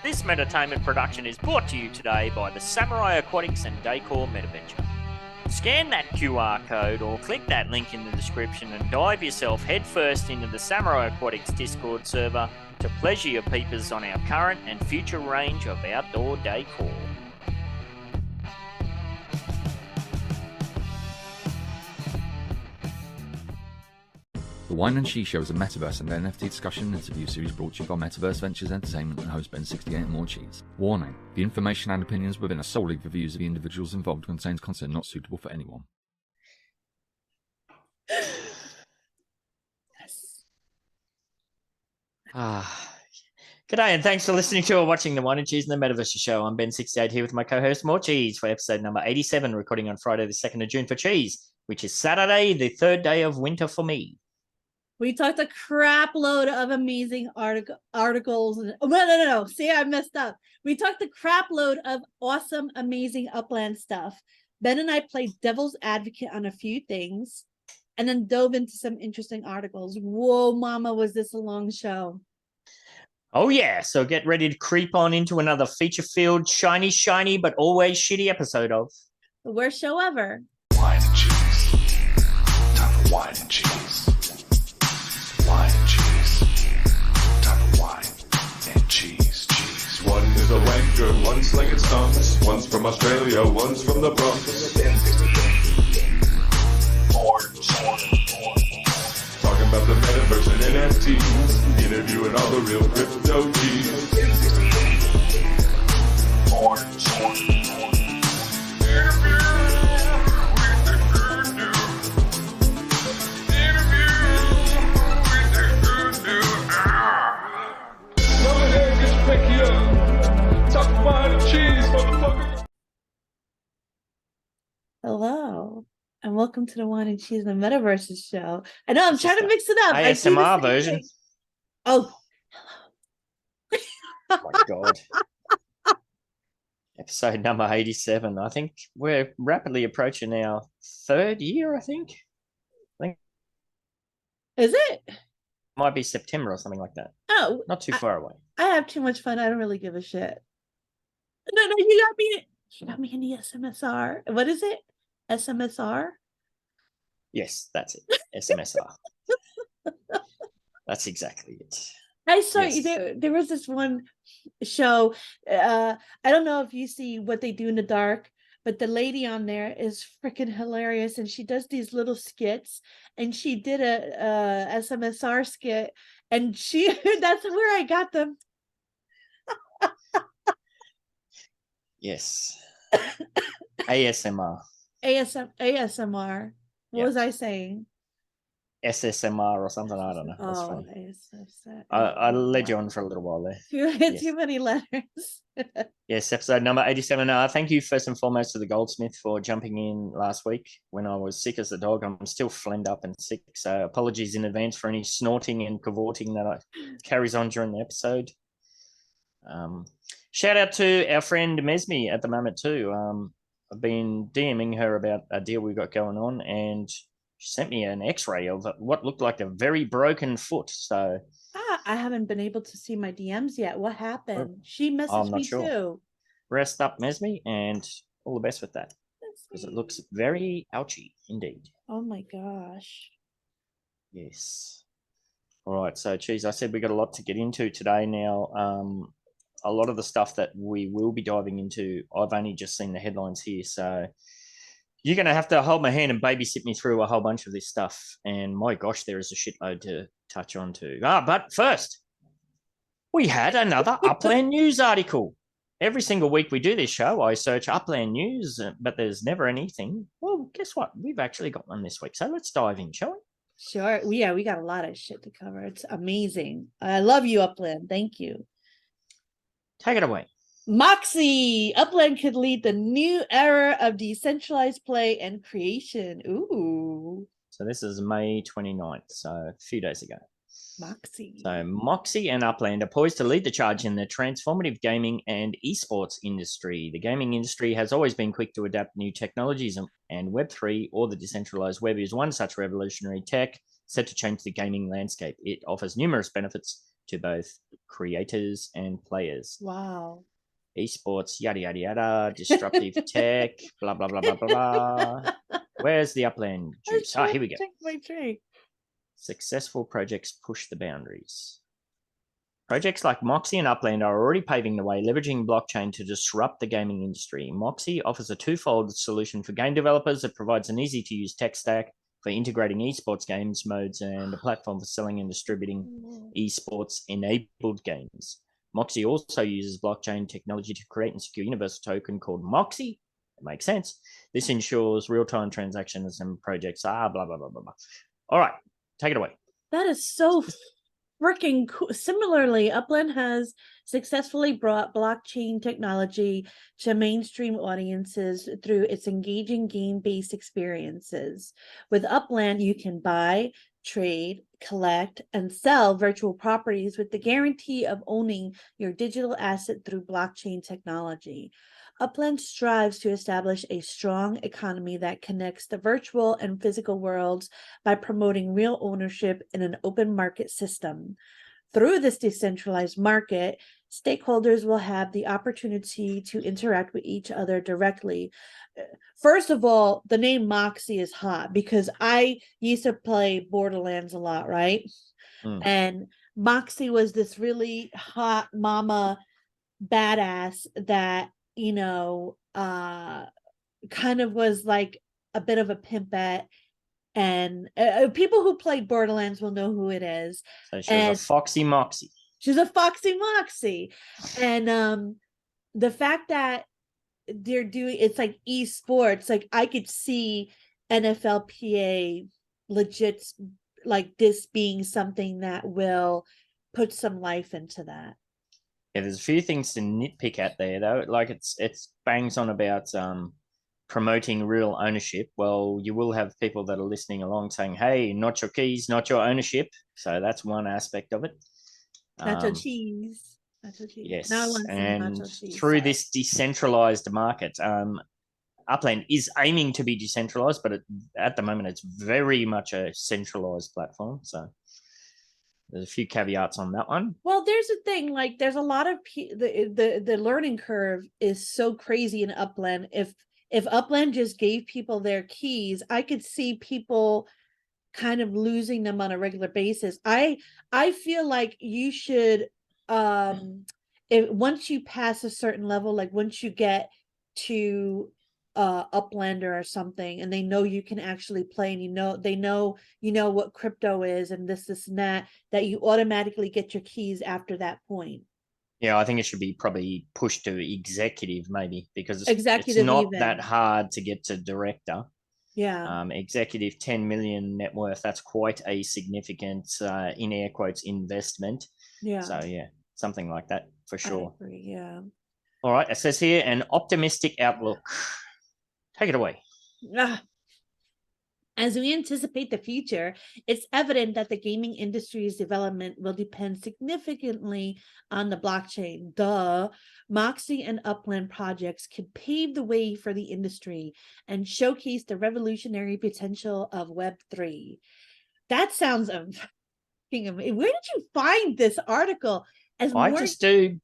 This Meditainment production is brought to you today by the Samurai Aquatics and Decor Metaventure. Scan that QR code or click that link in the description and dive yourself headfirst into the Samurai Aquatics Discord server to pleasure your peepers on our current and future range of outdoor decor. The Whine and Cheese Show is a Metaverse and NFT discussion and interview series brought to you by Metaverse Ventures Entertainment and host BEN68 and Morecheese. Warning: the information and opinions within are solely the views of the individuals involved and contains content not suitable for anyone. Yes. G'day and thanks for listening to or watching the Whine and Cheese and the Metaverses Show. I'm BEN68 here with my co-host Morecheese for episode number 87, recording on Friday the 2nd of June for Cheese, which is Saturday, the third day of winter for me. We talked a crap load of amazing articles. No. See, I messed up. We talked a crap load of awesome, amazing Upland stuff. Ben and I played devil's advocate on a few things and then dove into some interesting articles. Whoa, mama, was this a long show. Oh, yeah. So get ready to creep on into another feature-filled, shiny, but always shitty episode of The worst show ever. Whine and Cheese. Time for Whine and Cheese. Whine and Cheese. Time for Whine and Cheese. Cheese. One is a wanker, one's like it stonks. One's from Australia, one's from the Bronx. Talking about the Metaverse and NFTs. Interviewing all the real crypto G's. Hello, and welcome to the Whine and Cheese and the Metaverses Show. I know I'm trying to mix it up. ASMR version. Oh, Oh my God. Episode number 87. I think we're rapidly approaching our third year, I think. is it? Might be September or something like that. Oh, Not too far away. I have too much fun. I don't really give a shit. No, you got me in the SMSR. What is it? SMSR? Yes, that's it. SMSR. That's exactly it. I saw Yes. there was this one show. I don't know if you see What They Do in the Dark, but the lady on there is freaking hilarious, and she does these little skits. And she did a SMSR skit, and she that's where I got them. Yes. ASMR. ASMR. What Yeah. was I saying? SSMR or something. I don't know. That's Oh, funny. ASMR. I led you on for a little while there. Too, too many letters. Yes, episode number 87. Thank you first and foremost to the Goldsmith for jumping in last week when I was sick as a dog. I'm still phlegmed up and sick, so apologies in advance for any snorting and cavorting that carries on during the episode. Shout out to our friend Mesme at the moment too. I've been DMing her about a deal we got going on, and she sent me an X-ray of what looked like a very broken foot. So I haven't been able to see my DMs yet. What happened? She messaged me too. Rest up, Mesme, and all the best with that, because it looks very ouchy indeed. Oh my gosh. Yes. All right. So, Cheese, I said we got a lot to get into today now. A lot of the stuff that we will be diving into, I've only just seen the headlines here. So you're going to have to hold my hand and babysit me through a whole bunch of this stuff. And my gosh, there is a shitload to touch on too. But first, we had another Upland news article. Every single week we do this show, I search Upland news, but there's never anything. Well, guess what? We've actually got one this week. So let's dive in, shall we? Sure. Yeah, we got a lot of shit to cover. It's amazing. I love you, Upland. Thank you. Take it away. Moxie. Upland could lead the new era of decentralized play and creation. Ooh. So this is May 29th, so a few days ago. Moxie. So Moxie and Upland are poised to lead the charge in the transformative gaming and esports industry. The gaming industry has always been quick to adapt new technologies, and Web3 or the decentralized web is one such revolutionary tech set to change the gaming landscape. It offers numerous benefits to both creators and players. Wow. Esports, yada, yada, yada, disruptive tech, blah, blah, blah, blah, blah, blah. Where's the Upland juice? Ah, here we go. Check my drink. Successful projects push the boundaries. Projects like Moxie and Upland are already paving the way, leveraging blockchain to disrupt the gaming industry. Moxie offers a twofold solution for game developers that provides an easy-to-use tech stack for integrating esports games modes and a platform for selling and distributing esports-enabled games. Moxie also uses blockchain technology to create and secure a universal token called Moxie. It makes sense. This ensures real-time transactions and projects. Blah, blah, blah, blah, blah. All right, take it away. That is so freaking cool. Similarly, Upland has successfully brought blockchain technology to mainstream audiences through its engaging game-based experiences. With Upland, you can buy, trade, collect, and sell virtual properties with the guarantee of owning your digital asset through blockchain technology. Upland strives to establish a strong economy that connects the virtual and physical worlds by promoting real ownership in an open market system. Through this decentralized market, stakeholders will have the opportunity to interact with each other directly. First of all, the name Moxie is hot because I used to play Borderlands a lot, right? And Moxie was this really hot mama badass that, you know, kind of was like a bit of a pimpette. And people who played Borderlands will know who it is. So she was a foxy moxie. She's a foxy moxie. And the fact that they're doing it's like esports, like I could see NFLPA legit like this being something that will put some life into that. Yeah, there's a few things to nitpick at there though. Like it's bangs on about promoting real ownership. Well, you will have people that are listening along saying, hey, not your keys, not your ownership. So that's one aspect of it. Nacho cheese. Nacho cheese. Yes. Now I want some And nacho cheese. through this decentralized market, Upland is aiming to be decentralized, but at the moment it's very much a centralized platform. So there's a few caveats on that one. Well, there's a thing, like there's a lot of the learning curve is so crazy in Upland. If Upland just gave people their keys, I could see people kind of losing them on a regular basis. I feel like you should if once you pass a certain level, like once you get to Uplander or something, and they know you can actually play, and they know what crypto is and this and that you automatically get your keys after that point. Yeah, I think it should be probably pushed to executive maybe, because it's Executive not even. that hard to get to director. Yeah. Executive 10 million net worth, that's quite a significant in air quotes investment. Yeah. So yeah, something like that for sure. I agree, yeah. All right, it says here an optimistic outlook. Take it away. As we anticipate the future, it's evident that the gaming industry's development will depend significantly on the blockchain. The Moxie and Upland projects could pave the way for the industry and showcase the revolutionary potential of Web3. That sounds amazing. Where did you find this article? I just do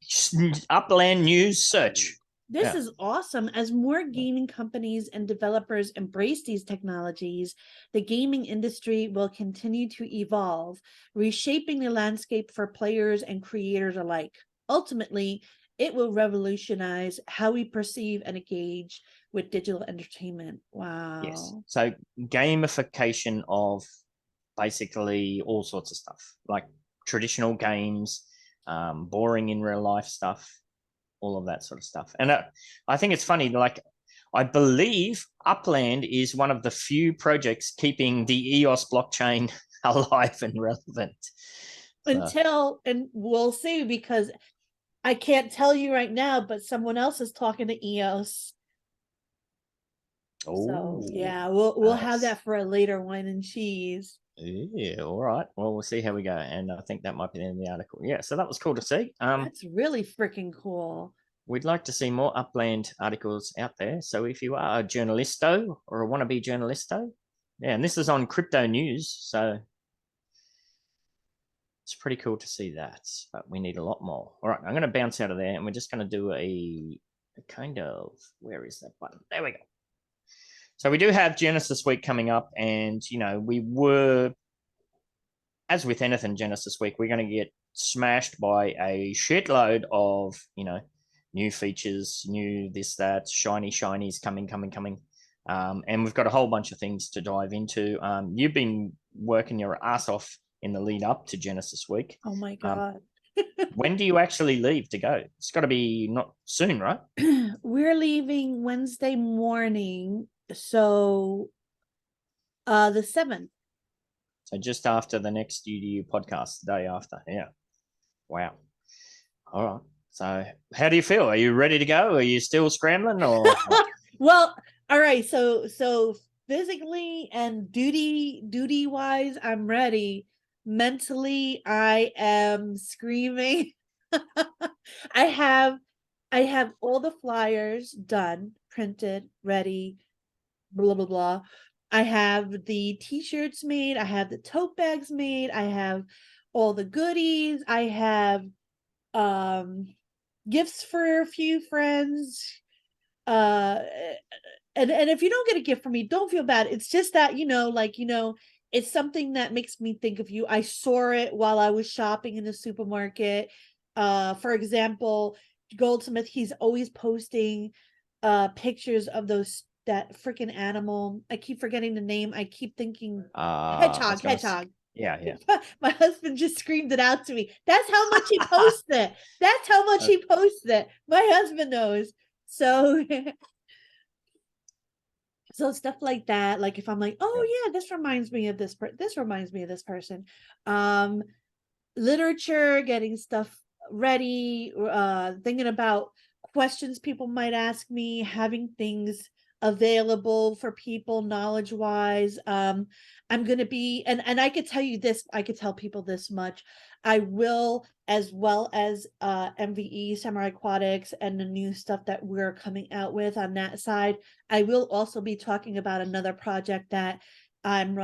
Upland news search. This is awesome. As more gaming companies and developers embrace these technologies, the gaming industry will continue to evolve, reshaping the landscape for players and creators alike. Ultimately, it will revolutionize how we perceive and engage with digital entertainment. Wow. Yes. So gamification of basically all sorts of stuff, like traditional games, boring in real life stuff, all of that sort of stuff. And I think it's funny, like I believe Upland is one of the few projects keeping the EOS blockchain alive and relevant. And we'll see, because I can't tell you right now, but someone else is talking to EOS. Oh, so yeah, we'll have that for a later Whine and Cheese. Yeah, all right. Well, we'll see how we go. And I think that might be the end of the article. Yeah, so that was cool to see. That's really freaking cool. We'd like to see more Upland articles out there. So if you are a journalisto or a wannabe journalisto, yeah, and this is on crypto news. So It's pretty cool to see that, but we need a lot more. All right, I'm going to bounce out of there, and we're just going to do a kind of, where is that button? There we go. So we do have Genesis Week coming up, and, we were, as with anything Genesis Week, we're going to get smashed by a shitload of, new features, new this, that, shinies coming. And we've got a whole bunch of things to dive into. You've been working your ass off in the lead up to Genesis Week. Oh my God. When do you actually leave to go? It's got to be not soon, right? We're leaving Wednesday morning. So the 7th. So just after the next UDU podcast, the day after. Yeah. Wow. All right. So how do you feel? Are you ready to go? Are you still scrambling or? Well, all right. So physically and duty wise, I'm ready. Mentally, I am screaming. I have all the flyers done, printed, ready, blah blah blah. I have the t-shirts made, I have the tote bags made, I have all the goodies, I have gifts for a few friends. And if you don't get a gift from me, don't feel bad. It's just that, it's something that makes me think of you. I saw it while I was shopping in the supermarket. For example, Goldsmith, he's always posting pictures of that freaking animal. I keep forgetting the name. I keep thinking hedgehog. Yeah. My husband just screamed it out to me. That's how much he posts it. That's how much he posts it. My husband knows. So so stuff like that, like if I'm like, oh yeah, this reminds me of this person. Literature, getting stuff ready, thinking about questions people might ask me, having things available for people knowledge wise. I'm going to be, and I could tell you this, I could tell people this much. I will, as well as MVE, Samurai Aquatics, and the new stuff that we're coming out with on that side. I will also be talking about another project that I'm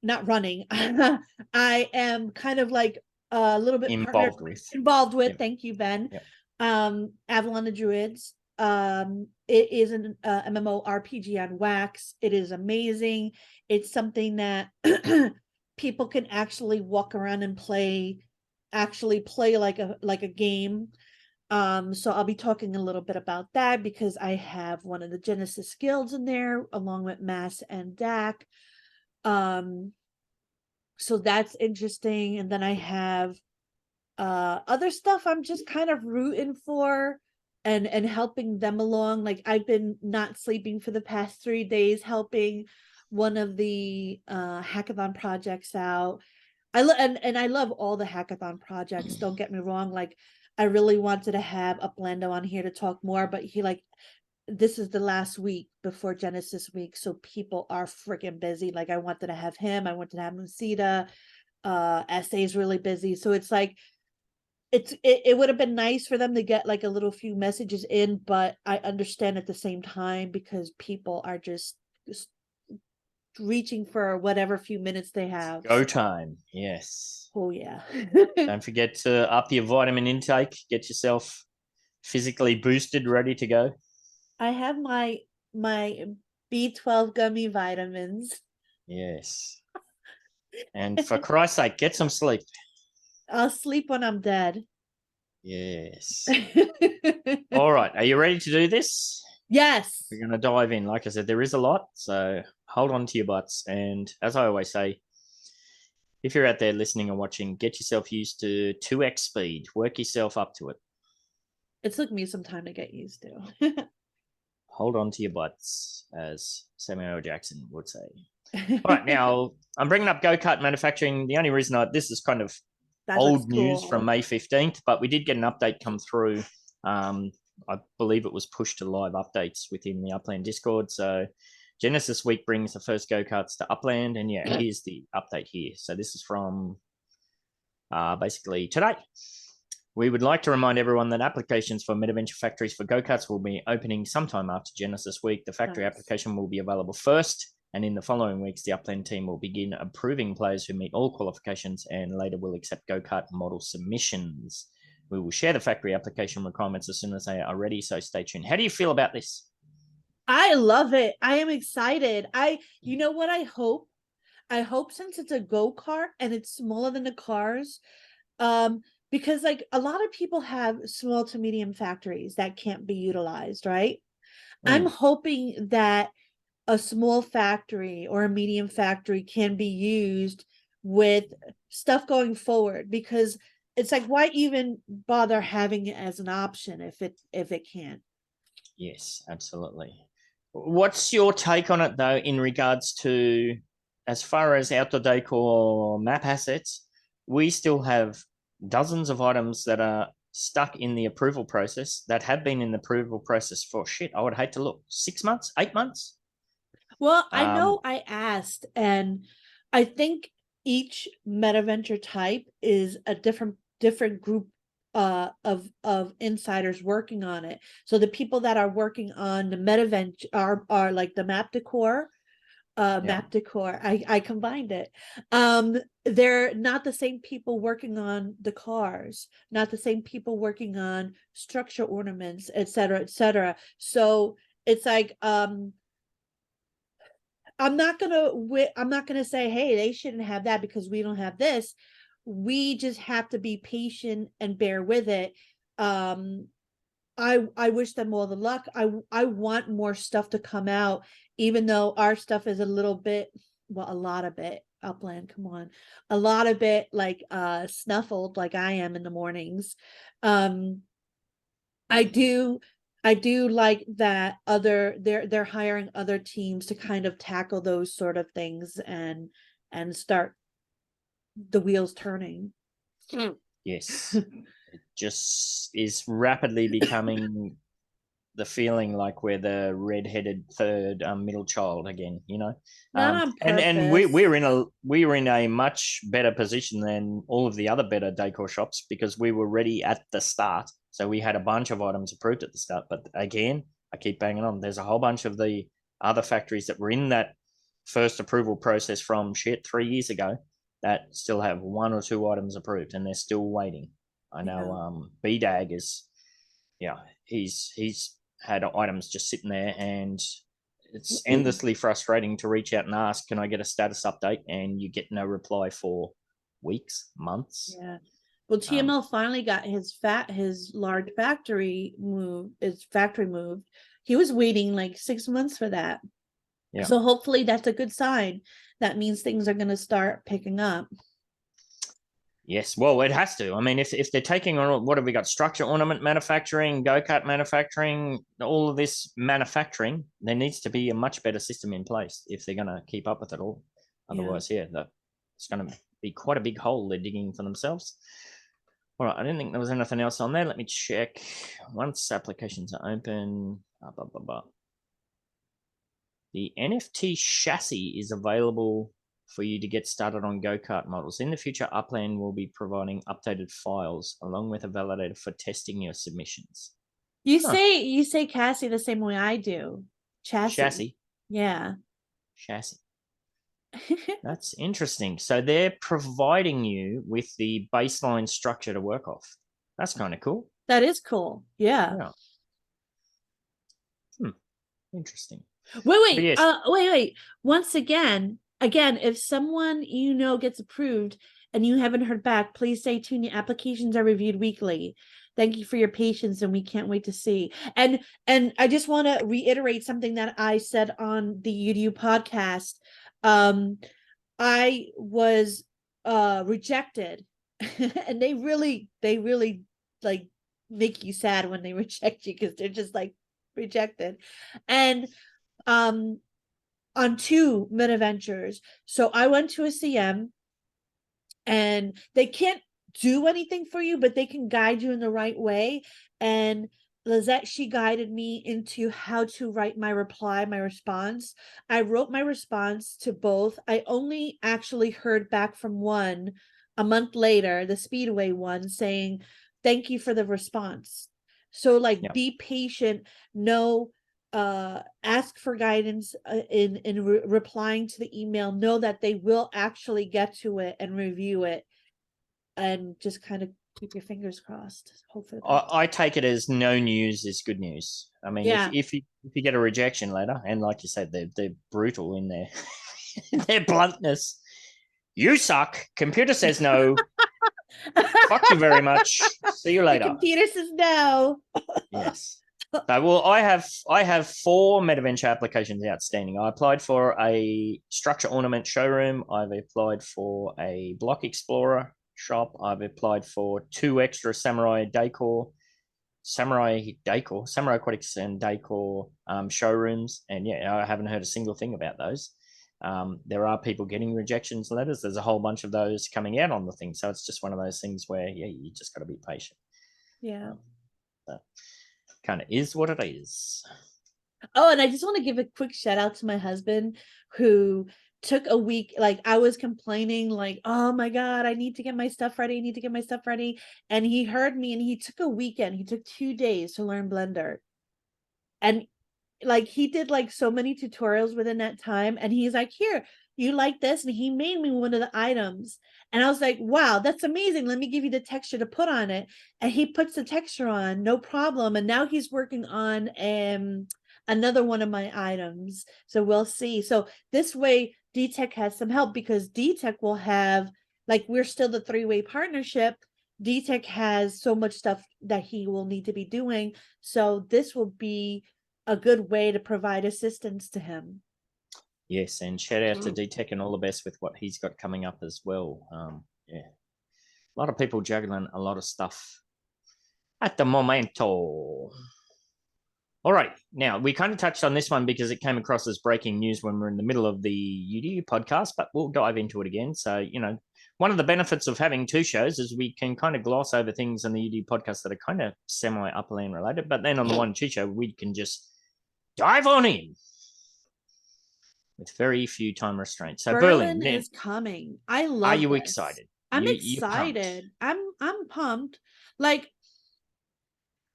not running. I am kind of like a little bit involved with. Yep. Thank you, Ben. Yep. Avalon the Druids. It is an MMORPG on wax. It is amazing. It's something that people can actually walk around and play like a game. So I'll be talking a little bit about that because I have one of the Genesis guilds in there along with Mass and Dak. So that's interesting. And then I have other stuff I'm just kind of rooting for and helping them along. Like I've been not sleeping for the past 3 days helping one of the hackathon projects out. I love all the hackathon projects, don't get me wrong. Like I really wanted to have Upland on here to talk more, but this is the last week before Genesis Week, so people are freaking busy. Like I wanted to have him, I wanted to have Musita. Essay's really busy, so it's like it would have been nice for them to get like a little few messages in, but I understand at the same time because people are just reaching for whatever few minutes they have. Go time, yes. Oh yeah. Don't forget to up your vitamin intake. Get yourself physically boosted, ready to go. I have my B12 gummy vitamins. Yes. And for Christ's sake, get some sleep. I'll sleep when I'm dead. Yes. All right. Are you ready to do this? Yes. We're going to dive in. Like I said, there is a lot, so hold on to your butts. And as I always say, if you're out there listening and watching, get yourself used to 2x speed. Work yourself up to it. It took me some time to get used to. Hold on to your butts, as Samuel L. Jackson would say. All right, now I'm bringing up go-kart manufacturing. The only reason this is kind of old news from May 15th, but we did get an update come through. I believe it was pushed to live updates within the Upland Discord. So Genesis Week brings the first go-karts to Upland, and yeah, here's the update here. So this is from basically today. We would like to remind everyone that applications for MetaVenture factories for go-karts will be opening sometime after Genesis Week. The factory application will be available first And in the following weeks, the Upland team will begin approving players who meet all qualifications and later will accept go-kart model submissions. We will share the factory application requirements as soon as they are ready, so stay tuned. How do you feel about this? I love it. I am excited. You know what I hope? I hope since it's a go-kart and it's smaller than the cars, because like a lot of people have small to medium factories that can't be utilized, right? I'm hoping that a small factory or a medium factory can be used with stuff going forward, because it's like, why even bother having it as an option if it can't? Yes, absolutely. What's your take on it though, in regards to, as far as outdoor decor map assets, we still have dozens of items that are stuck in the approval process that have been in the approval process for I would hate to look 6 months, 8 months. Well, I know I asked, and I think each metaventure type is a different group of insiders working on it. So the people that are working on the metaventure are like the map decor. Map decor. I combined it. They're not the same people working on the cars, not the same people working on structure ornaments, etc., etc. So it's like I'm not gonna say, hey, they shouldn't have that because we don't have this. We just have to be patient and bear with it. I wish them all the luck. I want more stuff to come out, even though our stuff is a little bit, well, a lot of it, Upland, come on, a lot of it like snuffled like I am in the mornings. I do like that they're hiring other teams to kind of tackle those sort of things and start the wheels turning. Yes. It just is rapidly becoming the feeling like we're the red-headed third middle child again, you know. Not on purpose. And we were in a much better position than all of the other better decor shops because we were ready at the start. So we had a bunch of items approved at the start. But again, I keep banging on. There's a whole bunch of the other factories that were in that first approval process from 3 years ago that still have 1 or 2 items approved, and they're still waiting. I know BDAG is, he's had items just sitting there, and it's endlessly frustrating to reach out and ask, can I get a status update? And you get no reply for weeks, months. Yeah. Well, TML finally got his large factory moved. He was waiting like 6 months for that. Yeah. So hopefully that's a good sign. That means things are going to start picking up. Yes, well, it has to. I mean, if they're taking on, what have we got? Structure ornament manufacturing, go-kart manufacturing, all of this manufacturing, there needs to be a much better system in place if they're going to keep up with it all. Otherwise, it's going to be quite a big hole they're digging for themselves. All right, I didn't think there was anything else on there. Let me check. Once applications are open, the NFT chassis is available for you to get started on go-kart models. In the future, Upland will be providing updated files along with a validator for testing your submissions. You say chassis the same way I do. Chassis. Yeah. Chassis. That's interesting. So they're providing you with the baseline structure to work off. That's kind of cool. That is cool. Yeah. Interesting. Wait. Once again, if someone gets approved and you haven't heard back, please stay tuned. Your applications are reviewed weekly. Thank you for your patience, and we can't wait to see. And I just want to reiterate something that I said on the UDU podcast. I was rejected, and they really like make you sad when they reject you because they're just like rejected. And on 2 Metaventures. So I went to a CM, and they can't do anything for you, but they can guide you in the right way. And Lizette, she guided me into how to write my response. I wrote my response to both. I only actually heard back from one a month later, the Speedway one, saying, thank you for the response. So be patient. No, ask for guidance in replying to the email, know that they will actually get to it and review it, and just kind of keep your fingers crossed. Hopefully, I take it as no news is good news. I mean, yeah. if you get a rejection letter, and like you said, they're brutal in their in their bluntness. You suck. Computer says no. Fuck you very much. See you The later. computer says no. Yes. So, well, I have 4 MetaVenture applications outstanding. I applied for a structure ornament showroom. I've applied for a block explorer shop. I've applied for 2 extra samurai aquatics and decor showrooms. And yeah, I haven't heard a single thing about those. There are people getting rejections letters. There's a whole bunch of those coming out on the thing. So it's just one of those things where, yeah, you just got to be patient. Yeah. So kind of is what it is. Oh, and I just want to give a quick shout out to my husband, who took a week. Like, I was complaining, like, oh my God, I need to get my stuff ready. I need to get my stuff ready. And he heard me, and he took a weekend. He took 2 days to learn Blender. And like, he did like so many tutorials within that time. And he's like, here, you like this? And he made me one of the items. And I was like, wow, that's amazing. Let me give you the texture to put on it. And he puts the texture on, no problem. And now he's working on another one of my items. So we'll see. So this way, D-Tech has some help, because D-Tech will have, like, we're still the 3-way partnership. D-Tech has so much stuff that he will need to be doing. So this will be a good way to provide assistance to him. Yes, and shout out to D-Tech and all the best with what he's got coming up as well. Yeah, a lot of people juggling a lot of stuff at the momento. All right, now we kind of touched on this one because it came across as breaking news when we're in the middle of the UDU podcast, but we'll dive into it again. So, one of the benefits of having 2 shows is we can kind of gloss over things on the UDU podcast that are kind of semi-Upland related, but then on the Whine and Cheese show, we can just dive on in with very few time restraints. So Berlin is coming. I love. Are you this. excited? I'm excited. I'm pumped. Like,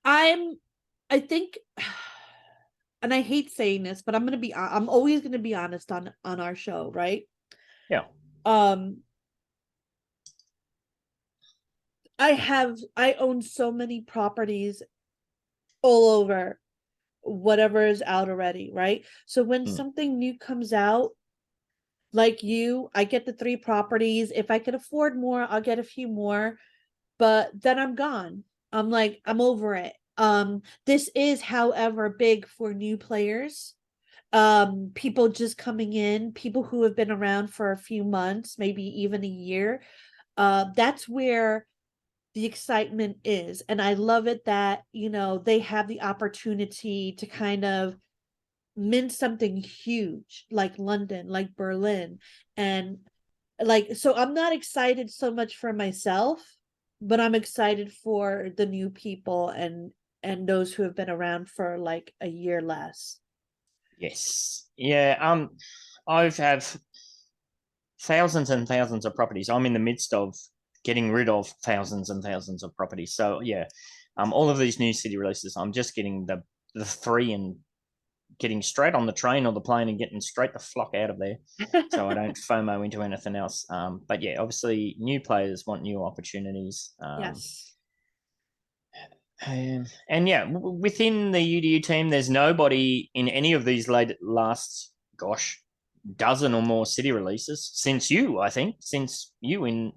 I think, and I hate saying this, but I'm always gonna be honest on our show, right? Yeah. I own so many properties all over whatever is out already, right? So when something new comes out, like I get the 3 properties. If I could afford more, I'll get a few more, but then I'm gone. I'm over it. This is, however, big for new players, people just coming in, people who have been around for a few months, maybe even a year. That's where the excitement is. And I love it that, they have the opportunity to kind of mint something huge like London, like Berlin. And so I'm not excited so much for myself, but I'm excited for the new people and those who have been around for like a year less. Yes. Yeah. I've have thousands and thousands of properties. I'm in the midst of getting rid of thousands and thousands of properties. So yeah, all of these new city releases, I'm just getting the 3 and getting straight on the train or the plane and getting straight the flock out of there, so I don't FOMO into anything else. But yeah, obviously new players want new opportunities. Yes. And yeah, within the UDU team, there's nobody in any of these last dozen or more city releases since you in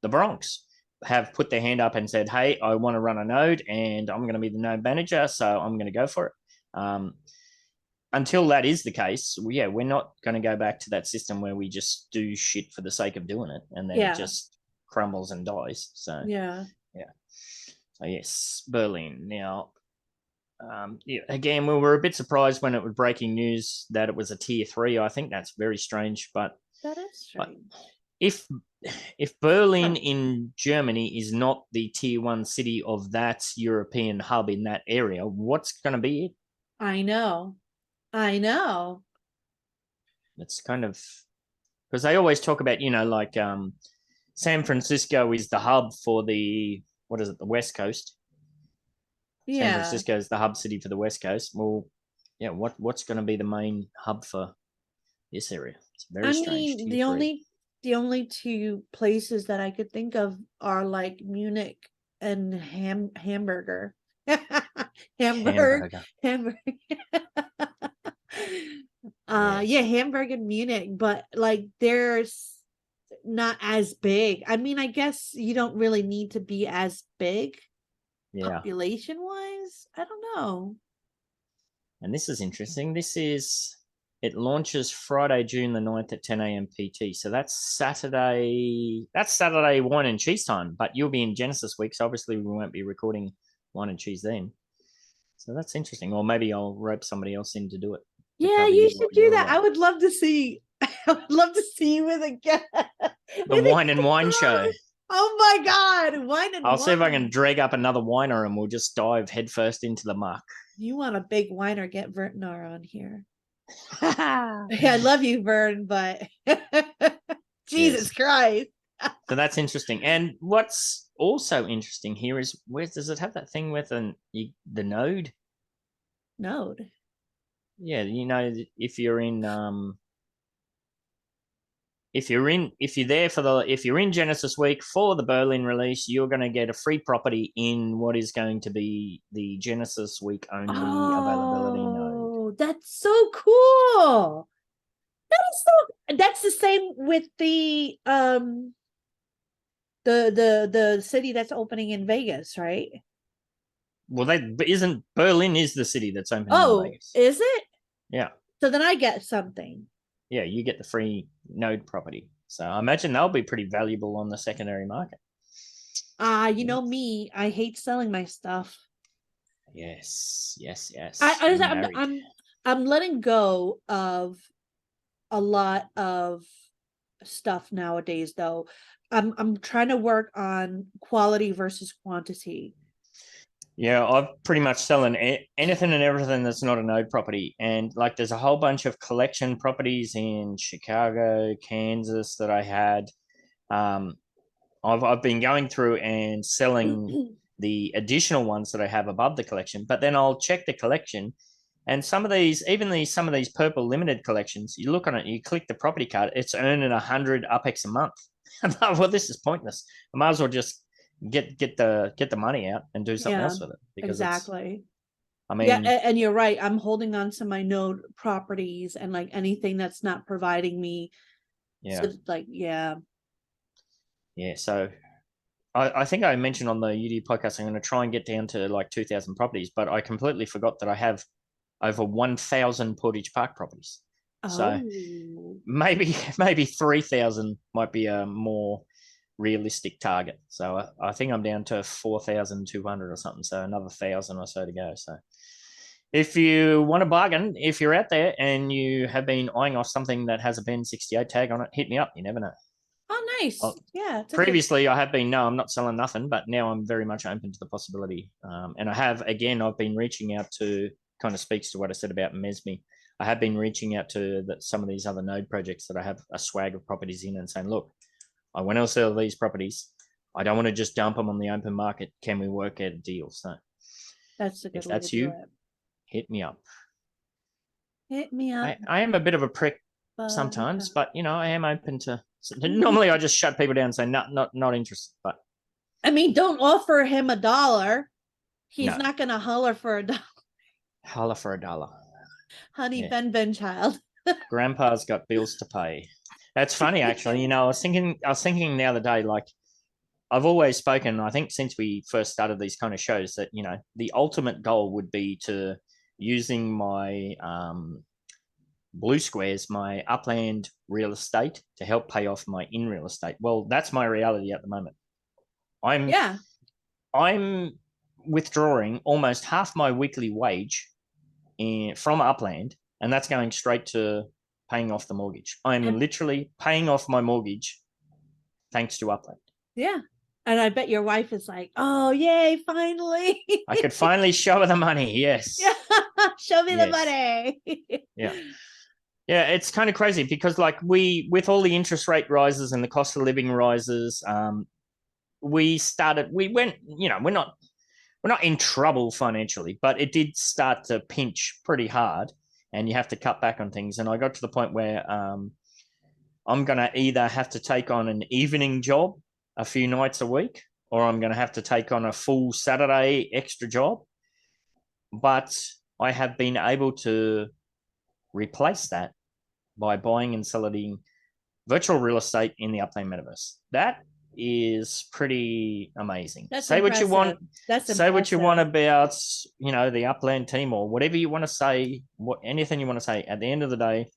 the Bronx have put their hand up and said, hey, I want to run a node and I'm going to be the node manager, so I'm going to go for it. Until that is the case, we're not going to go back to that system where we just do shit for the sake of doing it and then it just crumbles and dies. So yeah. So yes, Berlin. Now, again, we were a bit surprised when it was breaking news that it was a tier 3. I think that's very strange, but that is strange. If Berlin in Germany is not the tier 1 city of that European hub in that area, what's going to be it? I know. It's kind of, because they always talk about, like San Francisco is the hub for the West Coast. Yeah. San Francisco is the hub city for the West Coast. Well, yeah, what's going to be the main hub for this area? It's very I strange. mean, Tier three. the only two places that I could think of are like Munich and Hamburger. Hamburger. Hamburg. Yes. Yeah, Hamburg and Munich, but like there's not as big. I mean, I guess you don't really need to be as big Yeah. population wise. I don't know. And this is interesting. It launches Friday, June the 9th at 10 a.m. PT. So that's Saturday. That's Saturday wine and cheese time, but you'll be in Genesis week. So obviously we won't be recording wine and cheese then. So that's interesting. Or maybe I'll rope somebody else in to do it. Yeah, you should do that. I would love to see. I would love to see you with a guest. The Wine and Wine show. Oh my God. Wine and I'll wine. see if I can drag up another whiner and we'll just dive headfirst into the muck. You want a big whiner, get Vertnar on here. Yeah, I love you, Vern, but Jesus Christ. So that's interesting. And what's also interesting here is where does it have that thing with the node? Node. Yeah, you know, if you're in if you're in Genesis week for the Berlin release, you're going to get a free property in what is going to be the Genesis week only availability node. Oh, that's so cool. That's the same with the city that's opening in Vegas, right? Well, Berlin is the city that's opening in Vegas. Is it? Yeah. So then I get something. Yeah, you get the free node property. So I imagine they'll be pretty valuable on the secondary market. You know me, I hate selling my stuff. Yes. I'm letting go of a lot of stuff nowadays, though. I'm trying to work on quality versus quantity. Yeah, I've pretty much selling anything and everything that's not a node property. And like there's a whole bunch of collection properties in Chicago, Kansas that I had. I've been going through and selling the additional ones that I have above the collection, but then I'll check the collection. And some of these purple limited collections, you look on it, you click the property card, it's earning 100 UPEX a month. Well, this is pointless. I might as well just get the money out and do something else with it. Because exactly. I mean, yeah, and you're right. I'm holding on to my node properties and like anything that's not providing me. Yeah. So, So I think I mentioned on the UD podcast, I'm going to try and get down to like 2,000 properties, but I completely forgot that I have over 1,000 Portage Park properties. So maybe 3,000 might be a more realistic target. So I think I'm down to 4,200 or something. So another 1,000 or so to go. So if you want to bargain, if you're out there and you have been eyeing off something that has a BEN68 tag on it, hit me up. You never know. Oh, nice. Yeah. Previously, I have been, no, I'm not selling nothing, but now I'm very much open to the possibility. And I've been reaching out to, kind of speaks to what I said about Mesme. I have been reaching out to some of these other node projects that I have a swag of properties in and saying, look, I want to sell these properties. I don't want to just dump them on the open market. Can we work out a deal? So that's a good if that's you, hit me up. Hit me up. I am a bit of a prick sometimes, but you know, I am open to. Normally, I just shut people down and say not interested. But I mean, don't offer him $1. He's not going to holler for $1. Holler for $1. Honey, Ben child. Grandpa's got bills to pay. That's funny, actually. You know, I was thinking the other day, like I've always spoken, I think since we first started these kind of shows, that, you know, the ultimate goal would be to using my blue squares, my Upland real estate to help pay off my in real estate. Well, that's my reality at the moment. I'm withdrawing almost half my weekly wage from Upland, and that's going straight to paying off the mortgage. I'm literally paying off my mortgage thanks to Upland. Yeah. And I bet your wife is like, oh, yay, finally. I could finally show her the money. Yes. Show me the money. Yeah. Yeah, it's kind of crazy because like with all the interest rate rises and the cost of living rises, we're not we're not in trouble financially, but it did start to pinch pretty hard, and you have to cut back on things. And I got to the point where I'm going to either have to take on an evening job a few nights a week, or I'm going to have to take on a full Saturday extra job. But I have been able to replace that by buying and selling virtual real estate in the Upland Metaverse. That is pretty amazing. That's say impressive. what you want. That's say what you want about, the Upland team, or whatever you want to say, anything you want to say. At the end of the day,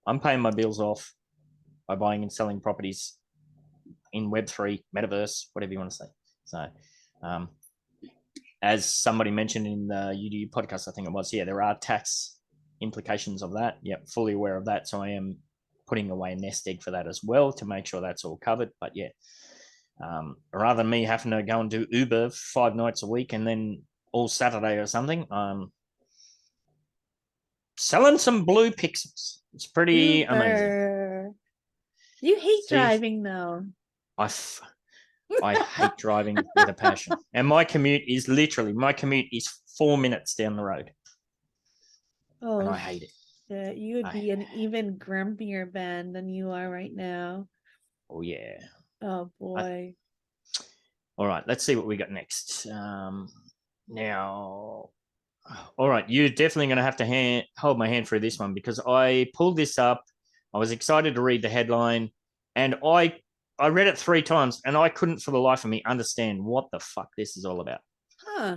I'm paying my bills off by buying and selling properties in Web3, Metaverse, whatever you want to say. So, as somebody mentioned in the UDU podcast, I think it was, there are tax implications of that. Yep, fully aware of that. So I am putting away a nest egg for that as well to make sure that's all covered. But rather than me having to go and do Uber 5 nights a week and then all Saturday or something, selling some blue pixels. It's pretty amazing. You hate driving though. I hate driving with a passion. And my commute is 4 minutes down the road. Oh, and I hate it. You would be an even grumpier Ben than you are right now. Oh, yeah. Oh, boy. All right, let's see what we got next. Now, all right, you're definitely going to have to hold my hand through this one, because I pulled this up. I was excited to read the headline, and I read it 3 times, and I couldn't for the life of me understand what the fuck this is all about. Huh.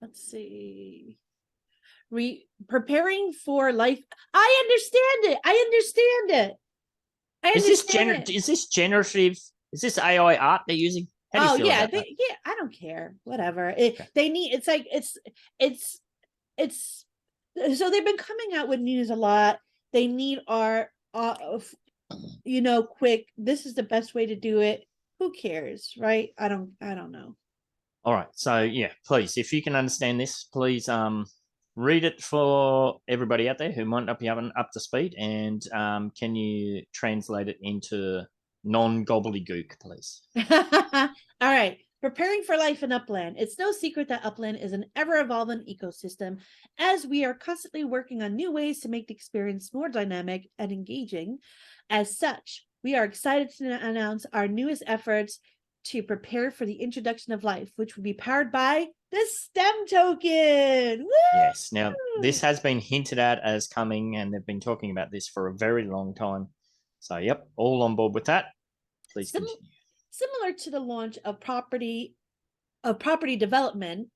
Let's see. Preparing for life. I understand it. Is this generative? Is this AI art they're using? Oh yeah, I don't care. Whatever. They need. It's like it's. So they've been coming out with news a lot. They need our, quick. This is the best way to do it. Who cares, right? I don't know. All right. So please, if you can understand this, please read it for everybody out there who might not be up to speed, and can you translate it into non-gobbledygook, please? All right. Preparing for life in Upland. It's no secret that Upland is an ever-evolving ecosystem, as we are constantly working on new ways to make the experience more dynamic and engaging. As such, we are excited to announce our newest efforts to prepare for the introduction of life, which will be powered by the STEM token. Woo! Yes. Now, this has been hinted at as coming, and they've been talking about this for a very long time. So, yep, all on board with that. Please continue. Similar to the launch of property development,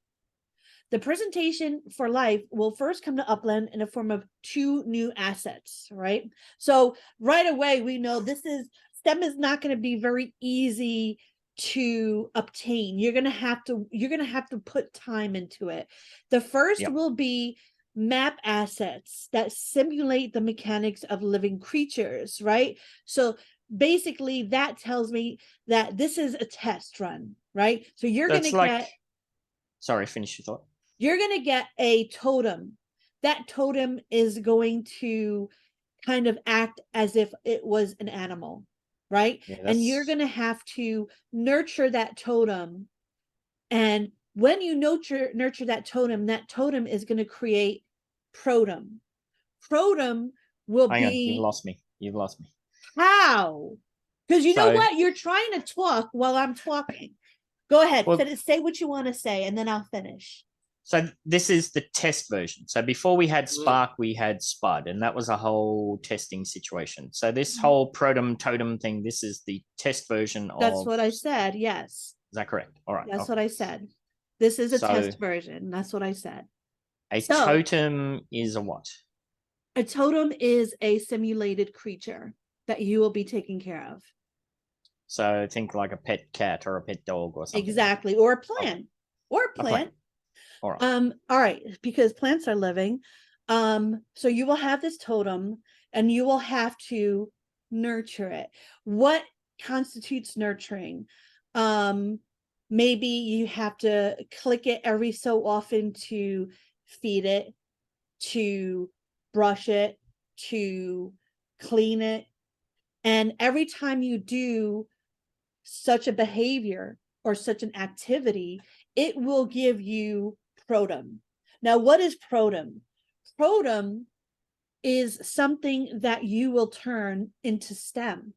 the presentation for life will first come to Upland in the form of 2 new assets, right? So right away, we know STEM is not going to be very easy to obtain. You're going to have to put time into it. The first will be map assets that simulate the mechanics of living creatures, right? So basically that tells me that this is a test run, right? So you're going to get, sorry, finish your thought. You're going to get a totem. That totem is going to kind of act as if it was an animal, right? And you're going to have to nurture that totem. And when you nurture that totem is going to create protum. Protum will Hang on, you've lost me. How? Because you know what? You're trying to talk while I'm talking. Go ahead. Say what you want to say, and then I'll finish. So this is the test version. So before we had Spark, we had Spud, and that was a whole testing situation. So this whole protum totem thing, this is the test version of... That's what I said, yes. Is that correct? All right. That's what I said. This is a test version. That's what I said. Totem is a what? A totem is a simulated creature that you will be taking care of. So think like a pet cat or a pet dog or something. Exactly. Or a plant. Or a plant. All right. All right, because plants are living. So you will have this totem and you will have to nurture it. What constitutes nurturing? Maybe you have to click it every so often to feed it, to brush it, to clean it. And every time you do such a behavior or such an activity, it will give you protum. Now, what is protum? Protum is something that you will turn into STEM.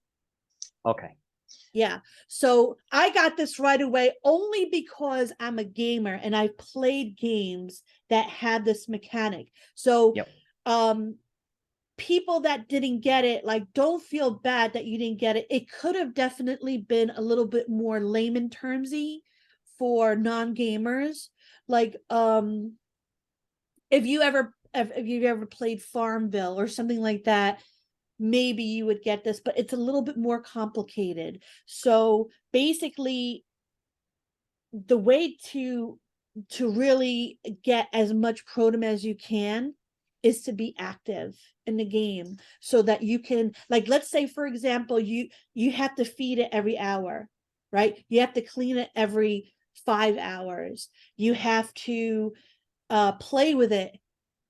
Okay. Yeah. So I got this right away only because I'm a gamer and I've played games that had this mechanic. So Yep. people that didn't get it, like, don't feel bad that you didn't get it. It could have definitely been a little bit more layman termsy for non-gamers. Like, if you've ever played Farmville or something like that, maybe you would get this, but it's a little bit more complicated. So basically, the way to really get as much protum as you can is to be active in the game, so that you can, like, let's say, for example, you have to feed it every hour, right? You have to clean it every 5 hours. You have to play with it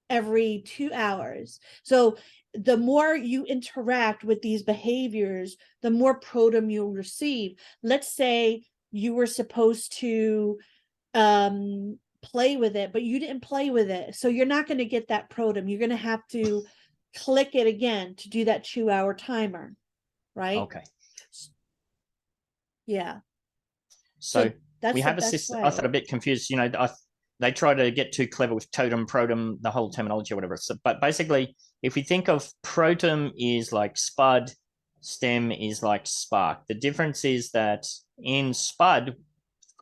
every 2 hours. So the more you interact with these behaviors, the more protum you'll receive. Let's say you were supposed to play with it, but you didn't play with it. So you're not going to get that protum. You're going to have to click it again to do that 2-hour timer, right? Okay. Yeah. So that's we the have a best system. way. I thought a bit confused. You know, they try to get too clever with totem, protum, the whole terminology or whatever. So, but basically, if we think of protum is like spud, stem is like spark. The difference is that in spud,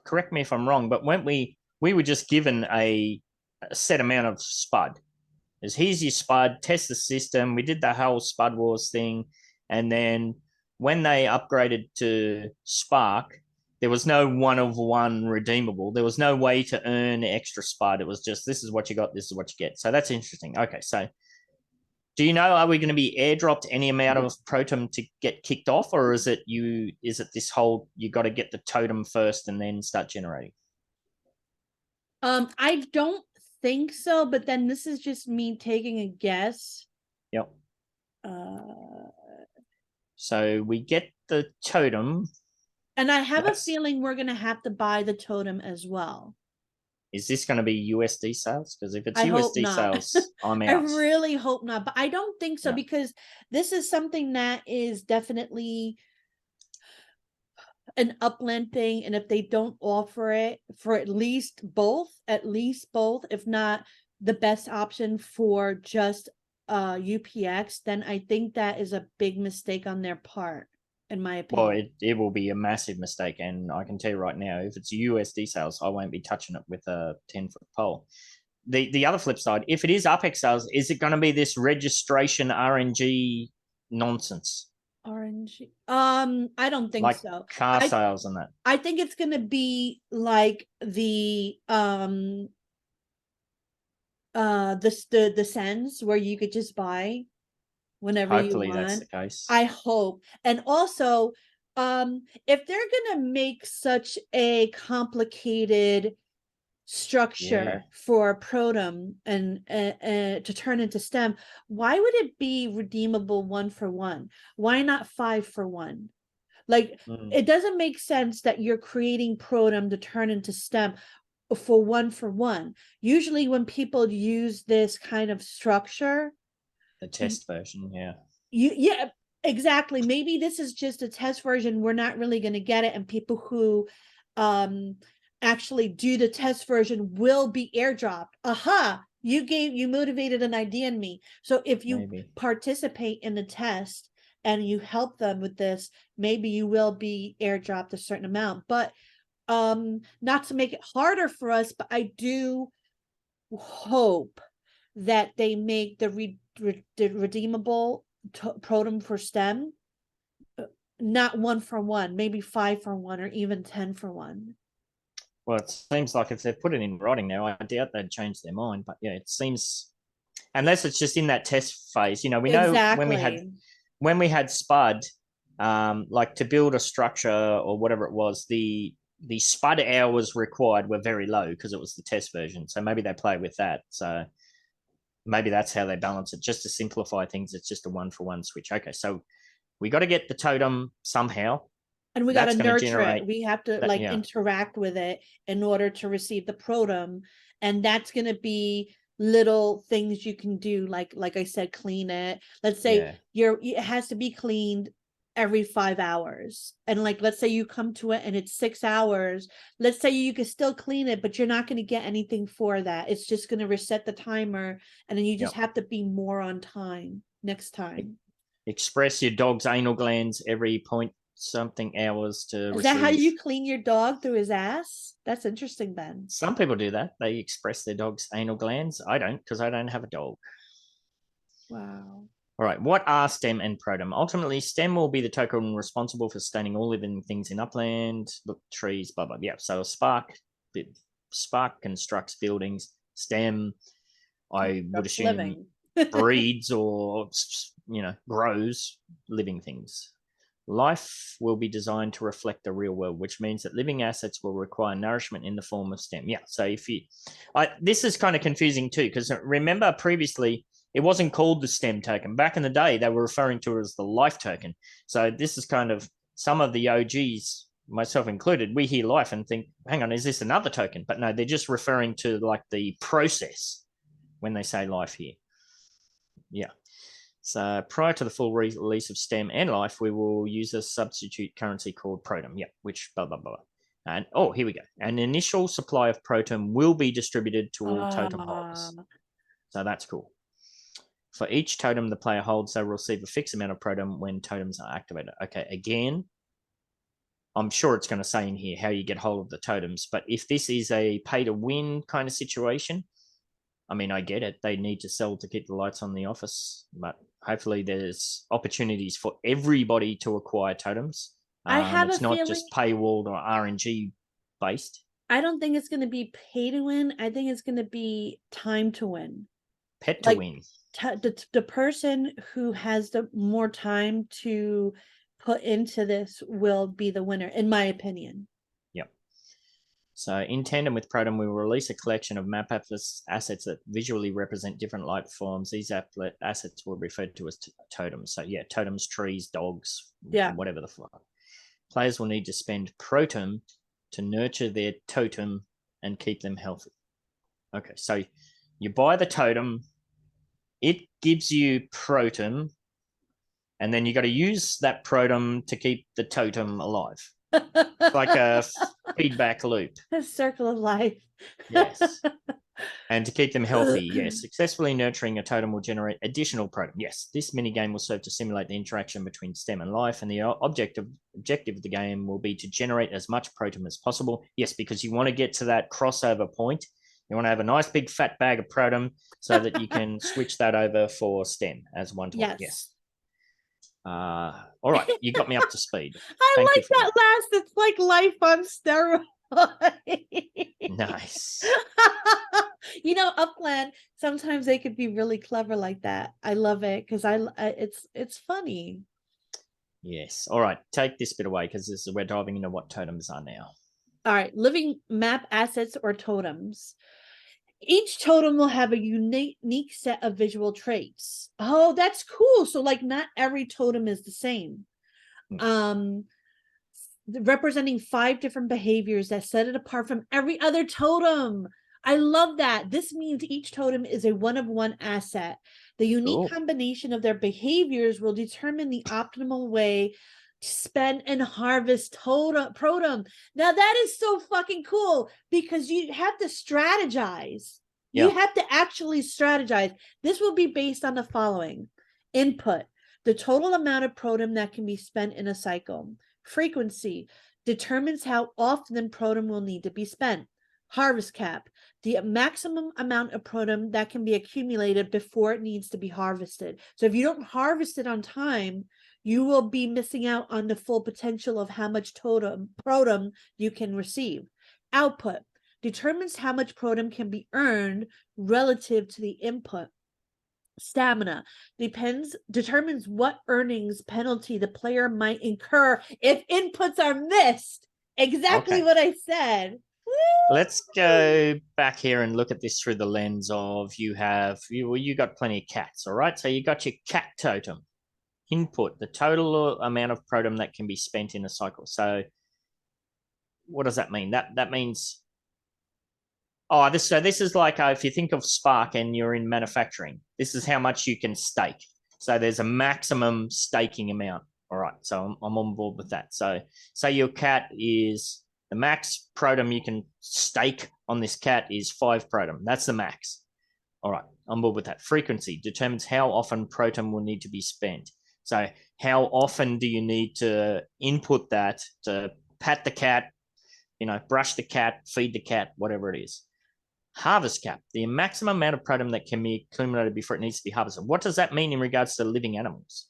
correct me if I'm wrong, but when we were just given a set amount of spud. As here's your spud, test the system. We did the whole Spud Wars thing, and then when they upgraded to Spark, there was no one-of-one redeemable. There was no way to earn extra spud. It was just, this is what you got, this is what you get. So that's interesting. Okay, so do you know, are we going to be airdropped any amount of protum to get kicked off, or is it this whole, you got to get the totem first and then start generating? I don't think so, but then this is just me taking a guess. Yep. So we get the totem. And I have a feeling we're going to have to buy the totem as well. Is this going to be USD sales? Because if it's USD sales, I'm out. I really hope not, but I don't think so, because this is something that is definitely an Upland thing. And if they don't offer it for at least both, if not the best option for just UPX, then I think that is a big mistake on their part, in my opinion. Well, it will be a massive mistake, and I can tell you right now, if it's USD sales, I won't be touching it with a 10-foot pole. The other flip side, if it is UPX sales, is it going to be this registration RNG nonsense? RNG? I don't think like so. Car sales and that. I think it's going to be like the Sens, where you could just buy whenever Hopefully you want. that's the case. I hope. And also, if they're gonna make such a complicated structure for protum and to turn into STEM, why would it be redeemable 1-for-1? Why not 5-for-1? Like, it doesn't make sense that you're creating protum to turn into STEM for 1-for-1. Usually when people use this kind of structure, the test version, exactly, maybe this is just a test version, we're not really going to get it, and people who actually do the test version will be airdropped. You motivated an idea in me. So if you participate in the test and you help them with this, maybe you will be airdropped a certain amount. But not to make it harder for us, but I do hope that they make the redeemable protum for STEM not 1-for-1, maybe 5-for-1, or even 10-for-1. Well, it seems like if they've put it in writing now, I doubt they'd change their mind. But yeah, it seems, unless it's just in that test phase. You know, we know when we had Spud, like to build a structure or whatever it was, the Spud hours required were very low because it was the test version. So maybe they play with that. So maybe that's how they balance it. Just to simplify things, it's just a 1-for-1 switch. Okay, so we got to get the totem somehow. And we got to That's gonna nurture generate it. We have to that- like yeah. interact with it in order to receive the protum. And that's going to be little things you can do. Like I said, clean it. Let's say it has to be cleaned every 5 hours. And like, let's say you come to it and it's 6 hours. Let's say you can still clean it, but you're not going to get anything for that. It's just going to reset the timer. And then you just have to be more on time next time. Express your dog's anal glands every point something hours to Is receive. that how you clean your dog, through his ass? That's interesting, Ben. Some people do that. They express their dog's anal glands. I don't, because I don't have a dog. Wow. All right. What are stem and protum? Ultimately, stem will be the token responsible for sustaining all living things in Upland. Look, trees, blah, blah. Yeah. So a spark constructs buildings. Stem, I would assume, breeds or, grows living things. Life will be designed to reflect the real world, which means that living assets will require nourishment in the form of stem. Yeah. So this is kind of confusing too, because remember previously it wasn't called the stem token. Back in the day, they were referring to it as the life token. So this is kind of some of the OGs, myself included, we hear life and think, hang on, is this another token? But no, they're just referring to like the process when they say life here. Yeah. So prior to the full release of stem and life, we will use a substitute currency called protum. Yeah, which blah, blah, blah. And here we go. An initial supply of protum will be distributed to all totem holders. So that's cool. For each totem the player holds, they will receive a fixed amount of protum when totems are activated. Okay, again, I'm sure it's going to say in here how you get hold of the totems. But if this is a pay to win kind of situation, I mean, I get it. They need to sell to keep the lights on the office, but hopefully there's opportunities for everybody to acquire totems. It's not just paywalled or RNG based. I don't think it's going to be pay to win. I think it's going to be time to win. Pet to win. The person who has the more time to put into this will be the winner, in my opinion. So in tandem with Protum, we will release a collection of map assets that visually represent different life forms. These assets will be referred to as totems. So yeah, totems, trees, dogs, whatever the fuck. Players will need to spend Protum to nurture their totem and keep them healthy. Okay, so you buy the totem, it gives you Protum, and then you got to use that Protum to keep the totem alive. It's like a feedback loop. A circle of life. Yes. And to keep them healthy, yes. Successfully nurturing a totem will generate additional protum. Yes, this minigame will serve to simulate the interaction between stem and life, and the objective of the game will be to generate as much protum as possible. Yes, because you want to get to that crossover point. You want to have a nice big fat bag of protum so that you can switch that over for stem as one to one. Yes. All right, you got me up to speed. I like that last. It's like life on steroids. Nice. Upland, sometimes they could be really clever like that. I love it because it's funny. Yes. All right, take this bit away because we're diving into what totems are now. All right, living map assets or totems. Each totem will have a unique set of visual traits. Oh, that's cool. So like not every totem is the same. Representing 5 different behaviors that set it apart from every other totem. I love that. This means each totem is a one-of-one asset. The unique combination of their behaviors will determine the optimal way to spend and harvest protum. Now that is so fucking cool because you have to strategize. You have to actually strategize. This will be based on the following: input, the total amount of protum that can be spent in a cycle. Frequency determines how often protum will need to be spent. Harvest cap, the maximum amount of protum that can be accumulated before it needs to be harvested. So if you don't harvest it on time, you will be missing out on the full potential of how much protum you can receive. Output determines how much protum can be earned relative to the input. Stamina determines what earnings penalty the player might incur if inputs are missed. Exactly what I said. Woo! Let's go back here and look at this through the lens of you got plenty of cats, all right? So you got your cat totem. input, the total amount of protum that can be spent in a cycle. So what does that mean? That means, this is like if you think of Spark and you're in manufacturing, this is how much you can stake. So there's a maximum staking amount. All right, so I'm on board with that. So say your cat is the max protum you can stake on this cat is 5 protum. That's the max. All right, I'm on board with that. Frequency determines how often protum will need to be spent. So how often do you need to input that to pat the cat, brush the cat, feed the cat, whatever it is. Harvest cap, the maximum amount of protum that can be accumulated before it needs to be harvested. What does that mean in regards to living animals?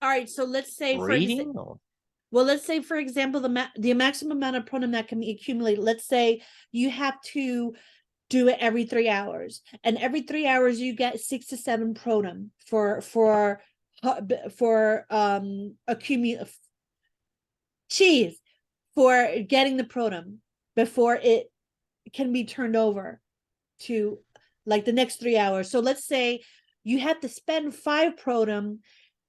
All right, so let's say let's say for example the maximum amount of protum that can be accumulated. Let's say you have to do it every 3 hours, and every 3 hours you get 6 to 7 protum for cheese for getting the protum before it can be turned over to like the next 3 hours. So let's say you have to spend 5 protum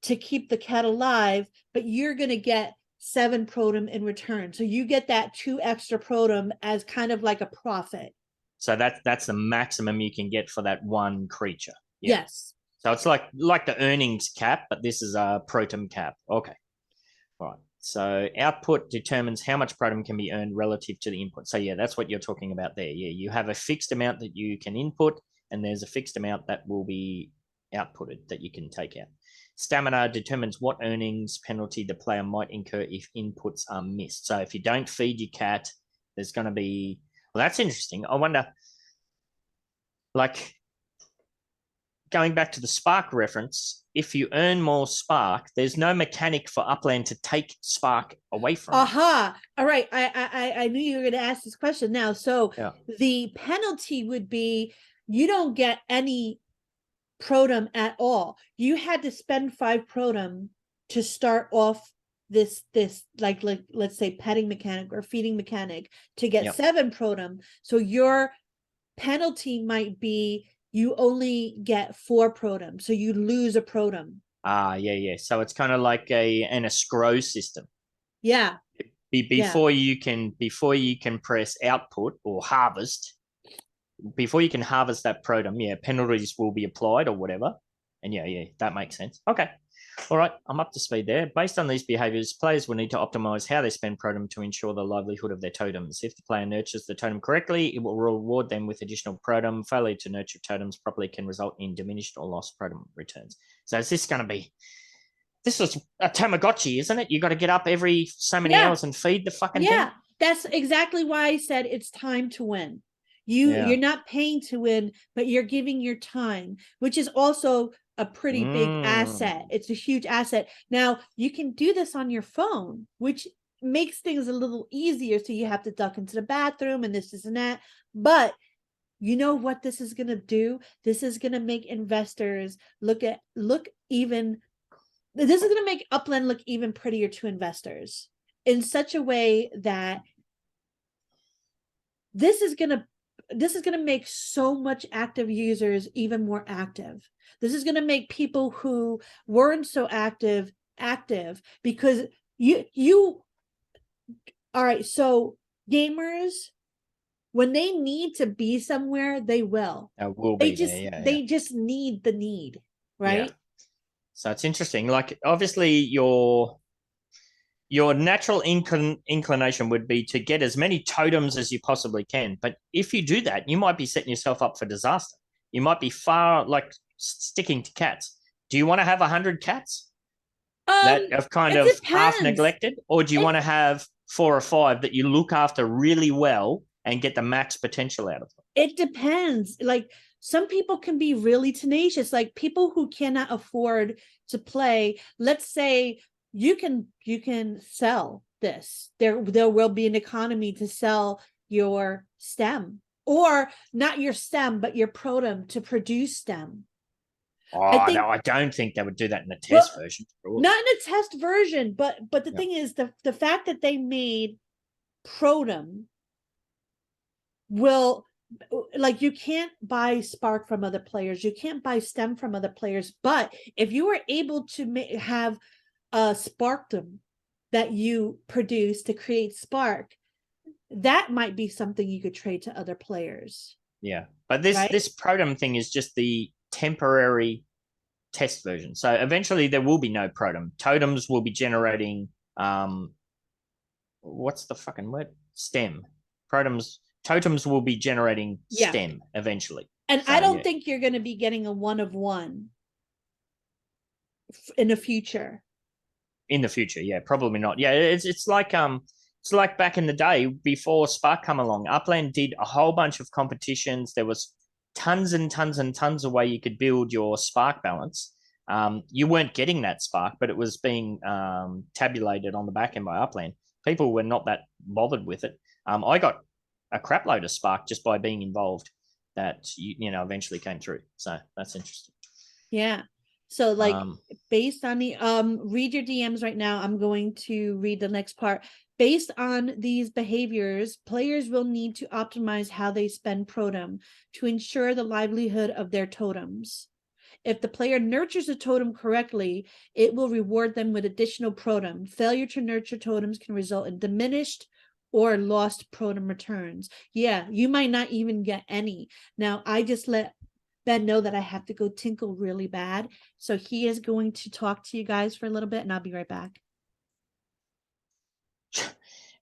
to keep the cat alive, but you're going to get 7 protum in return. So you get that 2 extra protum as kind of like a profit. So that's the maximum you can get for that one creature. Yeah. Yes. So it's like the earnings cap, but this is a protum cap. Okay. All right. So output determines how much protum can be earned relative to the input. So yeah, that's what you're talking about there. Yeah, you have a fixed amount that you can input, and there's a fixed amount that will be outputted that you can take out. Stamina determines what earnings penalty the player might incur if inputs are missed. So if you don't feed your cat, there's going to be... Well, that's interesting. I wonder, like, going back to the Spark reference, if you earn more Spark, there's no mechanic for Upland to take Spark away from Aha. All right. I knew you were going to ask this question now. So the penalty would be you don't get any protum at all. You had to spend 5 protum to start off this like let's say petting mechanic or feeding mechanic to get 7 protum. So your penalty might be you only get 4 protum, so you lose a protum. Yeah. So it's kind of like an escrow system. Yeah. Before you can press output or harvest, before you can harvest that protum, penalties will be applied or whatever. And that makes sense. Okay. All right, I'm up to speed there. Based on these behaviors, players will need to optimize how they spend protum to ensure the livelihood of their totems. If the player nurtures the totem correctly, it will reward them with additional protum. Failure to nurture totems properly can result in diminished or lost protum returns. So is this going to be... This is a Tamagotchi, isn't it? You got to get up every so many hours and feed the fucking thing? Yeah, that's exactly why I said it's time to win. You're not paying to win, but you're giving your time, which is also a pretty big asset. It's a huge asset. Now you can do this on your phone, which makes things a little easier. So you have to duck into the bathroom and this and that. But you know what this is going to do? This is going to make investors this is going to make Upland look even prettier to investors in such a way that this is going to make so much active users even more active. This is going to make people who weren't so active because you all right. So gamers, when they need to be somewhere, they will. They just need the need, right? Yeah. So it's interesting. Like obviously your natural inclination would be to get as many totems as you possibly can. But if you do that, you might be setting yourself up for disaster. You might be sticking to cats. Do you want to have 100 cats that have kind of half neglected? Or do you want to have 4 or 5 that you look after really well and get the max potential out of them? It depends. Like some people can be really tenacious, like people who cannot afford to play. Let's say you can sell this. There will be an economy to sell your stem, or not your stem, but your protum to produce stem. I don't think they would do that in a test version. Not in a test version, but the thing is the fact that they made protum will like, you can't buy spark from other players, you can't buy stem from other players, but if you were able to have a sparkdom that you produce to create spark, that might be something you could trade to other players. Yeah, but this right? this Protum thing is just the temporary test version. So eventually there will be no Protum. Totems will be generating what's the fucking word? Stem. Totems will be generating stem eventually. And so, I don't think you're going to be getting a 1 of 1 in the future. In the future, yeah, probably not. Yeah, it's like back in the day before Spark come along. Upland did a whole bunch of competitions. There was tons and tons and tons of way you could build your Spark balance. You weren't getting that Spark, but it was being tabulated on the back end by Upland. People were not that bothered with it. I got a crap load of Spark just by being involved that, eventually came through. So that's interesting. Yeah. So like based on the, read your DMs right now. I'm going to read the next part. Based on these behaviors, players will need to optimize how they spend Protum to ensure the livelihood of their totems. If the player nurtures a totem correctly, it will reward them with additional Protum. Failure to nurture totems can result in diminished or lost Protum returns. Yeah, you might not even get any. Now, I just let Ben know that I have to go tinkle really bad. So he is going to talk to you guys for a little bit and I'll be right back.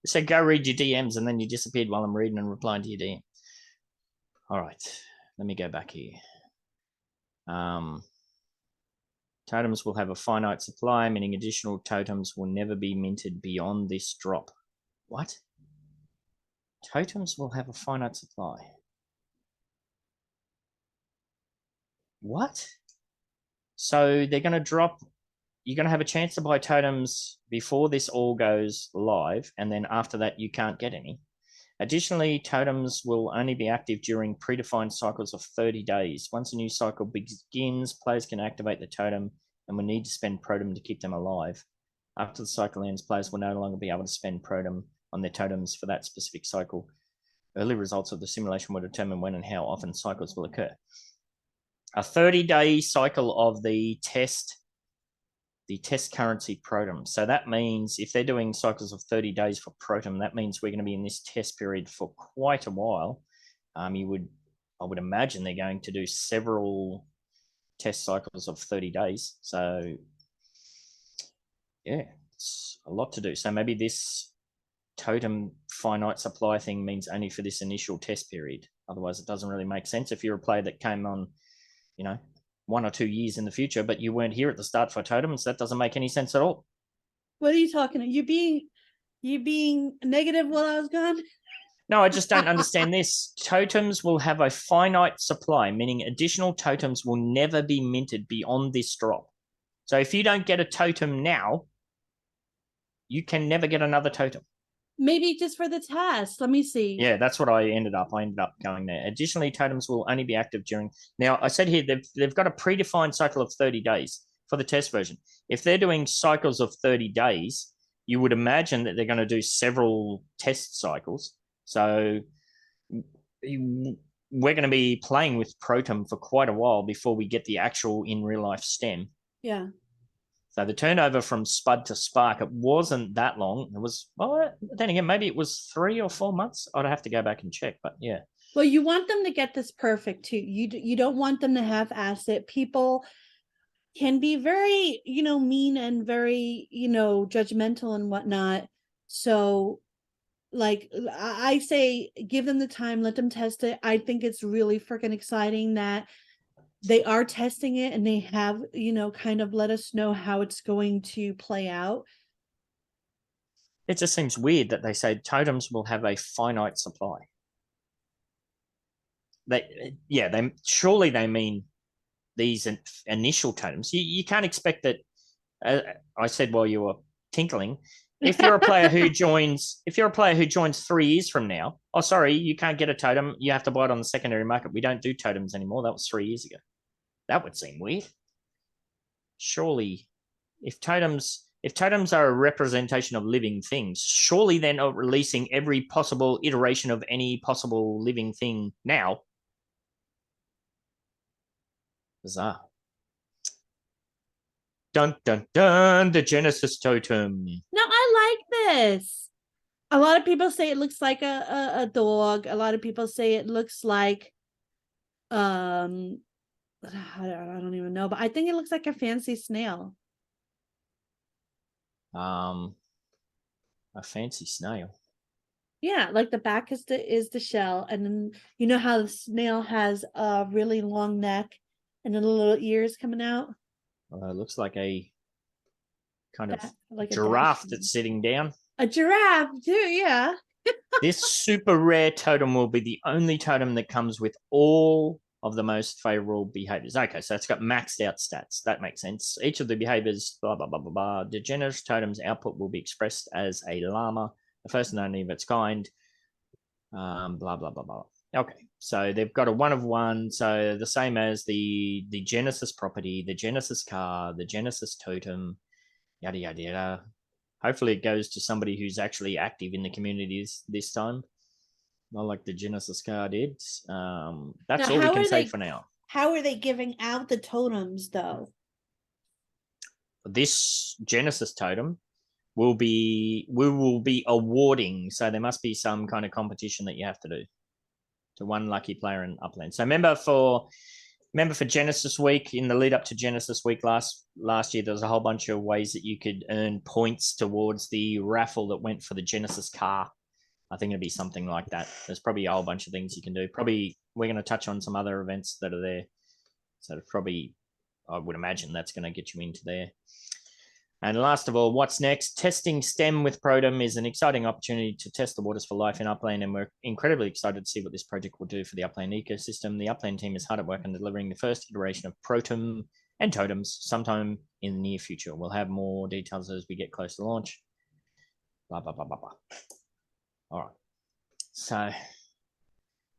So go read your DMs and then you disappeared while I'm reading and replying to your DM. All right, let me go back here. Totems will have a finite supply, meaning additional totems will never be minted beyond this drop. What? Totems will have a finite supply. What? So they're going to drop, you're going to have a chance to buy totems before this all goes live, and then after that you can't get any. Additionally, totems will only be active during predefined cycles of 30 days. Once a new cycle begins, players can activate the totem and will need to spend Protum to keep them alive. After the cycle ends, players will no longer be able to spend Protum on their totems for that specific cycle. Early results of the simulation will determine when and how often cycles will occur. A 30-day cycle of the test currency Protum. So that means if they're doing cycles of 30 days for Protum, that means we're going to be in this test period for quite a while. I would imagine they're going to do several test cycles of 30 days. So yeah, it's a lot to do. So maybe this totem finite supply thing means only for this initial test period. Otherwise, it doesn't really make sense. If you're a player that came on, 1 or 2 years in the future, but you weren't here at the start for totems, that doesn't make any sense at all. What are you talking about? You being negative while I was gone? No, I just don't understand this. Totems will have a finite supply, meaning additional totems will never be minted beyond this drop. So if you don't get a totem now, you can never get another totem. Maybe just for the test. Let me see. Yeah, that's what I ended up going there. Additionally, totems will only be active during... Now, I said here, they've got a predefined cycle of 30 days for the test version. If they're doing cycles of 30 days, you would imagine that they're going to do several test cycles. So we're going to be playing with Protum for quite a while before we get the actual in real life stem. Yeah. So the turnover from Spud to Spark, it wasn't that long. It was, well, then again, maybe it was 3 or 4 months. I'd have to go back and check, but yeah. Well, you want them to get this perfect too. You don't want them to half-ass it. People can be very, mean and very, judgmental and whatnot. So like I say, give them the time, let them test it. I think it's really freaking exciting that they are testing it and they have, kind of let us know how it's going to play out. It just seems weird that they say totems will have a finite supply. They surely they mean these initial totems. You can't expect that. I said while you were tinkling, if you're a player who joins 3 years from now, oh sorry, you can't get a totem. You have to buy it on the secondary market. We don't do totems anymore. That was 3 years ago. That would seem weird. Surely, if totems if totems are a representation of living things, surely they're not releasing every possible iteration of any possible living thing now. Bizarre. Dun, dun, dun, the Genesis totem. No, I like this. A lot of people say it looks like a dog. A lot of people say it looks like, I don't even know, but I think it looks like a fancy snail. A fancy snail. Yeah, like the back is the shell, and then you know how the snail has a really long neck and then the little ears coming out. It looks like a kind of like a giraffe dash. that's sitting down. A giraffe too, yeah. This super rare totem will be the only totem that comes with all of the most favorable behaviors. Okay, so it's got maxed out stats. That makes sense. Each of the behaviors, blah, blah, blah, blah, blah. The generous totem's output will be expressed as a llama, the first and only of its kind. Blah, blah, blah, blah. Okay, so they've got a 1 of 1. So the same as the Genesis property, the Genesis car, the Genesis totem, yada, yada, yada. Hopefully it goes to somebody who's actually active in the communities this time. Not like the Genesis car did. That's Now, all we can say for now. How are they giving out the totems though? This Genesis totem we will be awarding. So there must be some kind of competition that you have to do to one lucky player in Upland. So remember for Genesis Week, in the lead up to Genesis Week last year, there was a whole bunch of ways that you could earn points towards the raffle that went for the Genesis car. I think it'd be something like that. There's probably a whole bunch of things you can do. Probably we're going to touch on some other events that are there. So probably, I would imagine that's going to get you into there. And last of all, what's next? Testing STEM with Protum is an exciting opportunity to test the waters for life in Upland, and we're incredibly excited to see what this project will do for the Upland ecosystem. The Upland team is hard at work on delivering the first iteration of Protum and Totems sometime in the near future. We'll have more details as we get close to launch. Blah, blah, blah, blah, blah. All right. So,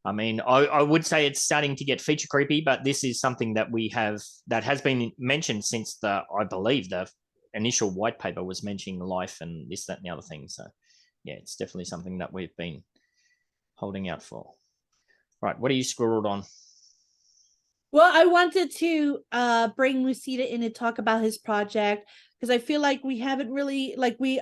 I mean, I would say it's starting to get feature creepy, but this is something that we have that has been mentioned since I believe the initial white paper was mentioning life and this, that, and the other thing. So yeah, it's definitely something that we've been holding out for. Right, what are you squirreled on? Well, I wanted to bring Lucida in and talk about his project, because I feel like we haven't really, like, we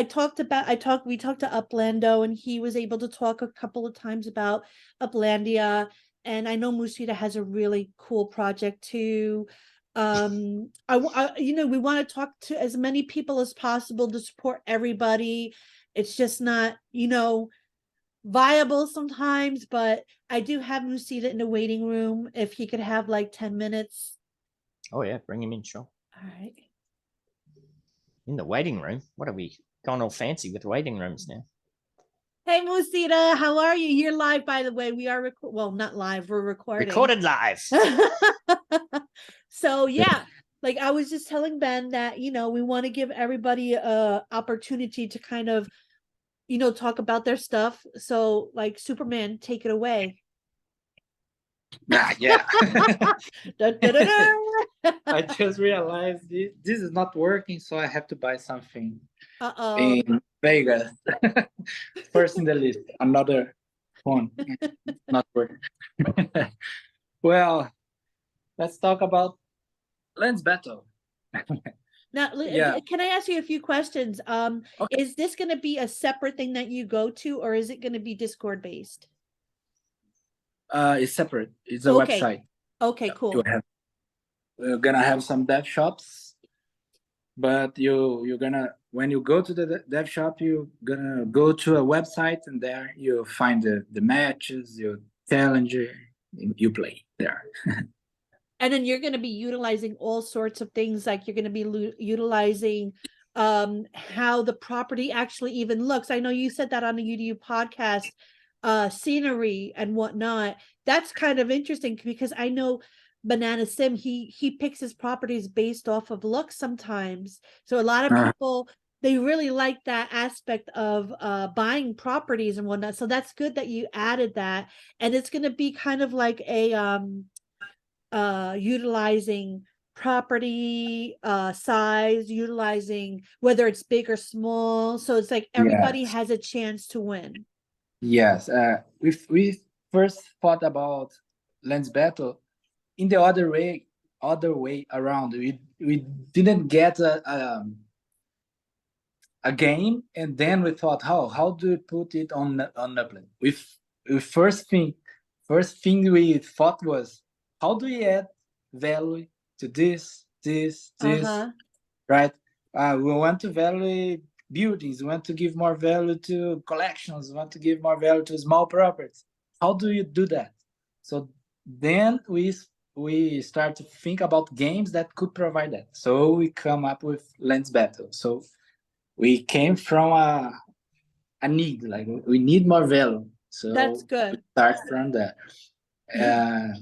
talked to Uplando, and he was able to talk a couple of times about Uplandia, and I know Lucida has a really cool project too. We want to talk to as many people as possible to support everybody. It's just not, viable sometimes, but I do have Lucida in the waiting room if he could have like 10 minutes. Oh yeah, bring him in, sure. All right. In the waiting room? What are we gone all fancy with waiting rooms now? Hey Lucida, how are you? You're live, by the way. We are well, not live, we're recording. Recorded live. So yeah, like I was just telling Ben that, we want to give everybody a opportunity to kind of, talk about their stuff. So like Superman, take it away. Yeah. Da, da, da, da. I just realized this is not working, so I have to buy something in Vegas. First in the list, another phone. Not working. Well, let's talk about Lens Battle. Now, Yeah. Can I ask you a few questions? Okay. Is this going to be a separate thing that you go to, or is it going to be Discord based? It's separate. It's a Okay. website. Okay, cool. We're gonna have some dev shops, but you're gonna, when you go to the dev shop, you're gonna go to a website, and there you find the matches, your challenger, you play there. And then you're going to be utilizing all sorts of things, like you're going to be utilizing how the property actually even looks. I know you said that on the UDU podcast, scenery and whatnot. That's kind of interesting, because I know Banana Sim, he picks his properties based off of looks sometimes. So a lot of people, they really like that aspect of buying properties and whatnot. So that's good that you added that. And it's going to be kind of like a utilizing property size, utilizing whether it's big or small. So it's like everybody Yes. has a chance to win. Yes, we first thought about Lens Battle in the other way around. We didn't get a game, and then we thought, how do we put it on Upland? We first thing we thought was, how do we add value to this, right? We want to value buildings, we want to give more value to collections, we want to give more value to small properties. How do you do that? So then we start to think about games that could provide that. So we come up with Lens Battle. So we came from a need, like we need more value. So That's good. Start from that.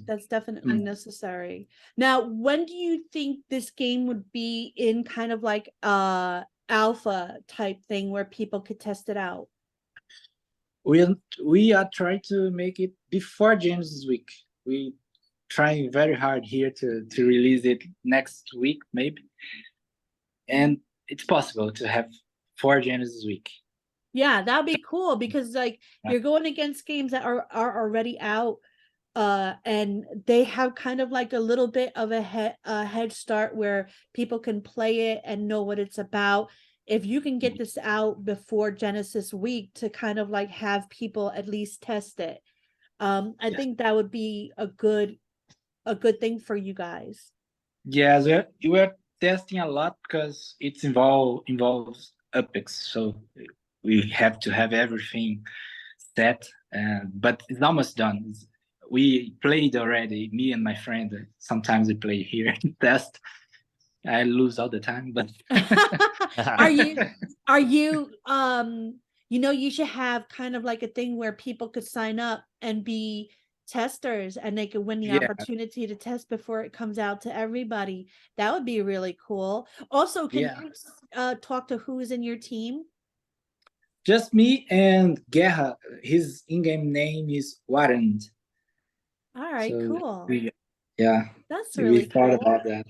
That's definitely necessary. Now, when do you think this game would be in kind of like alpha type thing where people could test it out? We are trying to make it before James' week. We trying very hard here to release it next week, maybe. And it's possible to have 4 James this week. Yeah, that'd be cool because like you're going against games that are already out, and they have kind of like a little bit of a head start where people can play it and know what it's about. If you can get this out before Genesis week to kind of like have people at least test it, I think that would be a good thing for you guys. Yes, we're testing a lot because it involves Apex, so we have to have everything set. But it's almost done. We played already, me and my friend. Sometimes we play here and test. I lose all the time, but are you you should have kind of like a thing where people could sign up and be testers and they could win the opportunity to test before it comes out to everybody. That would be really cool. Also, can you talk to who is in your team? Just me and Guerra. His in-game name is Warren. All right, so cool. That's really cool. About that.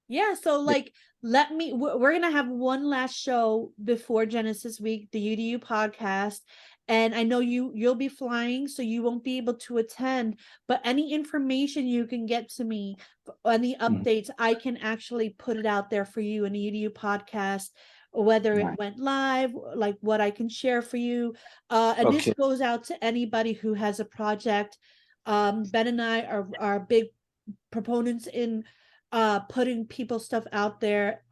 Yeah, so like we're gonna have one last show before Genesis week, the UDU podcast, and I know you'll be flying, so you won't be able to attend, but any information you can get to me, any updates, I can actually put it out there for you in the UDU podcast, whether it went live, like what I can share for you. And this goes out to anybody who has a project. Ben and I are big proponents in putting people's stuff out there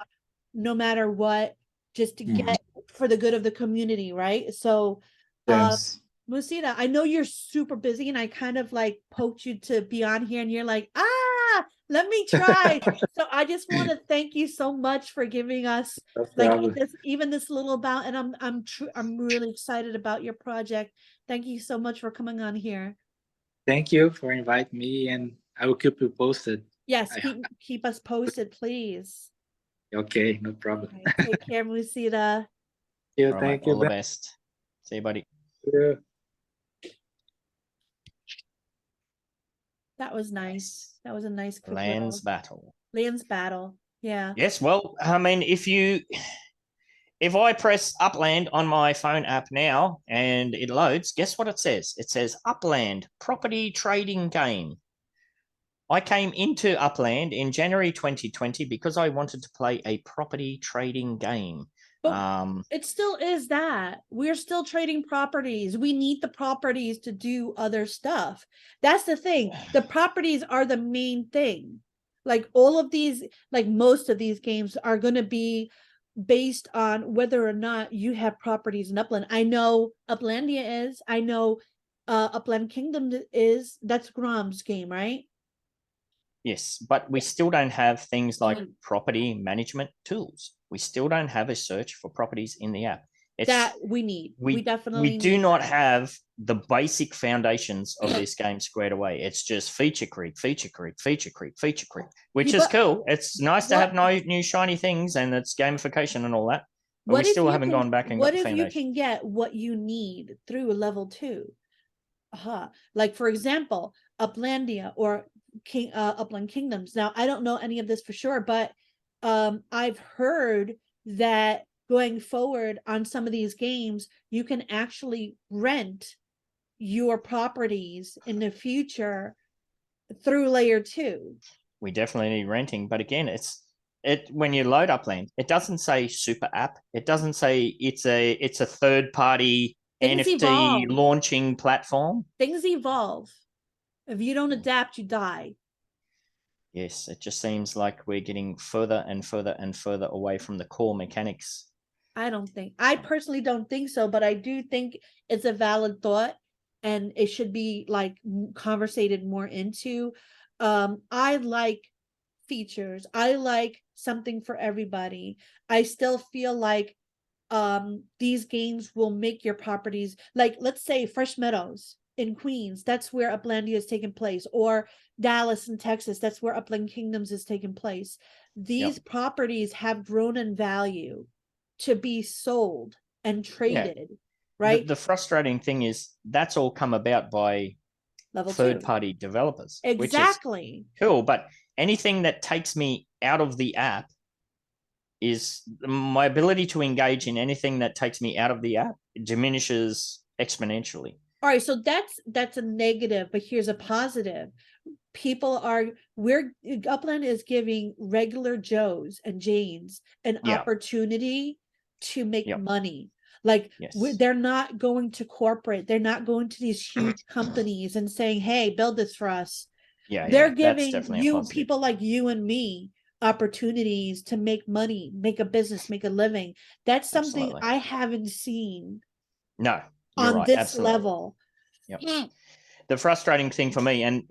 no matter what, just to get for the good of the community, right? So Musita, I know you're super busy and I kind of like poked you to be on here and you're like, let me try. So I just want to thank you so much for giving us this little about, and I'm really excited about your project. Thank you so much for coming on here. Thank you for inviting me, and I will keep you posted. Yes, keep us posted, please. Okay, no problem. Right, take care, Musita. Thank you. All the best. See you, buddy. Yeah. That was nice. That was a nice Lands Battle. Lands Battle. Yeah. Yes, well, I mean, if I press Upland on my phone app now and it loads, guess what it says? It says Upland Property Trading Game. I came into Upland in January 2020 because I wanted to play a property trading game. But it still is that. We're still trading properties. We need the properties to do other stuff. That's the thing. The properties are the main thing. Like all of these, like most of these games are going to be based on whether or not you have properties in Upland. I know Uplandia is. I know Upland Kingdom is. That's Grom's game, right? Yes, but we still don't have things like property management tools. We still don't have a search for properties in the app. That we need. We definitely do not have the basic foundations of this game squared away. It's just feature creep, which is cool. It's nice to have new shiny things, and it's gamification and all that. But we still haven't gone back and got the foundation. What if you can get what you need through a level 2? Like for example, Uplandia or Upland Kingdoms. Now, I don't know any of this for sure, but I've heard that going forward on some of these games, you can actually rent your properties in the future through layer 2. We definitely need renting, but again, when you load Upland, it doesn't say super app. It doesn't say it's a third party Things NFT evolve. launching platform. Things evolve. If you don't adapt, you die. Yes, it just seems like we're getting further and further and further away from the core mechanics. I personally don't think so, but I do think it's a valid thought and it should be like conversated more into. I like features. I like something for everybody. I still feel like these games will make your properties, like let's say Fresh Meadows in Queens, that's where Uplandia is taking place, or Dallas in Texas, that's where Upland Kingdoms is taking place. These properties have grown in value to be sold and traded, right? The frustrating thing is that's all come about by Level 2. third-party developers. Exactly. Which is cool, but anything that takes me out of the app is my ability to engage in anything that takes me out of the app diminishes exponentially. All right, so that's a negative, but here's a positive. Upland is giving regular Joes and Janes an opportunity to make money. Like they're not going to corporate, they're not going to these huge companies and saying, hey, build this for us. They're giving you, people like you and me, opportunities to make money, make a business, make a living. That's something I haven't seen on this level. Yep. The frustrating thing for me, and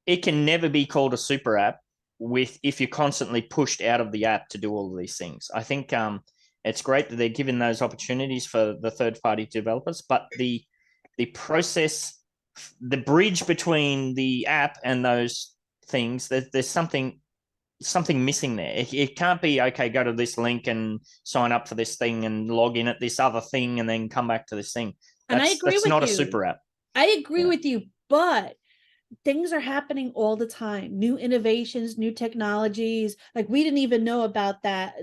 it can never be called a super app if you're constantly pushed out of the app to do all of these things. I think it's great that they're given those opportunities for the third-party developers, but the process, the bridge between the app and those things, there's something missing there. It can't be, okay, go to this link and sign up for this thing and log in at this other thing and then come back to this thing. And I agree with you. That's not a super app. I agree with you, but things are happening all the time. New innovations, new technologies. Like we didn't even know about that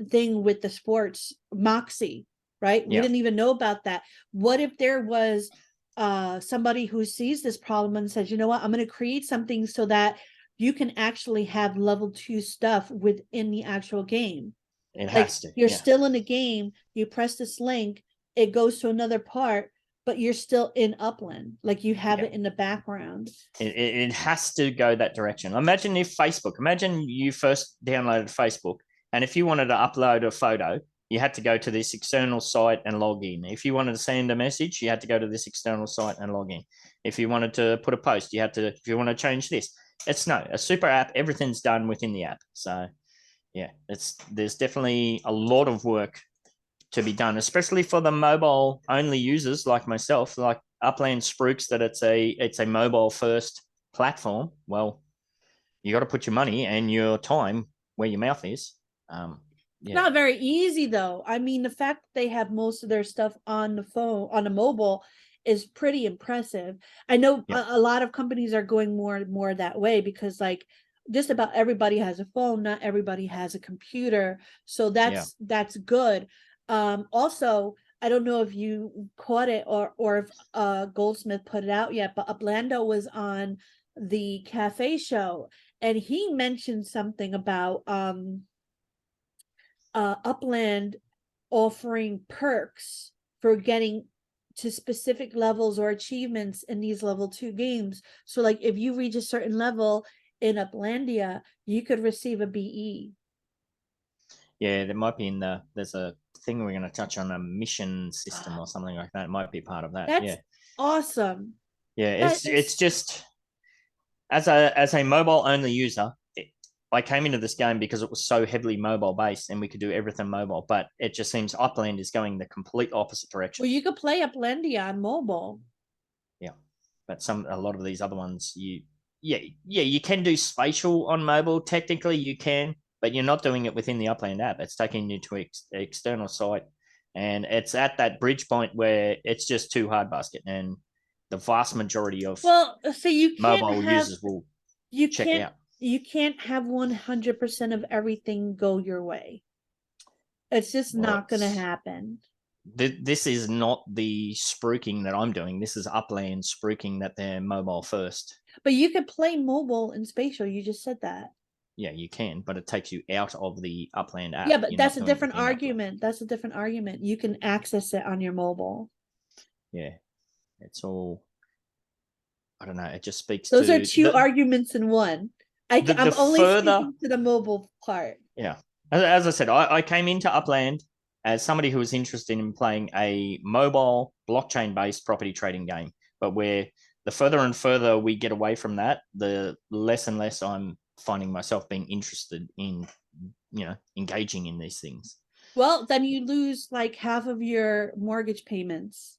thing with the sports Moxie, right? We didn't even know about that. What if there was somebody who sees this problem and says, you know what, I'm going to create something so that you can actually have level 2 stuff within the actual game. It has to. You're still in the game. You press this link, it goes to another part, but you're still in Upland. Like you have it in the background. It has to go that direction. Imagine you first downloaded Facebook, and if you wanted to upload a photo, you had to go to this external site and log in. If you wanted to send a message, you had to go to this external site and log in. If you wanted to put a post, if you want to change this. It's a super app. Everything's done within the app. So there's definitely a lot of work to be done, especially for the mobile only users like myself. Like Upland spruiks that it's a mobile first platform. Well, you got to put your money and your time where your mouth is. It's not very easy though. I mean, the fact that they have most of their stuff on the phone, on the mobile, is pretty impressive. I know a lot of companies are going more and more that way because like just about everybody has a phone, not everybody has a computer. So that's good. Also, I don't know if you caught it or if Goldsmith put it out yet, but Uplando was on the cafe show and he mentioned something about Upland offering perks for getting to specific levels or achievements in these level 2 games. So like if you reach a certain level in Uplandia, you could receive a BE. Yeah, there might be there's a thing we're going to touch on, a mission system or something like that. It might be part of that. That's awesome. Yeah, it's just as a mobile only user, I came into this game because it was so heavily mobile based and we could do everything mobile, but it just seems Upland is going the complete opposite direction. Well, you could play Uplandia on mobile. Yeah. But a lot of these other ones, you can do spatial on mobile. Technically you can, but you're not doing it within the Upland app. It's taking you to an external site and it's at that bridge point where it's just too hard basket and the vast majority of you mobile users will you check can't out. you can't have 100% of everything go your way. It's just Well, not going to happen. This is not the spruiking that I'm doing. This is Upland spruiking that they're mobile first. But you could play mobile and spatial. You just said that. Yeah, you can, but it takes you out of the Upland app. Yeah, but You're that's not a doing it different within Upland. argument. That's a different argument. You can access it on your mobile. Yeah, it's all. I don't know. It just speaks Those to are two arguments in one. I'm only speaking to the mobile part. Yeah, as I said, I came into Upland as somebody who was interested in playing a mobile blockchain-based property trading game. But where the further and further we get away from that, the less and less I'm finding myself being interested in, engaging in these things. Well, then you lose like half of your mortgage payments.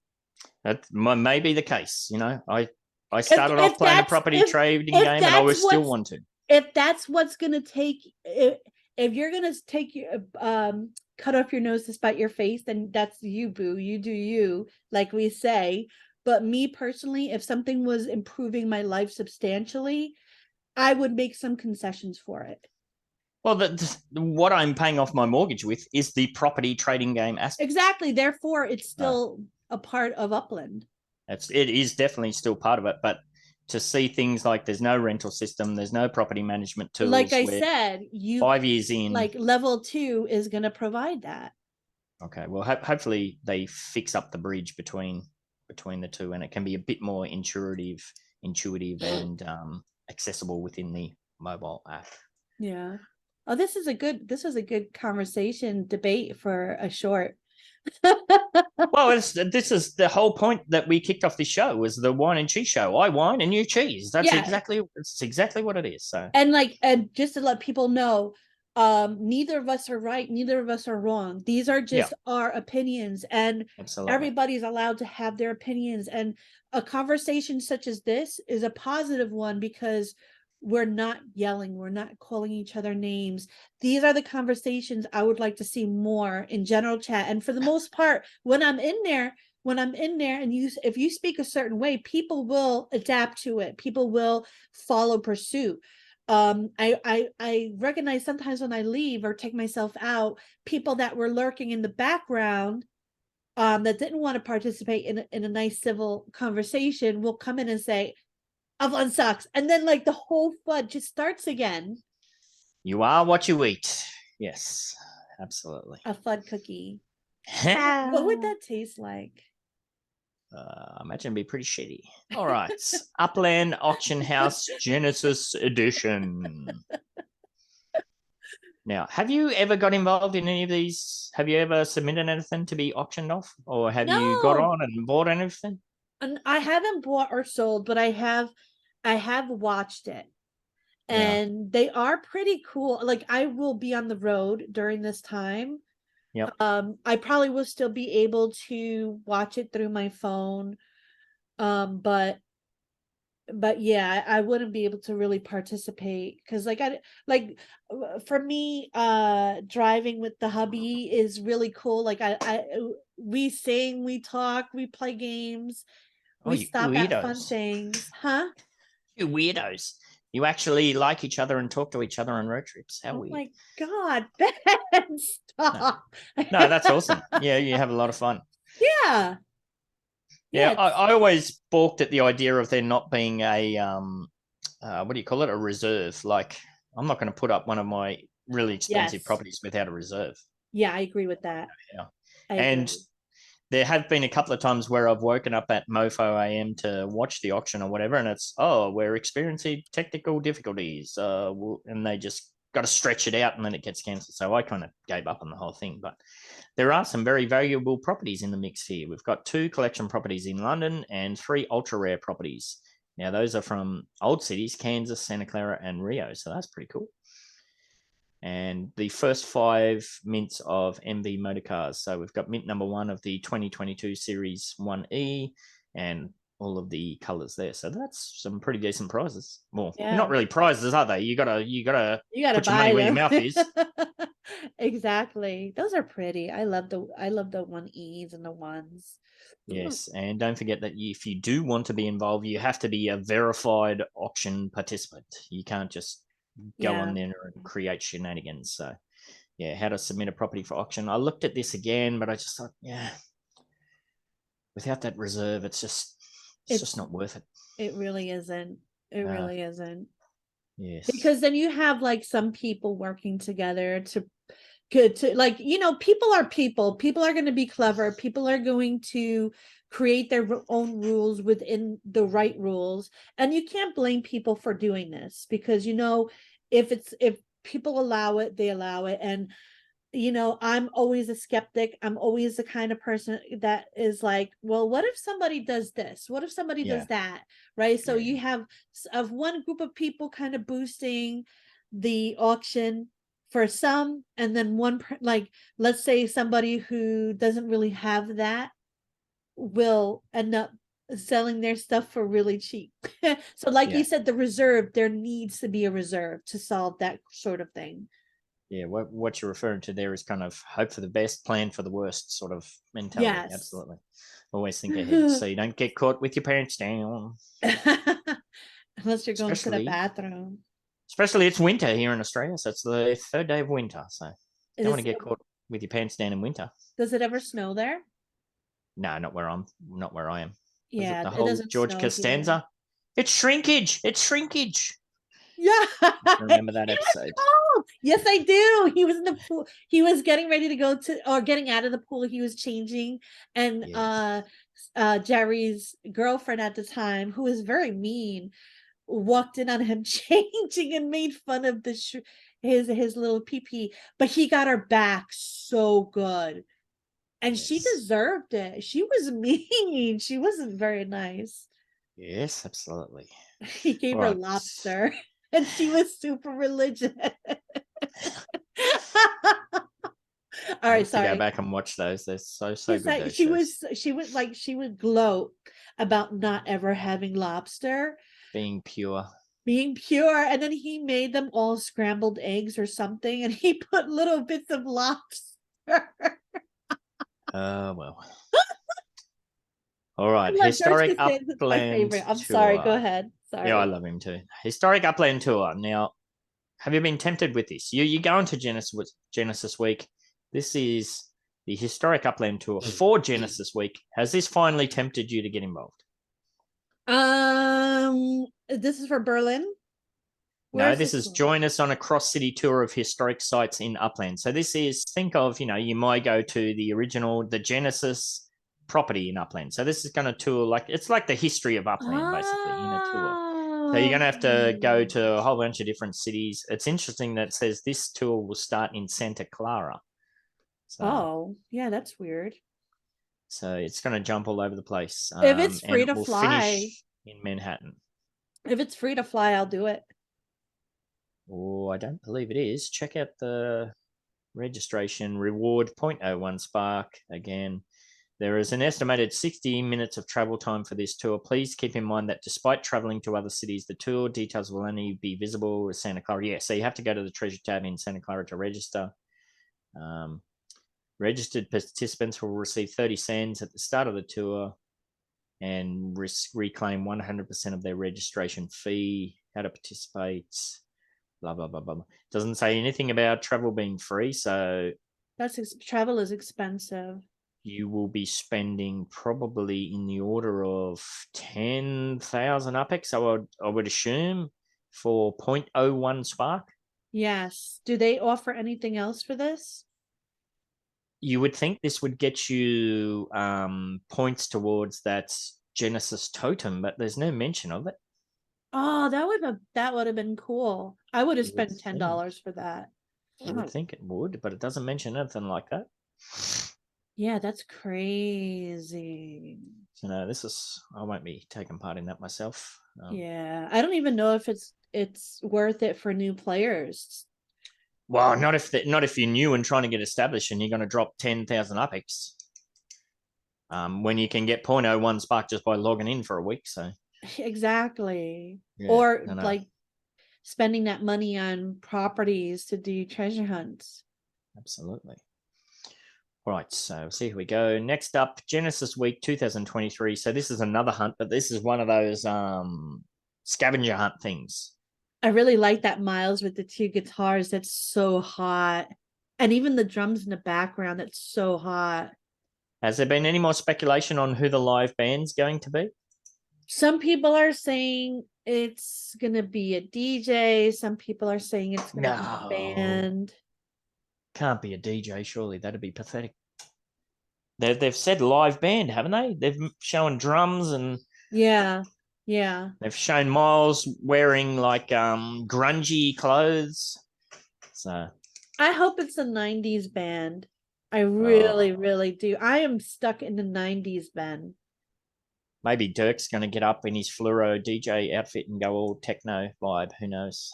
That may be the case. I started off playing a property trading game, and I was still want to. If that's what's going to take, if you're going to take your cut off your nose to spite your face, then that's you, boo. You do you, like we say. But me personally, if something was improving my life substantially, I would make some concessions for it. Well, what I'm paying off my mortgage with is the property trading game aspect. Exactly. Therefore, it's still a part of Upland. It is definitely still part of it, but to see things like there's no rental system, there's no property management tools. Like I said, 5 years in, like level 2 is going to provide that. Okay, well, hopefully they fix up the bridge between the two, and it can be a bit more intuitive and accessible within the mobile app. Yeah. Oh, this is a good conversation debate for a short. Well, this is the whole point that we kicked off this show, was the Whine and Cheese show. I whine and you cheese. That's exactly what it is. So and just to let people know, neither of us are right, neither of us are wrong. These are just our opinions, and everybody's allowed to have their opinions. And a conversation such as this is a positive one because we're not yelling, we're not calling each other names. These are the conversations I would like to see more in general chat. And for the most part, when I'm in there and if you speak a certain way, people will adapt to it. People will follow pursuit. I recognize sometimes when I leave or take myself out, people that were lurking in the background that didn't want to participate in a nice civil conversation will come in and say, Upland sucks. And then like the whole FUD just starts again. You are what you eat. Yes, absolutely. A FUD cookie. What would that taste like? I imagine it'd be pretty shitty. All right. Upland Auction House Genesis Edition. Now, have you ever got involved in any of these? Have you ever submitted anything to be auctioned off? Or have you got on and bought anything? And I haven't bought or sold, but I have watched it. And they are pretty cool. Like I will be on the road during this time. Yep. I probably will still be able to watch it through my phone. But yeah, I wouldn't be able to really participate because for me, driving with the hubby is really cool. Like we sing, we talk, we play games, we stop at fun things. Huh? You weirdos. You actually like each other and talk to each other on road trips. How weird. Oh my God, Ben, stop. No, that's awesome. Yeah, you have a lot of fun. Yeah. Yeah, I always balked at the idea of there not being a what do you call it? A reserve. Like, I'm not going to put up one of my really expensive properties without a reserve. Yeah, I agree with that. Yeah. I and agree. There have been a couple of times where I've woken up at Mofo AM to watch the auction or whatever, and it's, we're experiencing technical difficulties, and they just got to stretch it out, and then it gets cancelled. So I kind of gave up on the whole thing. But there are some very valuable properties in the mix here. We've got 2 collection properties in London and 3 ultra rare properties. Now, those are from old cities, Kansas, Santa Clara, and Rio. So that's pretty cool. And the first 5 mints of MV motorcars. So we've got mint number 1 of the 2022 Series 1E and all of the colors there. So that's some pretty decent prizes. Well, not really prizes, are they? You gotta put your money where your mouth is. Exactly. Those are pretty. I love the 1Es and the ones. Yes, and don't forget that if you do want to be involved, you have to be a verified auction participant. You can't just go Yeah. on there and create shenanigans. So, yeah, how to submit a property for auction. I looked at this again, but I just thought, yeah, without that reserve, it's just not worth it. It really isn't. It really isn't. Yes. Because then you have like some people working together to good to like, people are people. People are going to be clever. People are going to create their own rules within the right rules. And you can't blame people for doing this because if people allow it, they allow it. And I'm always a skeptic. I'm always the kind of person that is like, well, what if somebody does this? What if somebody Yeah. does that? Right. So Yeah. you have of one group of people kind of boosting the auction for some, and then like, let's say somebody who doesn't really have that will end up selling their stuff for really cheap. So like Yeah. you said, the reserve, there needs to be a reserve to solve that sort of thing. Yeah, what you're referring to there is kind of hope for the best, plan for the worst sort of mentality. Yes. Absolutely. Always think ahead so you don't get caught with your pants down. Unless you're going to the bathroom. Especially it's winter here in Australia, so it's the third day of winter. So don't want to get Is- caught with your pants down in winter. Does it ever snow there? No, not where I am. Was it Yeah, the it whole doesn't George snow Costanza? here. It's shrinkage. It's shrinkage. Yeah. Remember that It was episode? cold. Yes, I do. He was in the pool. He was getting ready to go to or getting out of the pool. He was changing, and Yes. Jerry's girlfriend at the time, who was very mean, walked in on him changing and made fun of his little pee. But he got her back so good. And she Yes. deserved it. She was mean. She wasn't very nice. Yes, absolutely. He gave her Right. lobster and she was super religious. All I right, have to go sorry. back and watch those. They're so She's good, like, those she shows. was she would gloat about not ever having lobster, Being pure. being pure, and then he made them all scrambled eggs or something, and he put little bits of lobster. Well. All right. I love George Historic Costanza's my Upland favorite. I'm tour. sorry, go ahead. Sorry. Yeah, I love him too. Historic Upland tour. Now, have you been tempted with this? You go into Genesis Week. This is the Historic Upland tour for Genesis Week. Has this finally tempted you to get involved? This is for Berlin. No, this is join us on a cross-city tour of historic sites in Upland. So this is, think of, you might go to the Genesis property in Upland. So this is going to tour it's like the history of Upland, basically, in a tour. So you're going to have to go to a whole bunch of different cities. It's interesting that it says this tour will start in Santa Clara. So, yeah, that's weird. So it's going to jump all over the place. If it's free and to fly in Manhattan. If it's free to fly, I'll do it. Oh, I don't believe it is. Check out the registration reward 0.01 spark. Again, there is an estimated 60 minutes of travel time for this tour. Please keep in mind that despite traveling to other cities, the tour details will only be visible with Santa Clara. Yeah, so you have to go to the treasure tab in Santa Clara to register. Registered participants will receive 30 cents at the start of the tour and reclaim 100% of their registration fee. How to participate, blah, blah, blah, blah. Doesn't say anything about travel being free. So travel is expensive. You will be spending probably in the order of 10,000 UPEX, I would assume, for 0.01 spark. Yes. Do they offer anything else for this? You would think this would get you points towards that Genesis totem, but there's no mention of it. Oh, that would have been cool. I would have spent $10 for that. I would think it would, but it doesn't mention anything like that. Yeah, that's crazy. So no, I won't be taking part in that myself. Yeah, I don't even know if it's worth it for new players. Well, not if you're new and trying to get established and you're going to drop 10,000 UPEX. When you can get 0.01 spark just by logging in for a week. So exactly. Yeah, or no. like spending that money on properties to do treasure hunts. Absolutely. All right, so see here we go. Next up, Genesis Week 2023. So this is another hunt, but this is one of those scavenger hunt things. I really like that Miles with the 2 guitars. That's so hot. And even the drums in the background, that's so hot. Has there been any more speculation on who the live band's going to be? Some people are saying it's going to be a DJ. Some people are saying it's going to be a band. Can't be a DJ, surely. That'd be pathetic. They've said live band, haven't they? They've shown drums and yeah. they've shown Miles wearing like grungy clothes. So I hope it's a 90s band. I really do. I am stuck in the 90s, Ben. Maybe Dirk's going to get up in his fluoro DJ outfit and go all techno vibe. Who knows?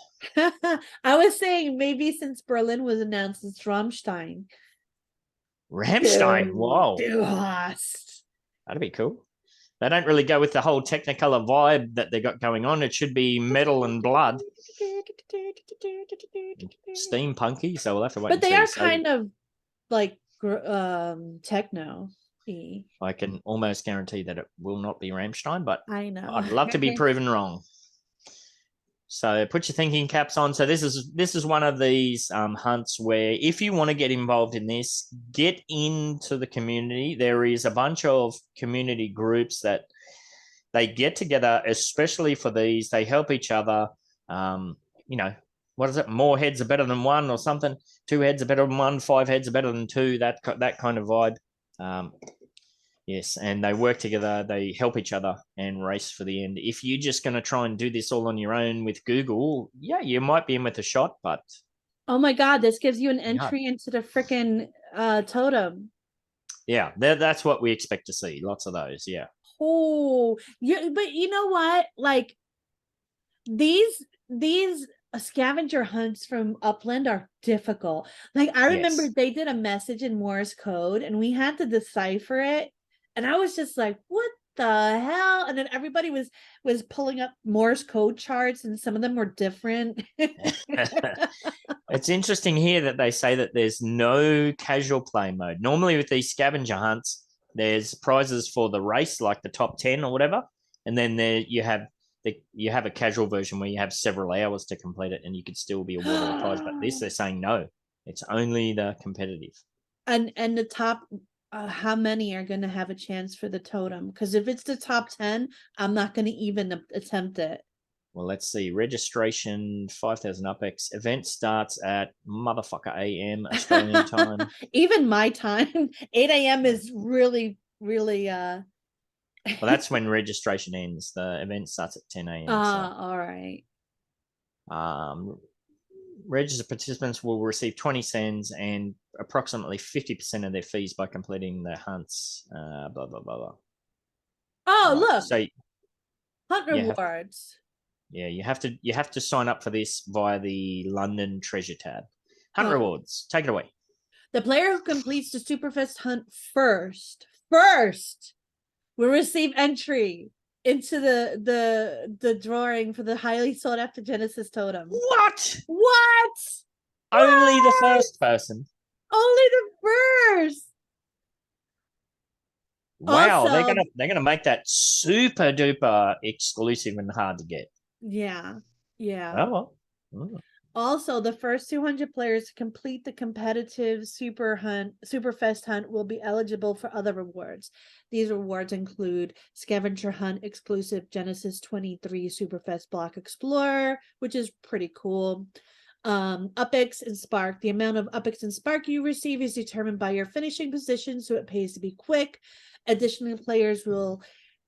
I was saying maybe since Berlin was announced, it's Rammstein. Rammstein, wow. That'd be cool. They don't really go with the whole Technicolor vibe that they got going on. It should be metal and blood. Steampunky, so we'll have to wait. But they are kind of like techno. I can almost guarantee that it will not be Rammstein, but I know. I'd love to be proven wrong. So put your thinking caps on. So this is one of these hunts where if you want to get involved in this, get into the community. There is a bunch of community groups that they get together, especially for these. They help each other. What is it? More heads are better than one or something. 2 heads are better than 1. 5 heads are better than 2. That kind of vibe. Yes, and they work together, they help each other and race for the end. If you're just going to try and do this all on your own with Google, yeah, you might be in with a shot, but... Oh my God, this gives you an entry into the freaking totem. Yeah, that's what we expect to see. Lots of those, yeah. Oh, yeah, but you know what? Like, these scavenger hunts from Upland are difficult. Like, I remember they did a message in Morse code and we had to decipher it. And I was just like, what the hell? And then everybody was pulling up Morse code charts and some of them were different. It's interesting here that they say that there's no casual play mode. Normally with these scavenger hunts, there's prizes for the race, like the top 10 or whatever. And then there you have a casual version where you have several hours to complete it and you could still be awarded a prize. But this, they're saying no, it's only the competitive. And the top, how many are going to have a chance for the totem? Because if it's the top 10, I'm not going to even attempt it. Well, let's see. Registration, 5,000 UpX. Event starts at motherfucker AM Australian time. Even my time, 8 a.m. is really, really... Well, that's when registration ends. The event starts at 10 a.m. All right. Registered participants will receive 20 cents and approximately 50% of their fees by completing the hunts. Blah, blah, blah, blah. Oh, look. So, hunt rewards. You have to sign up for this via the London Treasure tab. Hunt rewards. Take it away. The player who completes the Superfest hunt first will receive entry into the drawing for the highly sought after Genesis totem. What? Only the first person. Only the first. Wow, also, they're gonna make that super duper exclusive and hard to get. Yeah. Oh well. Oh. Also, the first 200 players to complete the competitive Superfest hunt will be eligible for other rewards. These rewards include Scavenger Hunt exclusive Genesis 23 Superfest Block Explorer, which is pretty cool. UpX and Spark. The amount of UpX and Spark you receive is determined by your finishing position, so it pays to be quick. Additionally, players will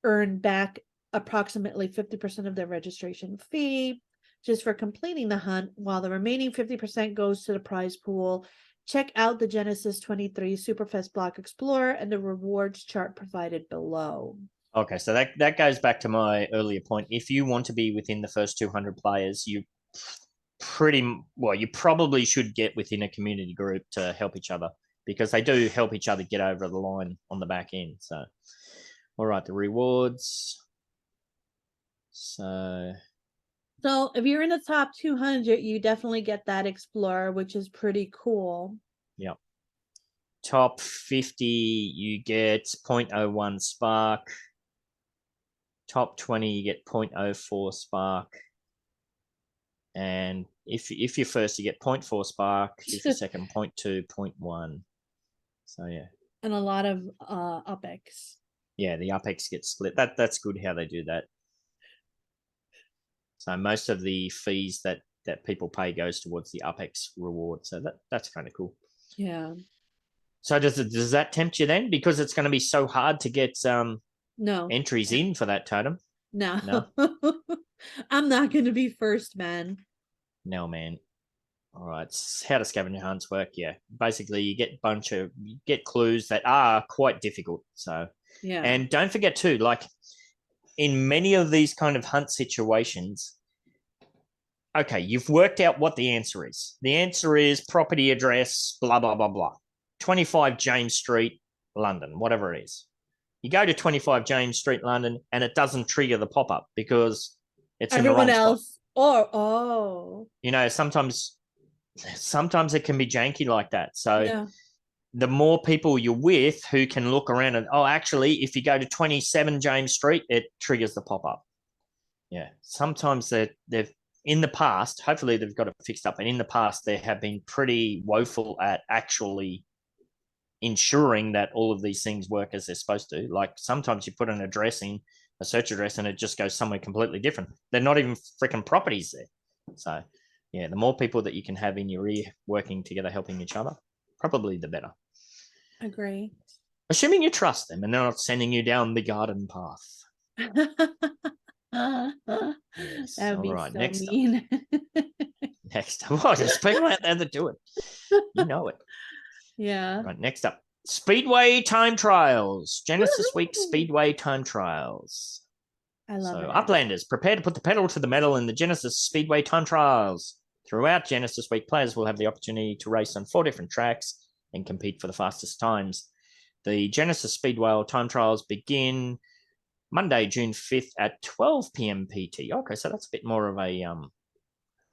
earn back approximately 50% of their registration fee just for completing the hunt, while the remaining 50% goes to the prize pool. Check out the Genesis 23 Superfest Block Explorer and the rewards chart provided below. Okay, so that goes back to my earlier point. If you want to be within the first 200 players, you probably should get within a community group to help each other, because they do help each other get over the line on the back end. So, all right, the rewards. So if you're in the top 200, you definitely get that Explorer, which is pretty cool. Yep. Top 50, you get 0.01 spark. Top 20, you get 0.04 spark. And if you're first, you get 0.4 spark. If you're second, 0.2, 0.1. So yeah. And a lot of UpX. Yeah, the UpX gets split. That's good how they do that. So most of the fees that people pay goes towards the UpX reward. So that's kind of cool. Yeah. So does that tempt you then? Because it's going to be so hard to get no entries in for that totem. No. I'm not going to be first, man. No, man. All right. How do scavenger hunts work? Yeah. Basically, you get clues that are quite difficult. So yeah. And don't forget too, like in many of these kind of hunt situations, okay, you've worked out what the answer is. The answer is property address, blah, blah, blah, blah. 25 James Street, London, whatever it is. You go to 25 James Street, London, and it doesn't trigger the pop-up because it's everyone in the wrong else. spot. Oh. You know, sometimes it can be janky like that. So yeah. the more people you're with who can look around and, oh, actually, if you go to 27 James Street, it triggers the pop-up. Yeah. Sometimes they've in the past, hopefully they've got it fixed up, and in the past they have been pretty woeful at actually ensuring that all of these things work as they're supposed to. Like sometimes you put an address in, a search address, and it just goes somewhere completely different. They're not even freaking properties there. So yeah, the more people that you can have in your ear working together, helping each other, probably the better. Agree. Assuming you trust them and they're not sending you down the garden path. Yes. That would be right. so Next mean. Next up. Well, there's people out there that do it. You know it. Yeah. Right. Next up. Speedway time trials. Genesis Week Speedway time trials. I love it. Uplanders, prepare to put the pedal to the metal in the Genesis Speedway time trials. Throughout Genesis Week, players will have the opportunity to race on 4 different tracks and compete for the fastest times. The Genesis Speedway time trials begin Monday, June 5th at 12 p.m. PT. Okay, so that's a bit more of a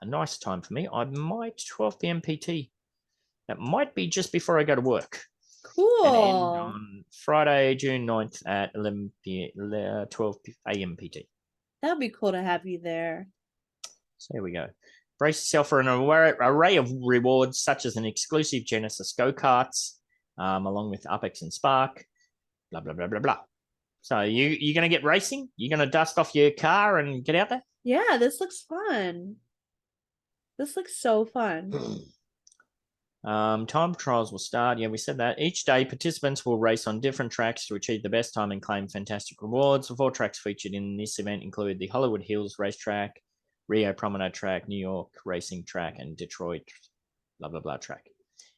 nice time for me. I might 12 p.m. PT. That might be just before I go to work. Cool. And end on Friday, June 9th at 12 a.m. PT. That'd be cool to have you there. So here we go. Brace yourself for an array of rewards, such as an exclusive Genesis go-karts, along with UpX and Spark, blah, blah, blah, blah, blah. So you're going to get racing? You're going to dust off your car and get out there? Yeah, this looks fun. This looks so fun. Time trials will start. Yeah, we said that. Each day, participants will race on different tracks to achieve the best time and claim fantastic rewards. The 4 tracks featured in this event include the Hollywood Hills racetrack, Rio Promenade track, New York racing track, and Detroit blah, blah, blah track.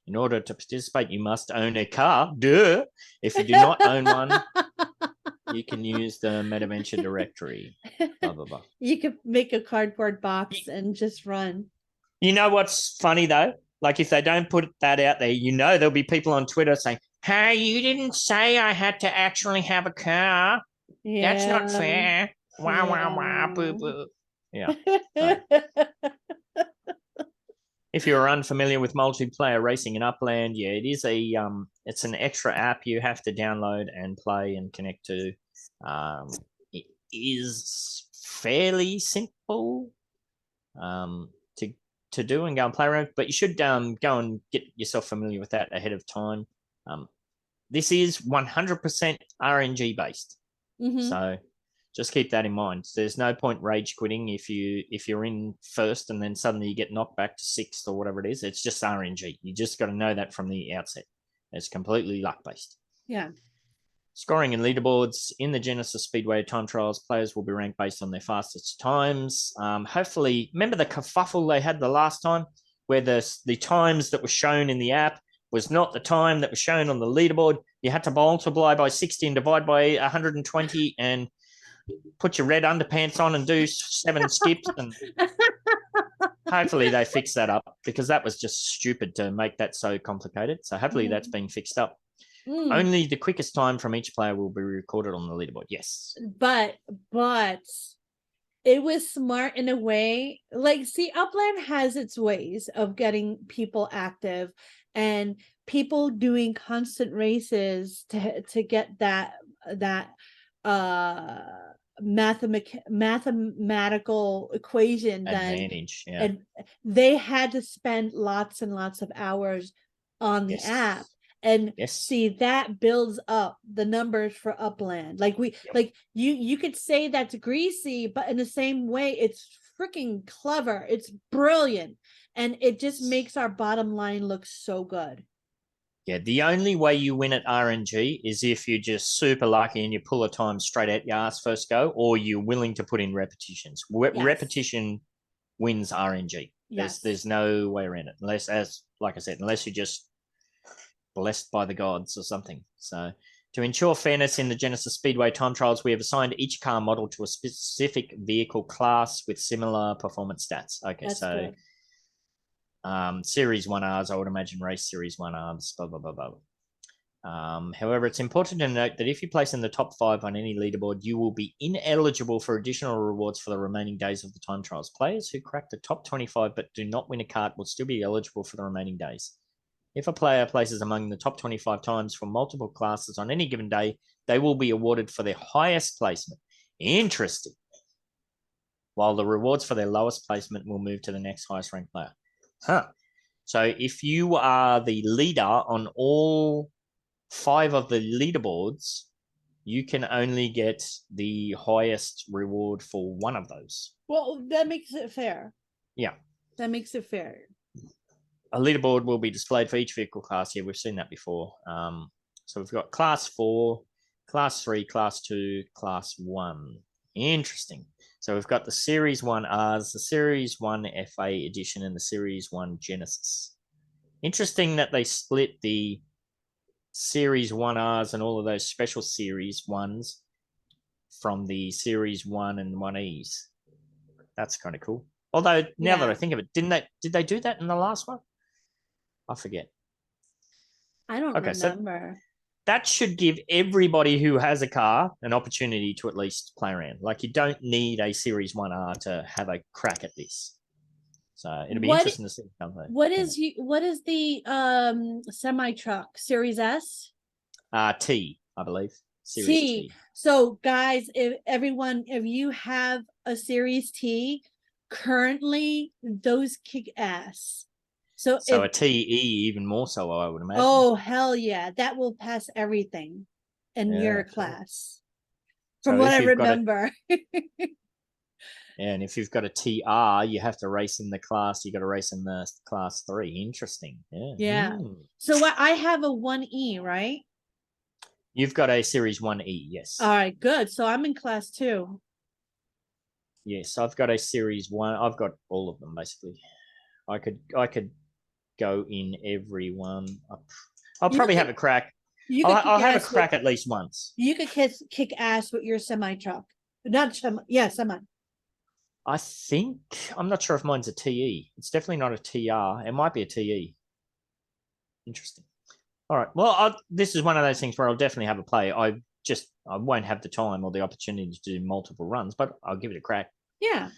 In order to participate, you must own a car. Duh! If you do not own one, you can use the MetaVenture directory. Blah, blah, blah. You could make a cardboard box and just run. You know what's funny, though? Like, if they don't put that out there, you know there'll be people on Twitter saying, hey, you didn't say I had to actually have a car. Yeah. That's not fair. Wah, wah, wah, boo, boo. Yeah. So, if you're unfamiliar with multiplayer racing in Upland, yeah, it is it's an extra app you have to download and play and connect to. It is fairly simple to do and go and play around, but you should go and get yourself familiar with that ahead of time. This is 100% RNG based, so just keep that in mind. There's no point rage quitting if you're in first and then suddenly you get knocked back to 6th or whatever it is. It's just RNG. You just got to know that from the outset. It's completely luck based. Yeah. Scoring and leaderboards in the Genesis Speedway time trials, players will be ranked based on their fastest times. Hopefully, remember the kerfuffle they had the last time where the times that were shown in the app was not the time that was shown on the leaderboard. You had to multiply by 60 and divide by 120 and put your red underpants on and do 7 skips. And hopefully they fix that up, because that was just stupid to make that so complicated. So hopefully that's being fixed up. Only the quickest time from each player will be recorded on the leaderboard. Yes. But it was smart in a way. Like, see, Upland has its ways of getting people active. And people doing constant races to get that mathematical equation done, advantage. Yeah. and they had to spend lots and lots of hours on the Yes. app. And Yes. see, that builds up the numbers for Upland. Like like you could say that's greasy, but in the same way, it's freaking clever. It's brilliant. And it just makes our bottom line look so good. Yeah, the only way you win at RNG is if you're just super lucky and you pull a time straight out your ass first go, or you're willing to put in repetitions. Yes. Repetition wins RNG. Yes. There's no way around it, unless, as like I said, unless you're just blessed by the gods or something. So, to ensure fairness in the Genesis Speedway time trials, we have assigned each car model to a specific vehicle class with similar performance stats. Okay, That's so good. Series 1Rs, I would imagine race Series 1Rs, blah, blah, blah, blah. However, it's important to note that if you place in the top 5 on any leaderboard, you will be ineligible for additional rewards for the remaining days of the time trials. Players who crack the top 25 but do not win a cart will still be eligible for the remaining days. If a player places among the top 25 times for multiple classes on any given day, they will be awarded for their highest placement. Interesting. While the rewards for their lowest placement will move to the next highest ranked player. Huh. So if you are the leader on all 5 of the leaderboards, you can only get the highest reward for one of those. Well, that makes it fair. Yeah. That makes it fair. A leaderboard will be displayed for each vehicle class. Yeah, we've seen that before. So we've got class 4, class 3, class 2, class 1. Interesting. So we've got the Series 1Rs, the Series 1 FA edition, and the Series 1 Genesis. Interesting that they split the Series 1Rs and all of those special Series 1s from the Series 1 and 1Es. That's kind of cool. Although, now that I think of it, did they do that in the last one? I forget. I don't remember. So that should give everybody who has a car an opportunity to at least play around. Like, you don't need a Series 1R to have a crack at this. So it'll be interesting to see. What is the semi truck Series S? T, I believe. Series T. So guys, if you have a Series T, currently those kick ass. So a TE even more so, I would imagine. Oh hell yeah, that will pass everything in your class. From what I remember. And if you've got a TR, you have to race in the class. You got to race in the class 3. Interesting. Yeah. Yeah. So I have a 1E, right? You've got a Series 1E, yes. All right, good. So I'm in class 2. Yes, I've got a Series 1. I've got all of them basically. I could go in every one. I'll probably have a crack. I'll have a crack at least once. You could kick ass with your semi truck. Not semi. Yeah, semi. I think, I'm not sure if mine's a TE. It's definitely not a TR. It might be a TE. Interesting. All right. Well, this is one of those things where I'll definitely have a play. I won't have the time or the opportunity to do multiple runs, but I'll give it a crack. Yeah.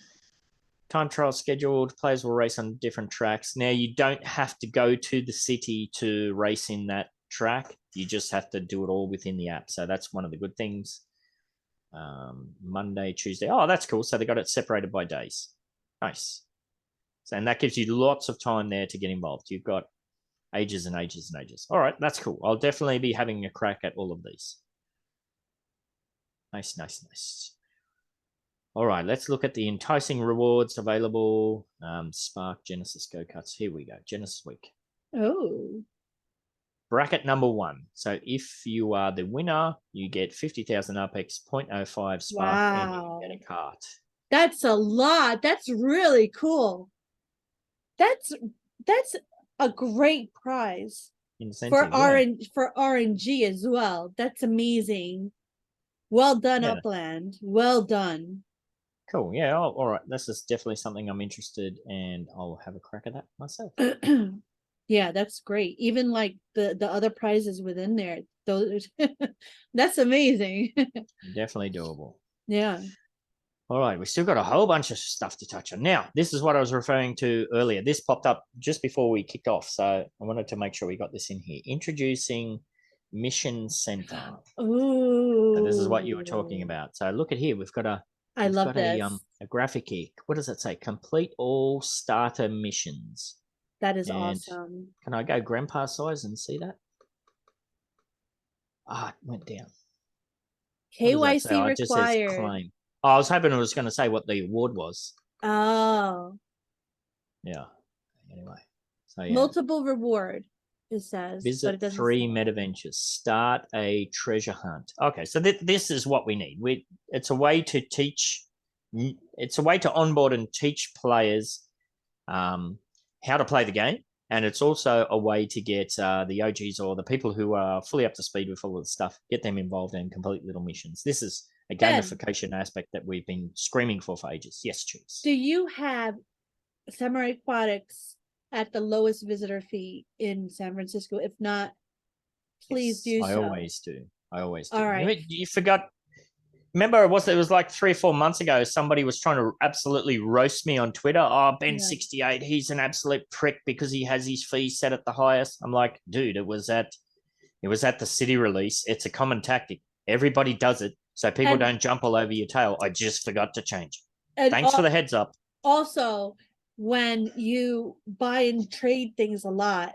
Time trial scheduled. Players will race on different tracks. Now, you don't have to go to the city to race in that track. You just have to do it all within the app. So that's one of the good things. Monday, Tuesday. Oh, that's cool. So they got it separated by days. Nice. So, and that gives you lots of time there to get involved. You've got ages and ages and ages. All right, that's cool. I'll definitely be having a crack at all of these. Nice, nice, nice. All right, let's look at the enticing rewards available. Spark, Genesis, Go-Karts. Here we go. Genesis week. Oh. Bracket number 1. So if you are the winner, you get 50,000 UpX, 0.05 Spark, and you get a cart. That's a lot. That's really cool. That's a great prize for RNG as well. That's amazing. Well done, Upland. Well done. Cool. Yeah. All right. This is definitely something I'm interested in. I'll have a crack at that myself. Yeah, that's great. Even like the other prizes within there, those that's amazing. Definitely doable. Yeah. All right, we still got a whole bunch of stuff to touch on. Now, this is what I was referring to earlier. This popped up just before we kicked off, so I wanted to make sure we got this in here. Introducing Mission Center. Ooh. So this is what you were talking about. So look at here. We've got I love this. a graphic here. What does it say? Complete all starter missions. That is And awesome. Can I go grandpa size and see that? Ah, it went down. What does that say? KYC Oh, it just says required. claim. Oh, I was hoping it was going to say what the award was. Oh. Yeah. Anyway. So yeah. Multiple reward, it says. but Visit it doesn't 3 say. Metaventures. Start a treasure hunt. Okay, so this is what we need. It's a way to teach. It's a way to onboard and teach players how to play the game, and it's also a way to get the OGs or the people who are fully up to speed with all of the stuff, get them involved in complete little missions. This is a Ben, gamification aspect that we've been screaming for ages. Yes, Cheese. do you have Samurai Aquatics at the lowest visitor fee in San Francisco? If not, please do I so. always do. I always do. All right. You forgot. Remember, it was like 3 or 4 months ago. Somebody was trying to absolutely roast me on Twitter. Oh, BEN68, he's an absolute prick because he has his fees set at the highest. I'm like, dude, it was at the city release. It's a common tactic. Everybody does it, so people don't jump all over your tail. I just forgot to change. Thanks for the heads up. Also, when you buy and trade things a lot,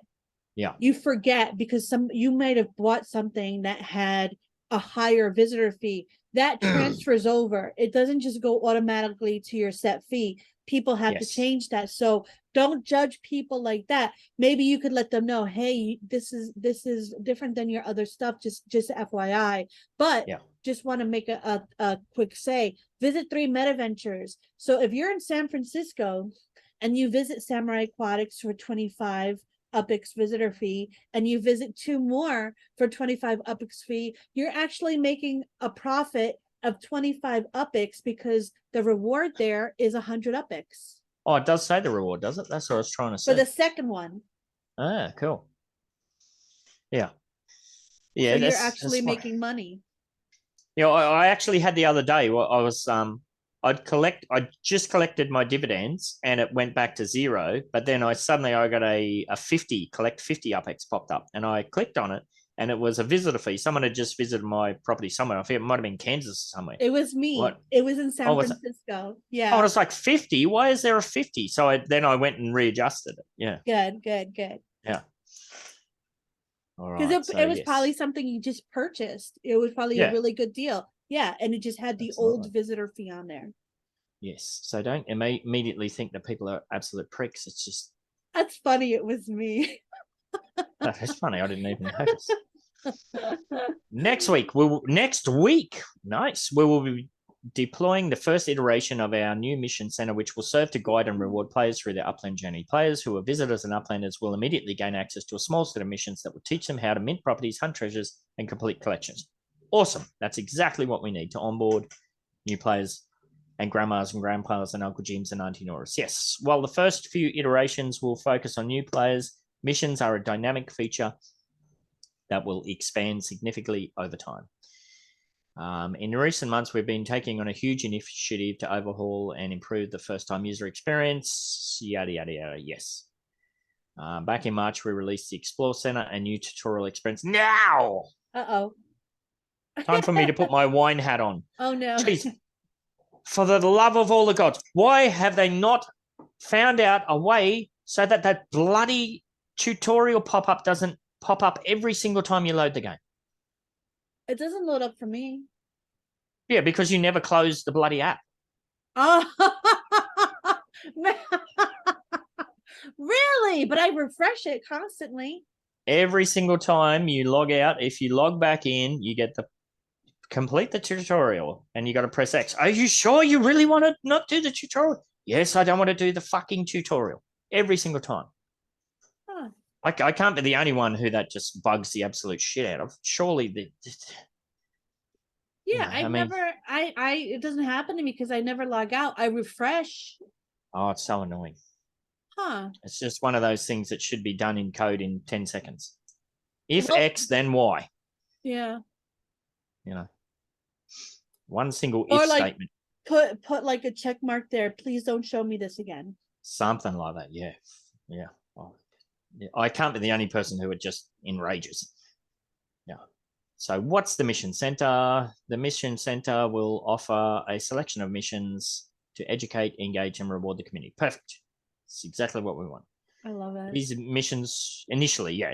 yeah, you forget because you might have bought something that had a higher visitor fee. That transfers over. It doesn't just go automatically to your set fee. People have to change that. So don't judge people like that. Maybe you could let them know, hey, this is different than your other stuff. Just FYI. But just want to make a quick say. Visit 3 Metaventures. So if you're in San Francisco and you visit Samurai Aquatics for 25 UPX visitor fee, and you visit 2 more for 25 UPX fee, you're actually making a profit of 25 UPX because the reward there is 100 UPX. Oh, it does say the reward, does it? That's what I was trying to say. For the second one. Ah, cool. Yeah. Yeah. So you're actually making money. You know, I actually had the other day, I was I just collected my dividends and it went back to 0, but then I got a 50 collect 50 UPX popped up and I clicked on it and it was a visitor fee. Someone had just visited my property somewhere. I think it might have been Kansas or somewhere. It was me. What? It was in San Francisco. Yeah. Oh, it's like 50. Why is there a 50? So I went and readjusted it. Yeah. Good. Yeah. All right. Because it was probably something you just purchased. It was probably a really good deal. Yeah, and it just had the old visitor fee on there. Yes. So don't immediately think that people are absolute pricks. It's just... That's funny. It was me. That's funny. I didn't even notice. Next week, nice. We will be deploying the first iteration of our new mission center, which will serve to guide and reward players through their Upland journey. Players who are visitors and Uplanders will immediately gain access to a small set of missions that will teach them how to mint properties, hunt treasures, and complete collections. Awesome. That's exactly what we need to onboard new players and grandmas and grandpas and Uncle Jims and Auntie Noras. Yes, while the first few iterations will focus on new players, missions are a dynamic feature that will expand significantly over time. In recent months, we've been taking on a huge initiative to overhaul and improve the first-time user experience, yada, yada, yada, yes. Back in March, we released the Explore Center, a new tutorial experience. Now! Uh-oh. Time for me to put my wine hat on. Oh, no. Jeez. For the love of all the gods, why have they not found out a way so that that bloody tutorial pop-up doesn't pop up every single time you load the game? It doesn't load up for me. Yeah, because you never close the bloody app. Oh, really? But I refresh it constantly. Every single time you log out, if you log back in, you get the complete the tutorial and you got to press X. Are you sure you really want to not do the tutorial? Yes, I don't want to do the fucking tutorial every single time. Huh. I can't be the only one who that just bugs the absolute shit out of. Surely yeah, it doesn't happen to me because I never log out. I refresh. Oh, it's so annoying. Huh. It's just one of those things that should be done in code in 10 seconds. If X, then Y. Yeah. You know, one single if statement. put like a check mark there. Please don't show me this again. Something like that. Yeah. Oh, yeah. I can't be the only person who it just enrages. Yeah. So what's the mission center? The mission center will offer a selection of missions to educate, engage, and reward the community. Perfect. It's exactly what we want. I love it. These missions initially,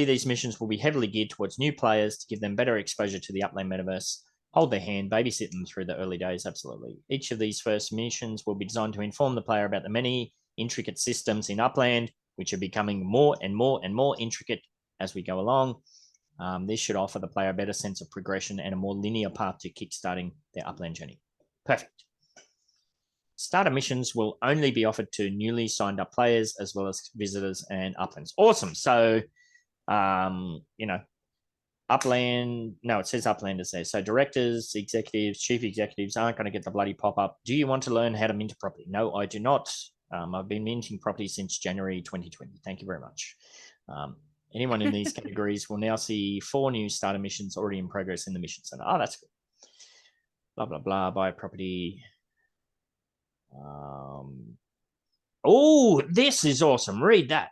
these missions will be heavily geared towards new players to give them better exposure to the Upland metaverse, hold their hand, babysit them through the early days. Absolutely. Each of these first missions will be designed to inform the player about the many intricate systems in Upland, which are becoming more and more and more intricate as we go along. This should offer the player a better sense of progression and a more linear path to kickstarting their Upland journey. Perfect. Starter missions will only be offered to newly signed up players as well as visitors and Uplands. Awesome. So, Upland, no, it says Uplanders there. So directors, executives, chief executives aren't going to get the bloody pop-up. Do you want to learn how to mint a property? No, I do not. I've been minting property since January 2020. Thank you very much. Anyone in these categories will now see 4 new starter missions already in progress in the mission center. Oh, that's good. Blah, blah, blah, buy a property. Oh, this is awesome. Read that.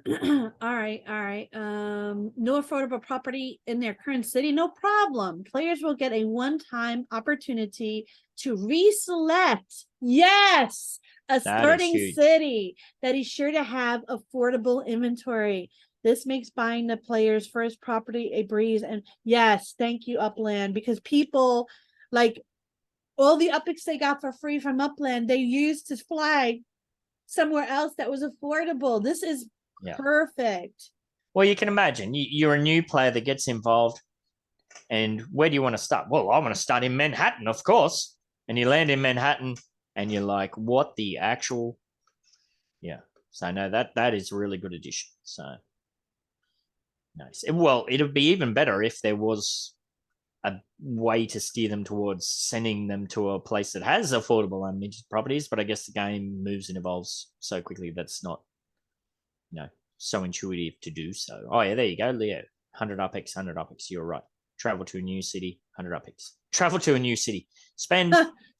All right. No affordable property in their current city, no problem. Players will get a one-time opportunity to reselect. Yes, a starting city that is sure to have affordable inventory. This makes buying the player's first property a breeze. And yes, thank you, Upland, because people like all the upicks they got for free from Upland, they used to fly somewhere else that was affordable. This is perfect. Well, you can imagine you're a new player that gets involved, and where do you want to start? Well, I want to start in Manhattan, of course. And you land in Manhattan, and you're like, what the actual? Yeah. So no, that is a really good addition. So nice. Well, it'd be even better if there was a way to steer them towards sending them to a place that has affordable unminted properties, but I guess the game moves and evolves so quickly that's not, so intuitive to do so. Oh yeah, there you go, Leo. 100 UPX, 100 UPX. You're right. Travel to a new city, 100 UPX. Travel to a new city. Spend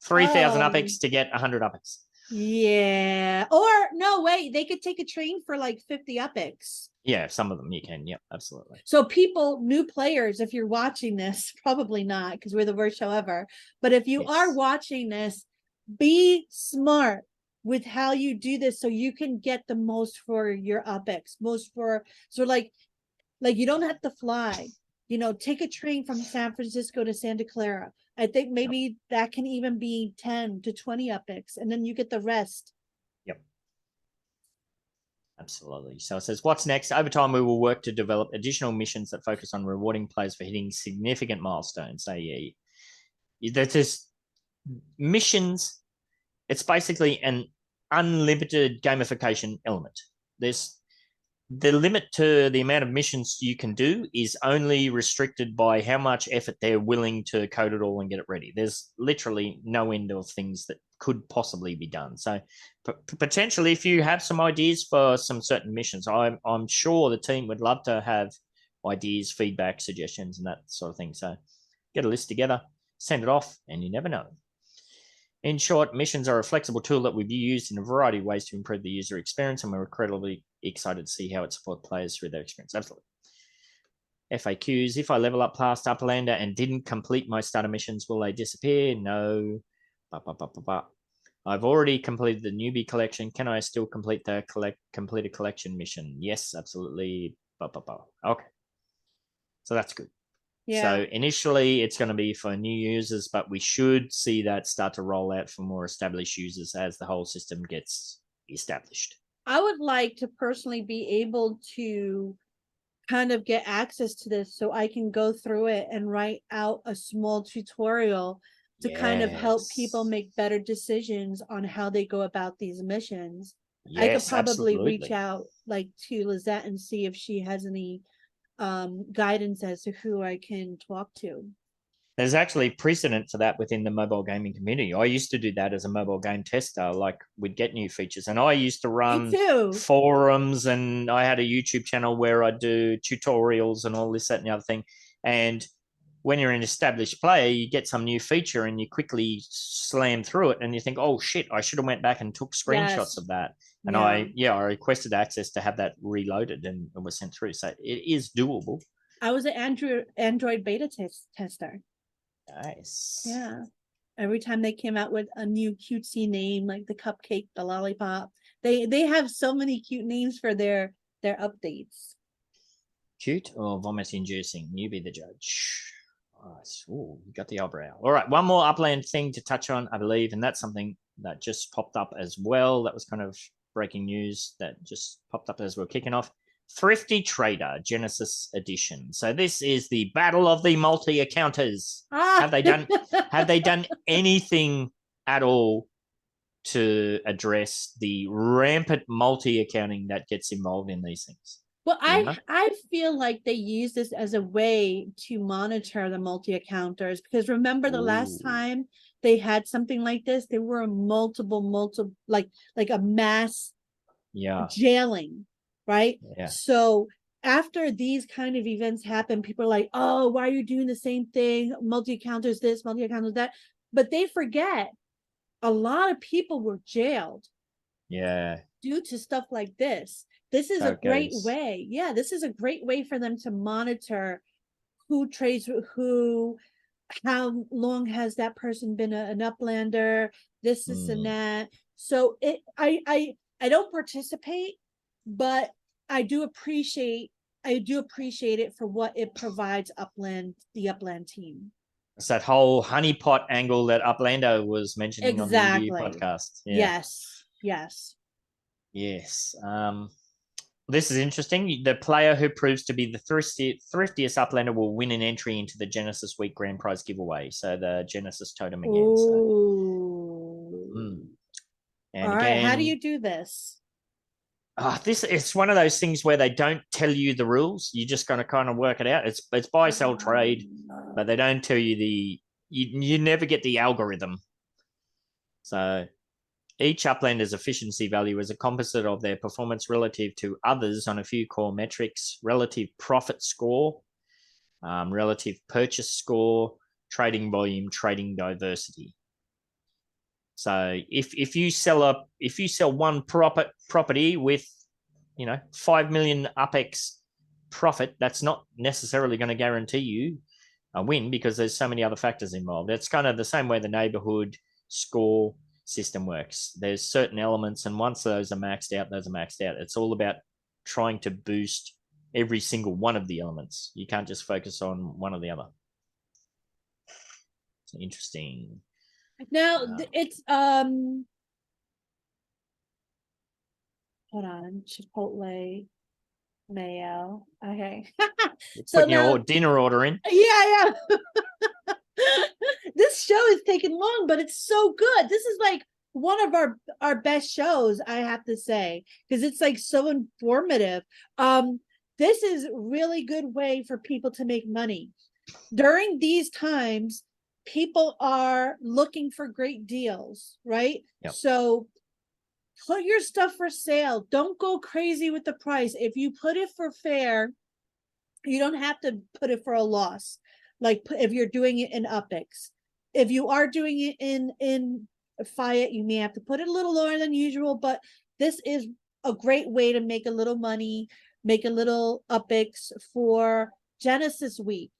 3,000 UPX to get 100 UPX. Yeah. Or no, wait, they could take a train for like 50 UPX. Yeah, some of them you can. Yep, absolutely. So people, new players, if you're watching this, probably not because we're the worst show ever. But if you are watching this, be smart with how you do this so you can get the most for your UPX, like you don't have to fly. Take a train from San Francisco to Santa Clara. I think maybe that can even be 10 to 20 UPX, and then you get the rest. Yep. Absolutely. So it says, what's next? Over time, we will work to develop additional missions that focus on rewarding players for hitting significant milestones. So there's just missions. It's basically an unlimited gamification element. The limit to the amount of missions you can do is only restricted by how much effort they're willing to code it all and get it ready. There's literally no end of things that could possibly be done. So potentially, if you have some ideas for some certain missions, I'm sure the team would love to have ideas, feedback, suggestions, and that sort of thing. So get a list together, send it off, and you never know. In short, missions are a flexible tool that will be used in a variety of ways to improve the user experience, and we're incredibly excited to see how it supports players through their experience. Absolutely. FAQs, if I level up past Uplander and didn't complete my starter missions, will they disappear? No. I've already completed the newbie collection. Can I still complete the complete a collection mission? Yes, absolutely. Okay. So that's good. Yeah. So initially it's going to be for new users, but we should see that start to roll out for more established users as the whole system gets established. I would like to personally be able to kind of get access to this so I can go through it and write out a small tutorial to kind of help people make better decisions on how they go about these missions. Yes, I could probably reach out to Lizette and see if she has any guidance as to who I can talk to. There's actually precedent for that within the mobile gaming community. I used to do that as a mobile game tester. Like, we'd get new features, and I used to run forums, and I had a YouTube channel where I do tutorials and all this, that, and the other thing. And when you're an established player, you get some new feature and you quickly slam through it and you think, oh shit, I should have went back and took screenshots of that. And I requested access to have that reloaded and it was sent through. So it is doable. I was an Android beta tester. Nice. Yeah. Every time they came out with a new cutesy name, like the cupcake, the lollipop, they have so many cute names for their updates. Cute or vomit inducing? You be the judge. Oh, you got the eyebrow. All right, one more Upland thing to touch on, I believe, and that's something that just popped up as well. That was kind of breaking news that just popped up as we're kicking off. Thrifty Trader Genesis Edition. So this is the battle of the multi-accounters. Have they done anything at all to address the rampant multi-accounting that gets involved in these things? Well, I feel like they use this as a way to monitor the multi-accounters, because remember the last time they had something like this, there were multiple like a mass jailing, right? Yeah. So after these kind of events happen, people are like, oh, why are you doing the same thing? Multi-accounters this, multi-accounters that. But they forget a lot of people were jailed. Yeah. Due to stuff like this. This is a great way. Yeah, this is a great way for them to monitor who trades with who, how long has that person been an uplander, this and that. So I don't participate, but I do appreciate it for what it provides the Upland team. It's that whole honeypot angle that Uplander was mentioning on the review podcast. Yeah. Yes. This is interesting. The player who proves to be the thriftiest Uplander will win an entry into the Genesis Week Grand Prize giveaway. So the Genesis totem again. Ooh. And all right, how do you do this? It's one of those things where they don't tell you the rules. You're just going to kind of work it out. It's buy, sell, trade, but they don't tell you you never get the algorithm. So each Uplander's efficiency value is a composite of their performance relative to others on a few core metrics: relative profit score, relative purchase score, trading volume, trading diversity. So if you sell one property with 5 million UPEX profit, that's not necessarily going to guarantee you a win because there's so many other factors involved. It's kind of the same way the neighborhood score system works. There's certain elements, and once those are maxed out, those are maxed out. It's all about trying to boost every single one of the elements. You can't just focus on one or the other. It's interesting. Now it's hold on, Chipotle mayo. Okay. So putting your dinner order in. Yeah. This show is taking long, but it's so good. This is like one of our best shows, I have to say, because it's like so informative. This is really good way for people to make money. During these times, people are looking for great deals, right? Yep. So put your stuff for sale. Don't go crazy with the price. If you put it for fair, you don't have to put it for a loss. Like if you're doing it in UPEX. If you are doing it in Fiat, you may have to put it a little lower than usual, but this is a great way to make a little money, make a little UPEX for Genesis Week,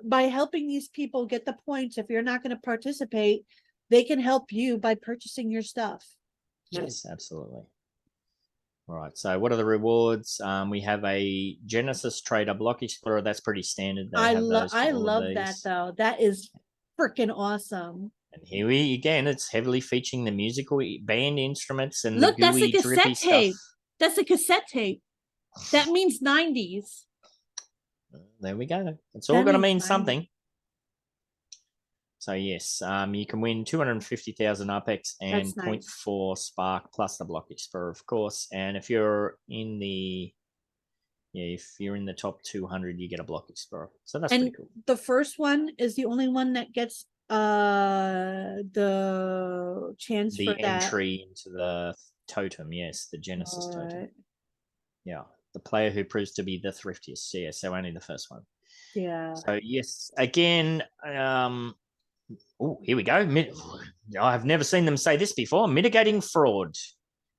by helping these people get the points. If you're not going to participate, they can help you by purchasing your stuff. Yes, absolutely. All right, so what are the rewards? We have a Genesis Trader Block Explorer. That's pretty standard. I love that, though. That is freaking awesome. And here it's heavily featuring the musical band instruments and look, the gooey, that's a cassette tape. stuff. That's a cassette tape. That means 90s. There we go. It's all going to mean something. So yes, you can win 250,000 UPEX and 0.4 Spark plus the Block Explorer, of course. And if you're in the top 200, you get a Block Explorer. So that's pretty cool. The first one is the only one that gets the chance for that entry into the totem. Yes, the Genesis totem. Yeah, the player who proves to be the thriftiest. Yeah, so only the first one. Yeah. So yes, again, oh, here we go. I've never seen them say this before. Mitigating fraud.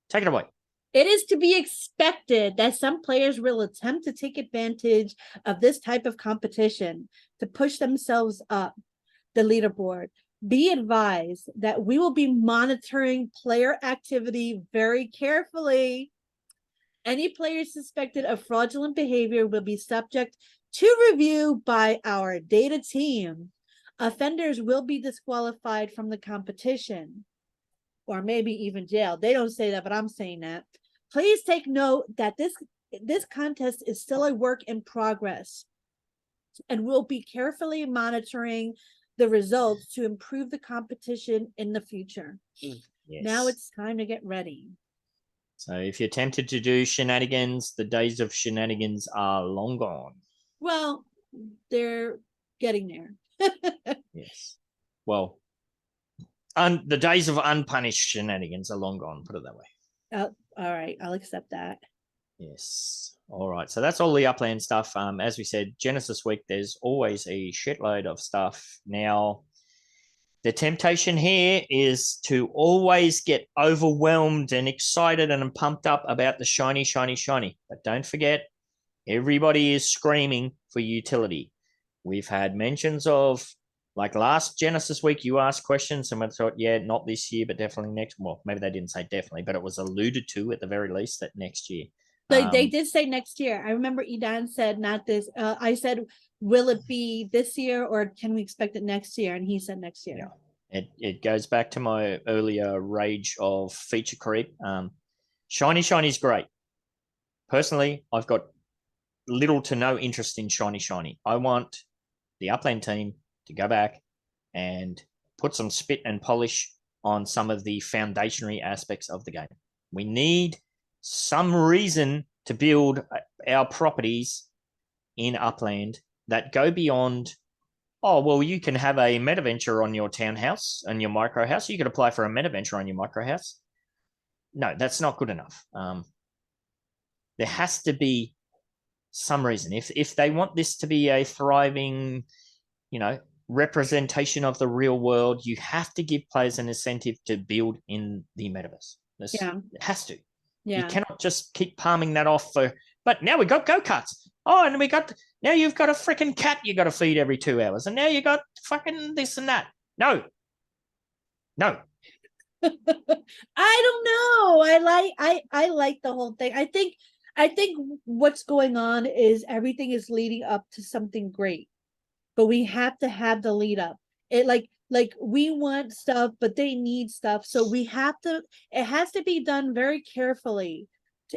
Take it away. It is to be expected that some players will attempt to take advantage of this type of competition to push themselves up the leaderboard. Be advised that we will be monitoring player activity very carefully. Any players suspected of fraudulent behavior will be subject to review by our data team. Offenders will be disqualified from the competition, or maybe even jail. They don't say that, but I'm saying that. Please take note that this contest is still a work in progress, and we'll be carefully monitoring the results to improve the competition in the future. Yes. Now it's time to get ready. So if you're tempted to do shenanigans, the days of shenanigans are long gone. Well, they're getting there. Yes. Well, the days of unpunished shenanigans are long gone, put it that way. All right, I'll accept that. Yes. All right. So that's all the Upland stuff. As we said, Genesis Week, there's always a shitload of stuff. Now, the temptation here is to always get overwhelmed and excited and pumped up about the shiny, shiny, shiny. But don't forget, everybody is screaming for utility. We've had mentions of, like last Genesis Week, you asked questions and we thought, yeah, not this year, but definitely next. Well, maybe they didn't say definitely, but it was alluded to at the very least that next year. They did say next year. I remember Edan said not this. I said, will it be this year or can we expect it next year? And he said next year. Yeah. It goes back to my earlier rage of feature creep. Shiny is great. Personally, I've got little to no interest in shiny. I want the Upland team to go back and put some spit and polish on some of the foundationary aspects of the game. We need some reason to build our properties in Upland that go beyond, oh, well, you can have a metaventure on your townhouse and your micro house. You could apply for a metaventure on your micro house. No, that's not good enough. There has to be some reason. If they want this to be a thriving, representation of the real world, you have to give players an incentive to build in the metaverse. It has to. Yeah. You cannot just keep palming that off but now we got go-karts. Oh, and now you've got a freaking cat you got to feed every 2 hours. And now you got fucking this and that. No. I don't know. I like the whole thing. I think what's going on is everything is leading up to something great, but we have to have the lead up. It like we want stuff, but they need stuff. So it has to be done very carefully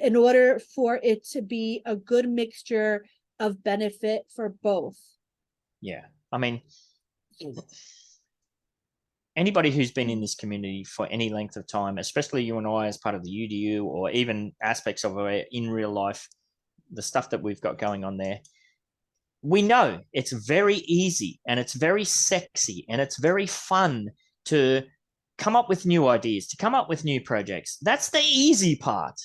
in order for it to be a good mixture of benefit for both. Yeah. I mean, anybody who's been in this community for any length of time, especially you and I as part of the UDU or even aspects of it in real life, the stuff that we've got going on there, we know it's very easy and it's very sexy and it's very fun to come up with new ideas, to come up with new projects. That's the easy part.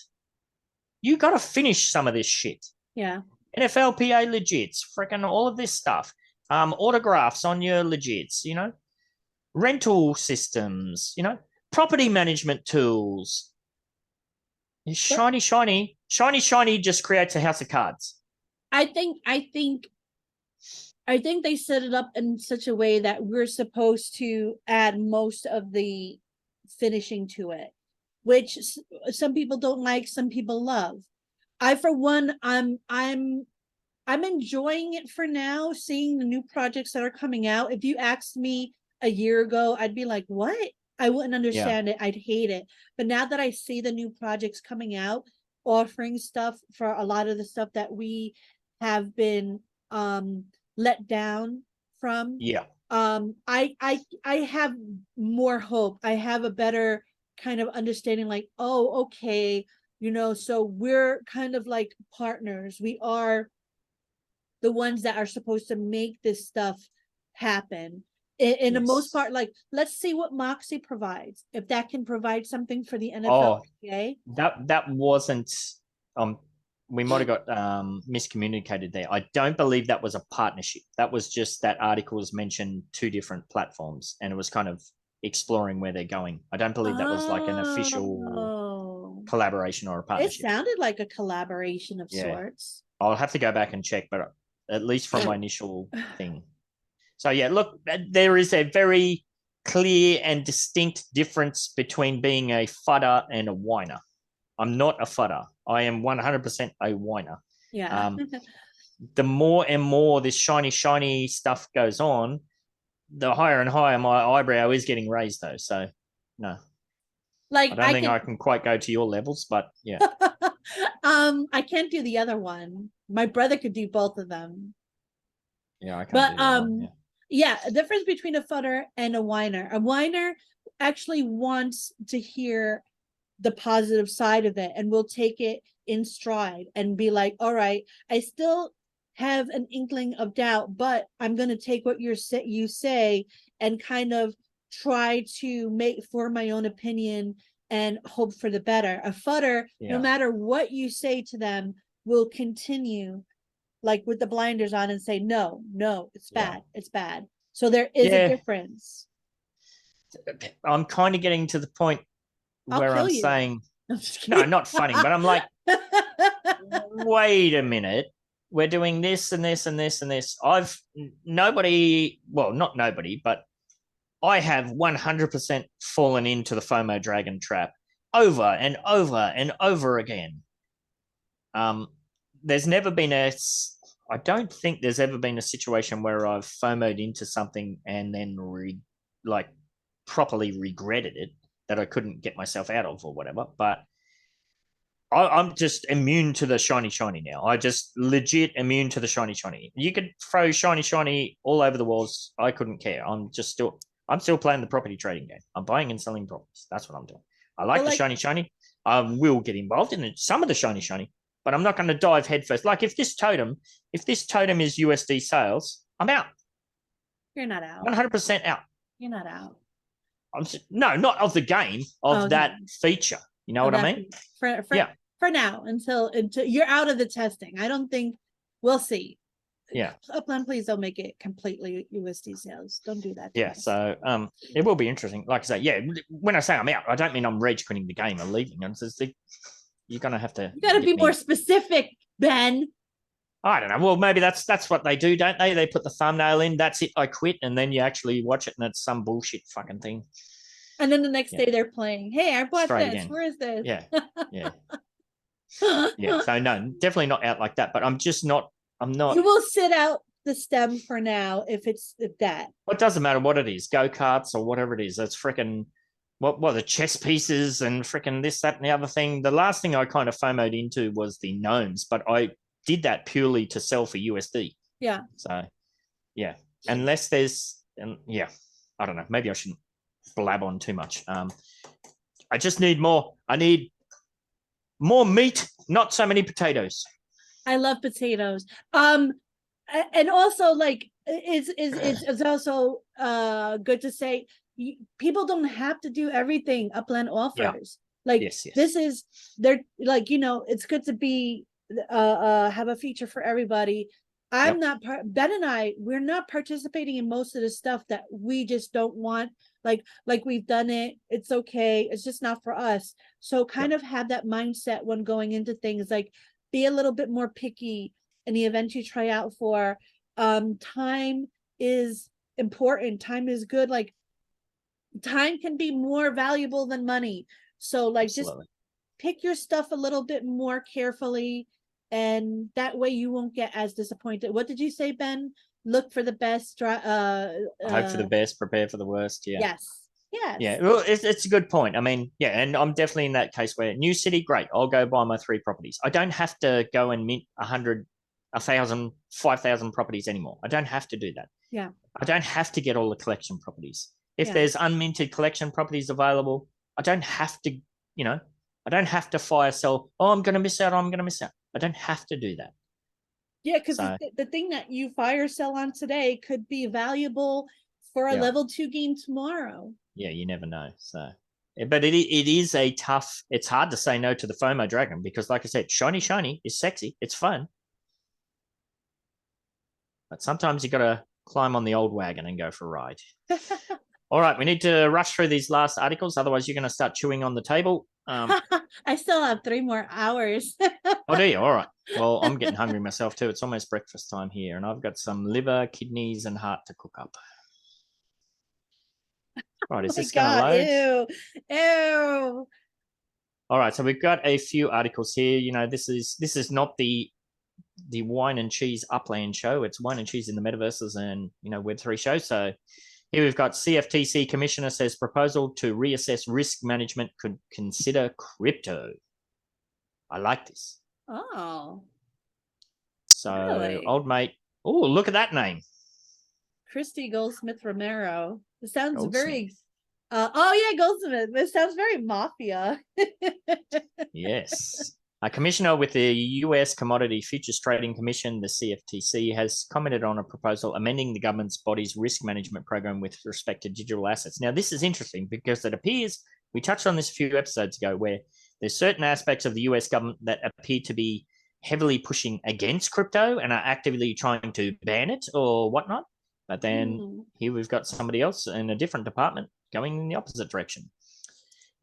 You got to finish some of this shit. Yeah. NFLPA legits, freaking all of this stuff. Autographs on your legits, rental systems, property management tools. Shiny just creates a house of cards. I think they set it up in such a way that we're supposed to add most of the finishing to it, which some people don't like, some people love. I, for one, I'm enjoying it for now, seeing the new projects that are coming out. If you asked me a year ago, I'd be like, what? I wouldn't understand it. I'd hate it. But now that I see the new projects coming out, offering stuff for a lot of the stuff that we have been let down from. Yeah. I have more hope. I have a better kind of understanding, like, oh, okay, so we're kind of like partners. We are the ones that are supposed to make this stuff happen. In the most part, like, let's see what Moxie provides. If that can provide something for the NFL. That wasn't we might have got miscommunicated there. I don't believe that was a partnership. That was just that articles mentioned 2 different platforms, and it was kind of exploring where they're going. I don't believe that was like an official Oh. collaboration or a It partnership. sounded like a collaboration of Yeah. sorts. I'll have to go back and check, but at least from my initial thing. So yeah, look, there is a very clear and distinct difference between being a fudder and a whiner. I'm not a fudder. I am 100% a whiner. Yeah. The more and more this shiny stuff goes on, the higher and higher my eyebrow is getting raised though. So no, Like I don't think I can quite go to your levels, but yeah. I can't do the other one. My brother could do both of them. Yeah, I can't But do that one, yeah, the difference between a fudder and a whiner. A whiner actually wants to hear the positive side of it and will take it in stride and be like, all right, I still have an inkling of doubt, but I'm going to take what you say and kind of try to form my own opinion and hope for the better. A fudder, no matter what you say to them, will continue like with the blinders on and say, no, it's bad. It's bad. So there is a difference. I'm kind of getting to the point where I'm saying, no, not funny, but I'm like, wait a minute. We're doing this and this and this and this. Not nobody, but I have 100% fallen into the FOMO dragon trap over and over and over again. There's never been I don't think there's ever been a situation where I've FOMO'd into something and then properly regretted it, that I couldn't get myself out of or whatever. But I'm just immune to the shiny now. I just legit immune to the shiny. You could throw shiny all over the walls. I couldn't care. I'm still playing the property trading game. I'm buying and selling properties. That's what I'm doing. I like the shiny. I will get involved in some of the shiny, but I'm not going to dive headfirst. Like if this totem is USD sales, I'm out. You're not out. 100% out. You're not out. No, not of the game, of that feature. You know what I mean? For now, until you're out of the testing. I don't think we'll see. Yeah. Upland, please don't make it completely USD sales. Don't do that. Yeah. So it will be interesting. Like I say, when I say I'm out, I don't mean I'm rage quitting the game or leaving. You're gonna have to. You gotta be more specific, Ben. I don't know. Well, maybe that's what they do, don't they? They put the thumbnail in. That's it. I quit, and then you actually watch it, and it's some bullshit fucking thing. And then the next day they're playing. Hey, I bought Straight this. Again. Where is this? Yeah. Yeah. So no, definitely not out like that. But I'm just not. I'm not. You will sit out the stem for now if that. It doesn't matter what it is, go-karts or whatever it is. That's freaking what the chess pieces and freaking this, that, and the other thing. The last thing I kind of FOMO'd into was the gnomes, but I did that purely to sell for USD. Yeah. So yeah, unless there's I don't know. Maybe I shouldn't blab on too much. I just need more. I need more meat, not so many potatoes. I love potatoes. And also like it's also good to say people don't have to do everything Upland offers. Like this is they're like, it's good to be have a feature for everybody. I'm not Ben and I, we're not participating in most of the stuff that we just don't want. Like we've done it, it's okay, it's just not for us. So kind of have that mindset when going into things, like be a little bit more picky in the event you try out for. Time is important, time is good, like time can be more valuable than money. So like Absolutely. Just pick your stuff a little bit more carefully, and that way you won't get as disappointed. What did you say, Ben? Look for the best. Hope for the best, prepare for the worst. Yes. Yeah. Well, it's a good point. I mean, and I'm definitely in that case where new city, great. I'll go buy my 3 properties. I don't have to go and mint 100, 1,000, 5,000 properties anymore. I don't have to do that. Yeah. I don't have to get all the collection properties. If there's unminted collection properties available, I don't have to, I don't have to fire sell. Oh, I'm going to miss out. I don't have to do that. Yeah, because the thing that you fire sell on today could be valuable for a level 2 game tomorrow. Yeah, you never know. So But it is a tough. It's hard to say no to the FOMO dragon because, like I said, shiny is sexy. It's fun, but sometimes you got to climb on the old wagon and go for a ride. All right, we need to rush through these last articles, otherwise you're going to start chewing on the table. I still have 3 more hours. Oh, do you? All right. Well, I'm getting hungry myself too. It's almost breakfast time here, and I've got some liver, kidneys, and heart to cook up. Right, is this going to load? Ew. All right, so we've got a few articles here. You know, this is not the Whine and Cheese Upland show. It's Whine and Cheese in the Metaverses and, you know, Web3 show. So here we've got CFTC Commissioner says proposal to reassess risk management could consider crypto. I like this. Oh. So Really? old mate. Oh, look at that name. Christy Goldsmith Romero. It sounds Goldsmith. very Goldsmith. This sounds very mafia. Yes. A commissioner with the US Commodity Futures Trading Commission, the CFTC, has commented on a proposal amending the government's body's risk management program with respect to digital assets. Now, this is interesting because it appears, we touched on this a few episodes ago, where there's certain aspects of the US government that appear to be heavily pushing against crypto and are actively trying to ban it or whatnot. But then here we've got somebody else in a different department going in the opposite direction.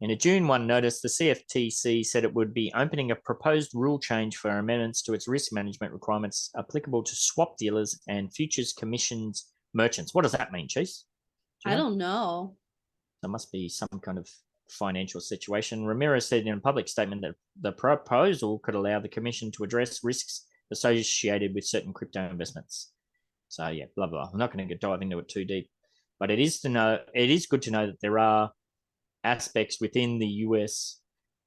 In a June 1 notice, the CFTC said it would be opening a proposed rule change for amendments to its risk management requirements applicable to swap dealers and futures commissions merchants. What does that mean, Cheese? I don't know. There must be some kind of financial situation. Ramirez said in a public statement that the proposal could allow the commission to address risks associated with certain crypto investments. So yeah, blah, blah. I'm not going to dive into it too deep, but it is good to know that there are aspects within the US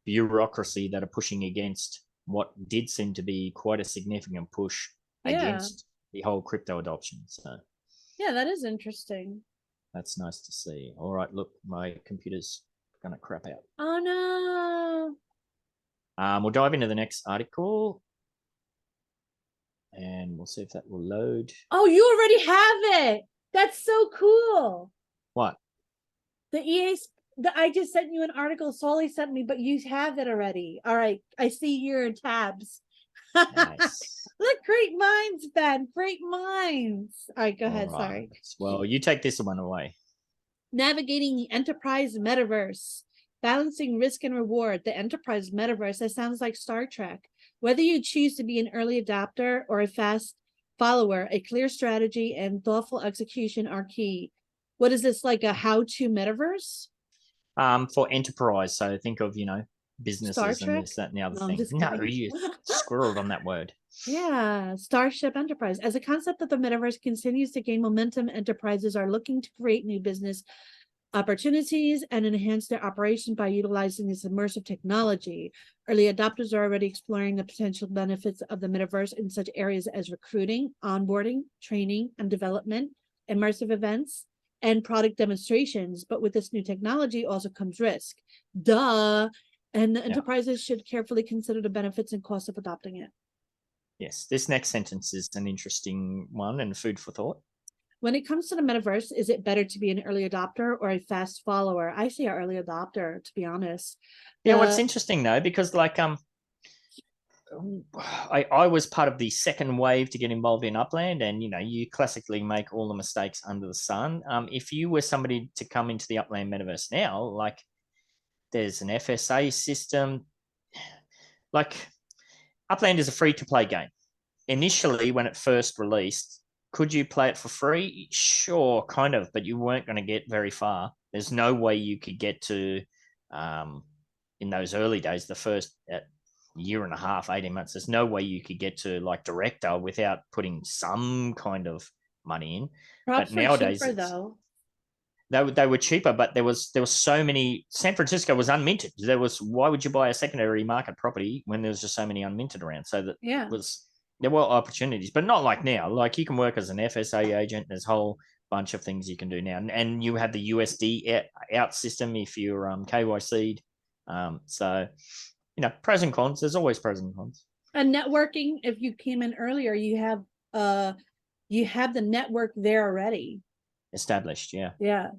bureaucracy that are pushing against what did seem to be quite a significant push against the whole crypto adoption. So yeah, that is interesting. That's nice to see. All right, look, my computer's gonna crap out. Oh no. We'll dive into the next article and we'll see if that will load. Oh, you already have it. That's so cool. What? The EA, I just sent you an article Solly sent me, but you have it already. All right. I see your tabs. Nice. Look, great minds, Ben. Great minds. All right, go ahead. All Sorry. right. Well, you take this one away. Navigating the enterprise metaverse, balancing risk and reward. The enterprise metaverse, that sounds like Star Trek. Whether you choose to be an early adopter or a fast follower, a clear strategy and thoughtful execution are key. What is this, like a how-to metaverse? For enterprise. So think of, you know, businesses and this, that, and the other thing. No, you squirreled on that word. Yeah, Starship Enterprise. As a concept that the metaverse continues to gain momentum, enterprises are looking to create new business opportunities and enhance their operation by utilizing this immersive technology. Early adopters are already exploring the potential benefits of the metaverse in such areas as recruiting, onboarding, training, and development, immersive events, and product demonstrations. But with this new technology also comes risk. Duh. And the enterprises should carefully consider the benefits and costs of adopting it. Yes, this next sentence is an interesting one and food for thought. When it comes to the metaverse, is it better to be an early adopter or a fast follower? I say an early adopter, to be honest. Yeah, what's interesting though, because like I was part of the second wave to get involved in Upland, and you know, you classically make all the mistakes under the sun. If you were somebody to come into the Upland metaverse now, like there's an FSA system, like Upland is a free-to-play game. Initially, when it first released, could you play it for free? Sure, kind of, but you weren't going to get very far. There's no way you could get to, in those early days, the first year and a half, 18 months, there's no way you could get to like director without putting some kind of money in. Props but nowadays, cheaper, though. They were cheaper, but there was so many. San Francisco was unminted. Why would you buy a secondary market property when there was just so many unminted around? So that there were opportunities, but not like now. Like you can work as an FSA agent. There's a whole bunch of things you can do now, and you have the USD out system if you're KYC'd. So you know, pros and cons. There's always pros and cons. And networking. If you came in earlier, you have the network there already. Established, yeah. Yeah.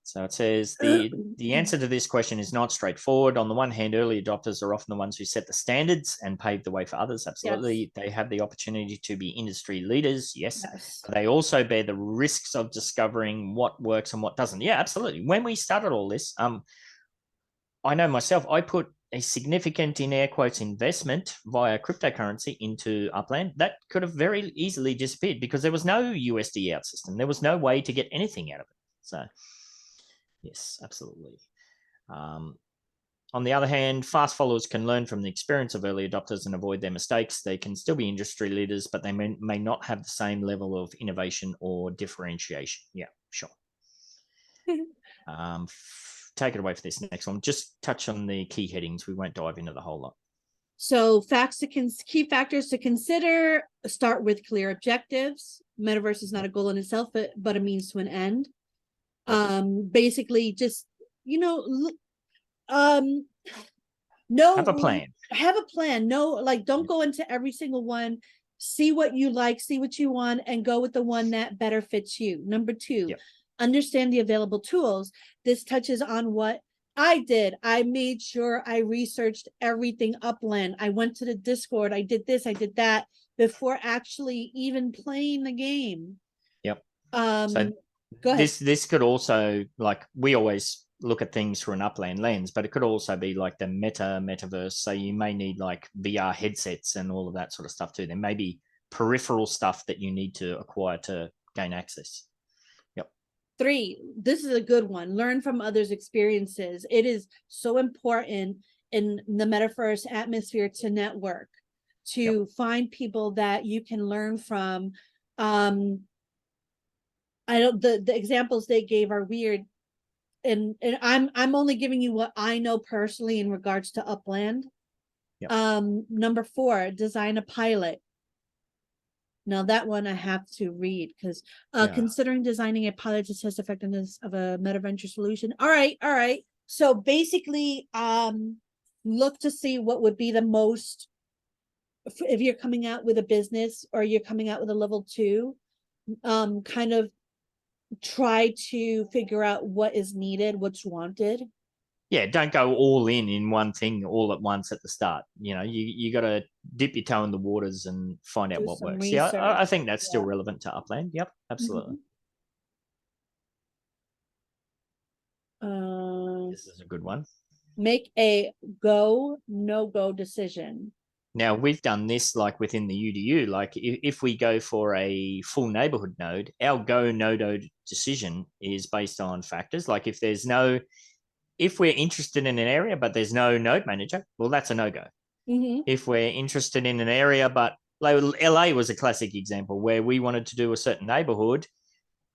So it says the answer to this question is not straightforward. On the one hand, early adopters are often the ones who set the standards and pave the way for others. Absolutely. Yes. They have the opportunity to be industry leaders. Yes. Yes. But they also bear the risks of discovering what works and what doesn't. Yeah, absolutely. When we started all this, I know myself, I put a significant, in air quotes, investment via cryptocurrency into Upland. That could have very easily disappeared because there was no USD out system. There was no way to get anything out of it. So, yes, absolutely. On the other hand, fast followers can learn from the experience of early adopters and avoid their mistakes. They can still be industry leaders, but they may not have the same level of innovation or differentiation. Yeah, sure. Take it away for this next one. Just touch on the key headings. We won't dive into the whole lot. So key factors to consider: start with clear objectives. Metaverse is not a goal in itself, but a means to an end. Basically just, no, have a plan. No, like, don't go into every single one. See what you like, see what you want, and go with the one that better fits you. Number 2, understand the available tools. This touches on what I did. I made sure I researched everything Upland. I went to the Discord. I did this, I did that before actually even playing the game. Yep. So go ahead. This could also, like, we always look at things through an Upland lens, but it could also be like the metaverse. So you may need like VR headsets and all of that sort of stuff too. There may be peripheral stuff that you need to acquire to gain access. 3, this is a good one. Learn from others' experiences. It is so important in the metaverse atmosphere to network, to find people that you can learn from. The examples they gave are weird, and I'm only giving you what I know personally in regards to Upland. Number 4, design a pilot. Now that one I have to read because considering designing a pilot to test effectiveness of a metaventure solution. All right. So basically, look to see what would be the most, if you're coming out with a business or you're coming out with a level 2, kind of try to figure out what is needed, what's wanted. Yeah, don't go all in one thing all at once at the start. You got to dip your toe in the waters and find out what works. Research. Yeah, I think that's still relevant to Upland. Yep, absolutely. This is a good one. Make a go, no-go decision. Now, we've done this like within the UDU. Like if we go for a full neighborhood node, our go, no-go decision is based on factors. Like if we're interested in an area, but there's no node manager, well, that's a no-go. If we're interested in an area, but like LA was a classic example where we wanted to do a certain neighborhood.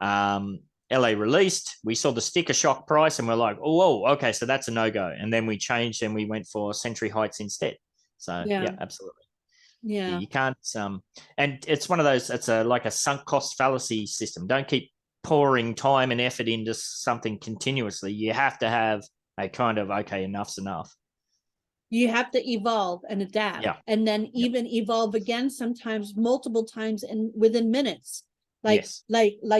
LA released, we saw the sticker shock price and we're like, oh, okay, so that's a no-go. And then we changed and we went for Century Heights instead. So yeah, absolutely. Yeah. You can't, and it's one of those, it's like a sunk cost fallacy system. Don't keep pouring time and effort into something continuously. You have to have a kind of, okay, enough's enough. You have to evolve and adapt, and then even evolve again, sometimes multiple times and within minutes. Like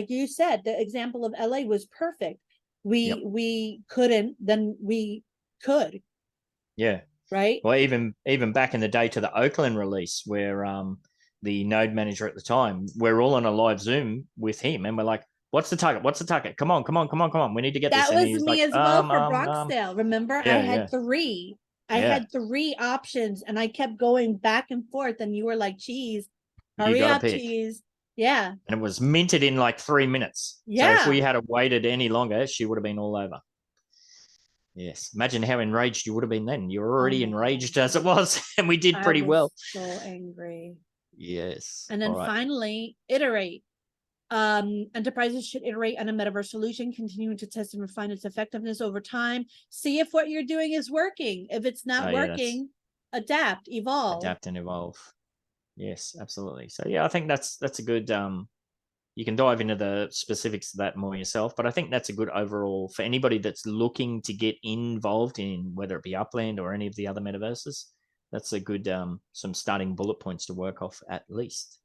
you said, the example of LA was perfect. We couldn't, then we could. Yeah. Right. Well, even back in the day to the Oakland release, where the node manager at the time, we're all on a live Zoom with him, and we're like, "What's the target? What's the target? Come on! We need to get this." That was me as well for Bronxdale. Remember, I had 3. I had 3 options, and I kept going back and forth. And you were like, "Cheese, hurry up, Cheese!" Yeah. And it was minted in like 3 minutes. Yeah. So if we had waited any longer, she would have been all over. Yes. Imagine how enraged you would have been then. You were already enraged as it was, and we did pretty well. So angry. Yes. And then finally, iterate. Enterprises should iterate on a metaverse solution, continuing to test and refine its effectiveness over time. See if what you're doing is working. If it's not working, adapt, evolve. Adapt and evolve. Yes, absolutely. So yeah, I think that's a good you can dive into the specifics of that more yourself, but I think that's a good overall for anybody that's looking to get involved in whether it be Upland or any of the other metaverses. That's a good some starting bullet points to work off at least.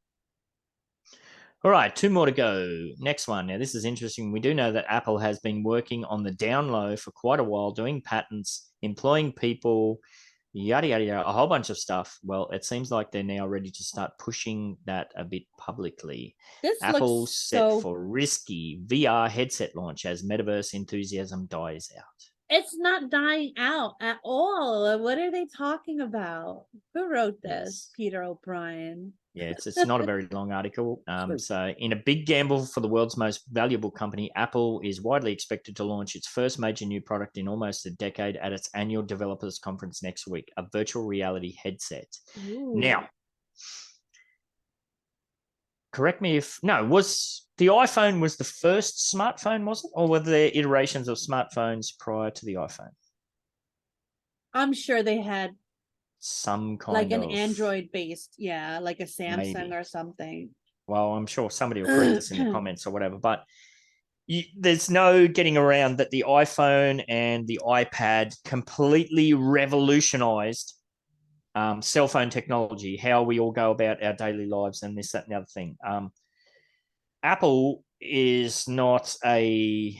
All right, 2 more to go. Next one. Now, this is interesting. We do know that Apple has been working on the down low for quite a while, doing patents, employing people, yada, yada, yada, a whole bunch of stuff. Well, it seems like they're now ready to start pushing that a bit publicly. This Apple looks set so. for risky VR headset launch as metaverse enthusiasm dies out. It's not dying out at all. What are they talking about? Who wrote this? Yes. Peter O'Brien. Yeah, it's not a very long article. So, in a big gamble for the world's most valuable company, Apple is widely expected to launch its first major new product in almost a decade at its annual developers conference next week, a virtual reality headset. Ooh. Now, correct me if was the iPhone was the first smartphone, was it, or were there iterations of smartphones prior to the iPhone? I'm sure they had Some kind like of an Android based, yeah, like a Samsung Maybe. or something. Well, I'm sure somebody will correct us in the comments or whatever, but there's no getting around that the iPhone and the iPad completely revolutionized cell phone technology, how we all go about our daily lives and this, that, and the other thing. Apple is not, I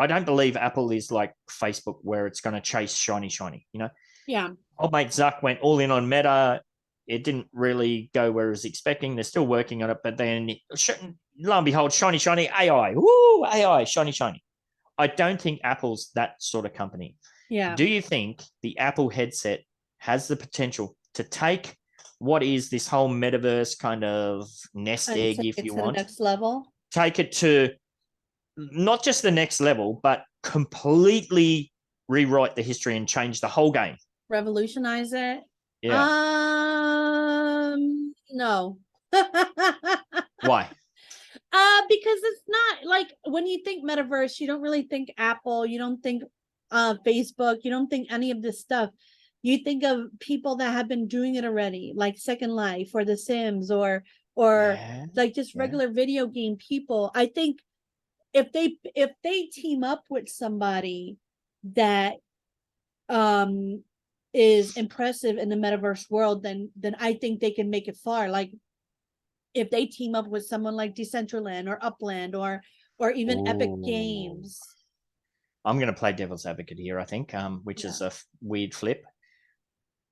don't believe Apple is like Facebook where it's going to chase shiny, you know? Yeah. Old mate Zuck went all in on Meta. It didn't really go where he was expecting. They're still working on it, but then lo and behold, shiny, AI. Woo, AI, shiny. I don't think Apple's that sort of company. Yeah. Do you think the Apple headset has the potential to take what is this whole metaverse kind of nest egg, if you want, the next level? take it to not just the next level, but completely rewrite the history and change the whole game? Revolutionize it? Yeah. No. Why? Because it's not like when you think metaverse, you don't really think Apple, you don't think Facebook, you don't think any of this stuff. You think of people that have been doing it already, like Second Life or The Sims or like just regular video game people. I think if they team up with somebody that is impressive in the metaverse world, then I think they can make it far. Like if they team up with someone like Decentraland or Upland or even Epic Games. I'm going to play devil's advocate here, I think, which is a weird flip.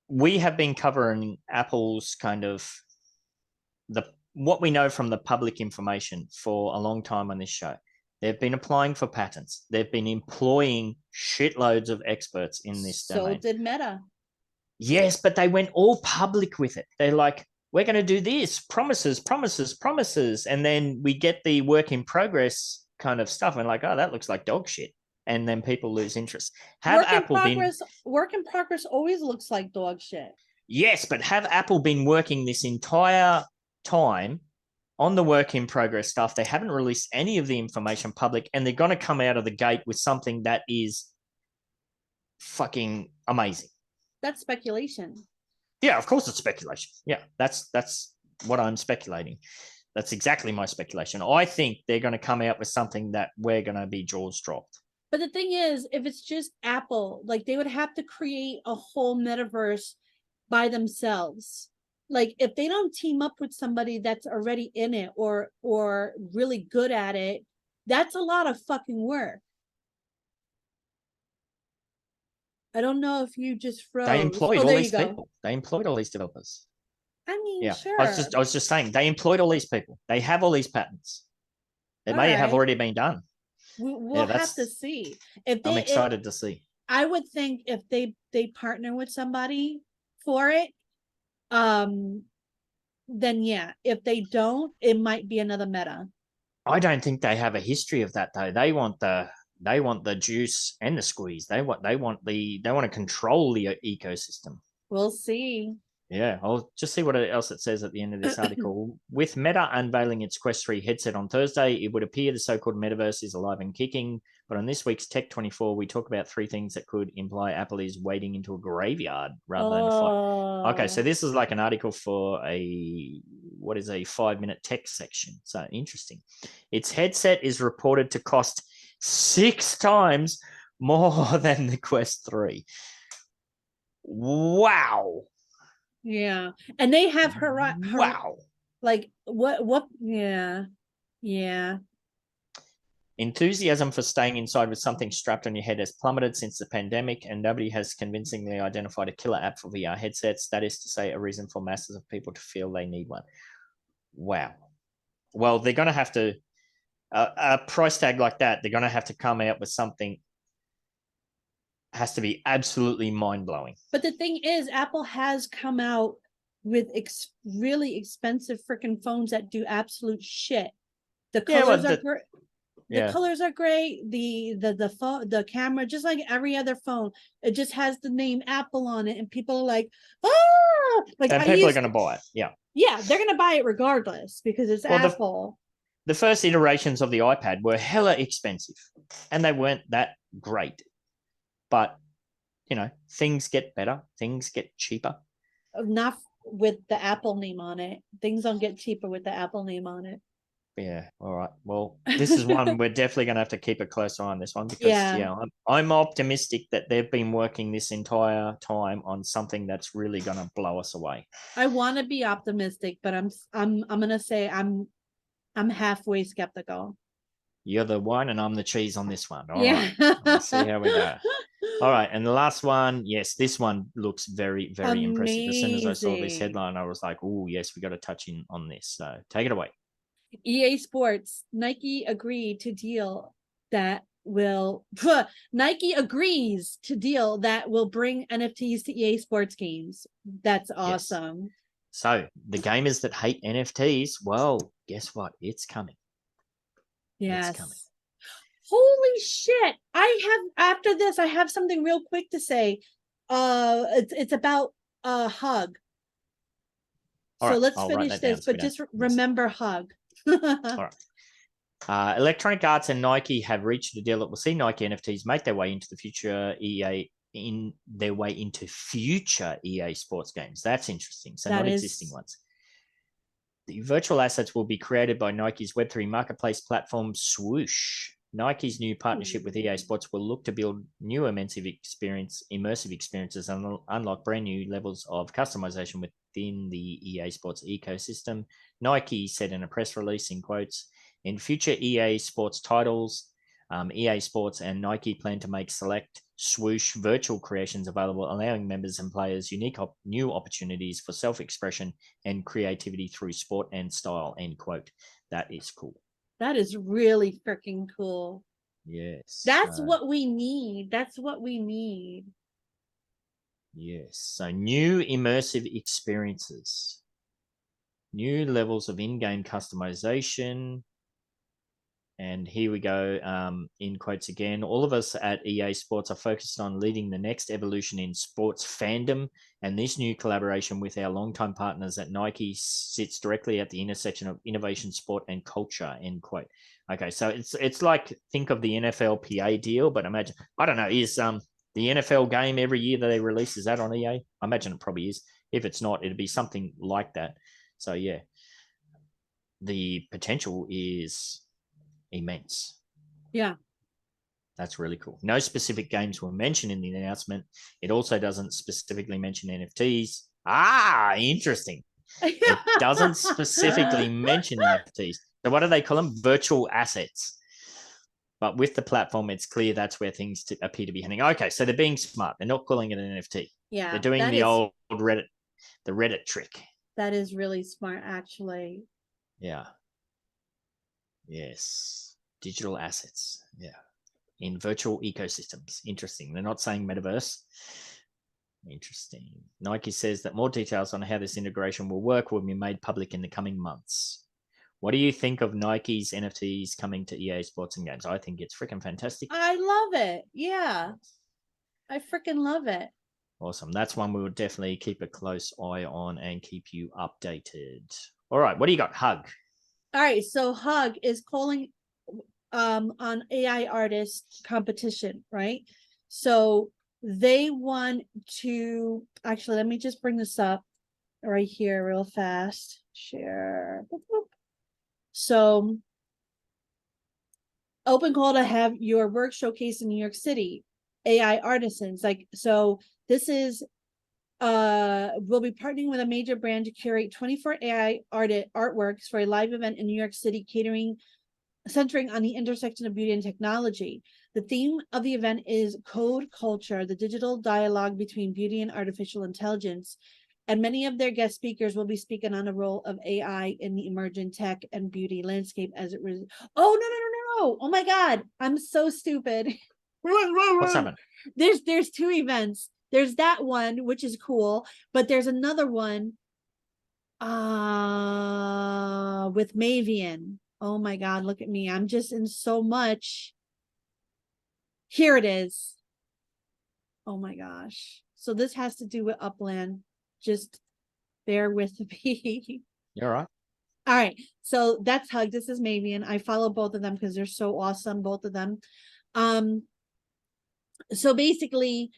We have been covering Apple's kind of what we know from the public information for a long time on this show. They've been applying for patents. They've been employing shitloads of experts in this domain. So did Meta. Yes, but they went all public with it. They're like, we're going to do this, promises. And then we get the work in progress kind of stuff. And like, oh, that looks like dog shit. And then people lose interest. Work in progress always looks like dog shit. Yes, but have Apple been working this entire time on the work in progress stuff? They haven't released any of the information public, and they're going to come out of the gate with something that is fucking amazing. That's speculation. Yeah, of course it's speculation. Yeah, that's what I'm speculating. That's exactly my speculation. I think they're going to come out with something that we're going to be jaws dropped. But the thing is, if it's just Apple, like they would have to create a whole metaverse by themselves. Like if they don't team up with somebody that's already in it or really good at it, that's a lot of fucking work. I don't know if you just froze. They employed all these people. They employed all these developers. I mean, yeah. Sure. I was just saying, they employed all these people. They have all these patents. They may have already been done. We'll have to see. I'm excited to see. I would think if they partner with somebody for it, then yeah. If they don't, it might be another Meta. I don't think they have a history of that though. They want the juice and the squeeze. They want to control the ecosystem. We'll see. Yeah, I'll just see what else it says at the end of this article. With Meta unveiling its Quest 3 headset on Thursday, it would appear the so-called metaverse is alive and kicking. But on this week's Tech 24, we talk about 3 things that could imply Apple is wading into a graveyard rather than a fight. Okay, so this is like an article for a 5-minute tech section. So interesting. Its headset is reported to cost 6 times more than the Quest 3. Wow. Yeah, and they have wow. Like what? Yeah. Yeah. Enthusiasm for staying inside with something strapped on your head has plummeted since the pandemic, and nobody has convincingly identified a killer app for VR headsets. That is to say, a reason for masses of people to feel they need one. Wow. Well, they're going to have to, a price tag like that, they're going to have to come out with something has to be absolutely mind-blowing. But the thing is, Apple has come out with really expensive freaking phones that do absolute shit. The colors are great. The colors are great. The phone, the camera, just like every other phone, it just has the name Apple on it, and people are like, "Oh!" Like, and people are going to buy it. Yeah, yeah, they're going to buy it regardless because it's Apple. The first iterations of the iPad were hella expensive, and they weren't that great. But you know, things get better. Things get cheaper. Not with the Apple name on it. Things don't get cheaper with the Apple name on it. Yeah. All right. Well, this is one we're definitely going to have to keep a close eye on this one because I'm optimistic that they've been working this entire time on something that's really going to blow us away. I want to be optimistic, but I'm going to say I'm halfway skeptical. You're the wine and I'm the cheese on this one. All right. Let's see how we go. All right. And the last one, yes, this one looks very, very impressive. As soon as I saw this headline, I was like, oh, yes, we got to touch in on this. So take it away. EA Sports, Nike agreed to deal that will Nike agrees to deal that will bring NFTs to EA Sports games. That's awesome. Yes. So the gamers that hate NFTs, well, guess what? It's coming. Yes. It's coming. Holy shit. After this, I have something real quick to say. It's about Hug. So right, let's finish this, but just remember Hug. All right. Electronic Arts and Nike have reached a deal that will see Nike NFTs make their way into the future future EA Sports games. That's interesting. So not existing ones. The virtual assets will be created by Nike's Web3 marketplace platform Swoosh. Nike's new partnership with EA Sports will look to build new immersive experiences and unlock brand new levels of customization within the EA Sports ecosystem. Nike said in a press release, in quotes, in future EA Sports titles, EA Sports and Nike plan to make select Swoosh virtual creations available, allowing members and players unique new opportunities for self-expression and creativity through sport and style, end quote. That is cool. That is really freaking cool. Yes. That's what we need. That's what we need. Yes. So new immersive experiences, new levels of in-game customization. And here we go, in quotes again, all of us at EA Sports are focused on leading the next evolution in sports fandom. And this new collaboration with our longtime partners at Nike sits directly at the intersection of innovation, sport, and culture, end quote. Okay, so it's like, think of the NFLPA deal, but imagine, I don't know, is the NFL game every year that they release, is that on EA? I imagine it probably is. If it's not, it'd be something like that. So yeah, the potential is immense. Yeah. That's really cool. No specific games were mentioned in the announcement. It also doesn't specifically mention NFTs. Ah, interesting. It doesn't specifically mention NFTs. So what do they call them? Virtual assets. But with the platform, it's clear that's where things appear to be heading. Okay, so they're being smart. They're not calling it an NFT. Yeah. They're doing the old Reddit trick. That is really smart, actually. Yeah. Yes. Digital assets. Yeah. In virtual ecosystems. Interesting. They're not saying metaverse. Interesting. Nike says that more details on how this integration will work will be made public in the coming months. What do you think of Nike's NFTs coming to EA Sports and Games? I think it's freaking fantastic. I love it. Yeah. I freaking love it. Awesome. That's one we will definitely keep a close eye on and keep you updated. All right. What do you got? Hug. All right. So Hug is calling on AI artist competition, right? So they want to actually, let me just bring this up right here real fast. Share. So open call to have your work showcased in New York City. AI artisans, like, so this is will be partnering with a major brand to curate 24 AI artworks for a live event in New York City, centering on the intersection of beauty and technology. The theme of the event is code culture, the digital dialogue between beauty and artificial intelligence. And many of their guest speakers will be speaking on the role of AI in the emerging tech and beauty landscape as it was. Oh, no. Oh my God. I'm so stupid. What's happened? There's two events. There's that one, which is cool, but there's another one with Mavian. Oh my God, look at me. I'm just in so much. Here it is. Oh my gosh. So this has to do with Upland. Just bear with me. You're all right. All right. So that's Hug. This is Mavian. I follow both of them because they're so awesome, both of them. So basically,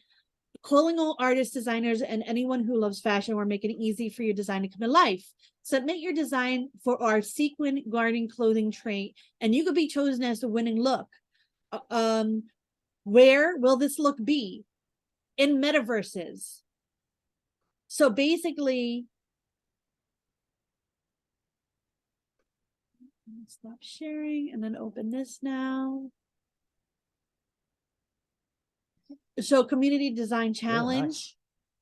calling all artists, designers, and anyone who loves fashion, we're making it easy for your design to come to life. Submit your design for our sequin garden clothing trait, and you could be chosen as the winning look. Where will this look be? In Metaverses. So basically, stop sharing and then open this now. So community design challenge. Oh, nice.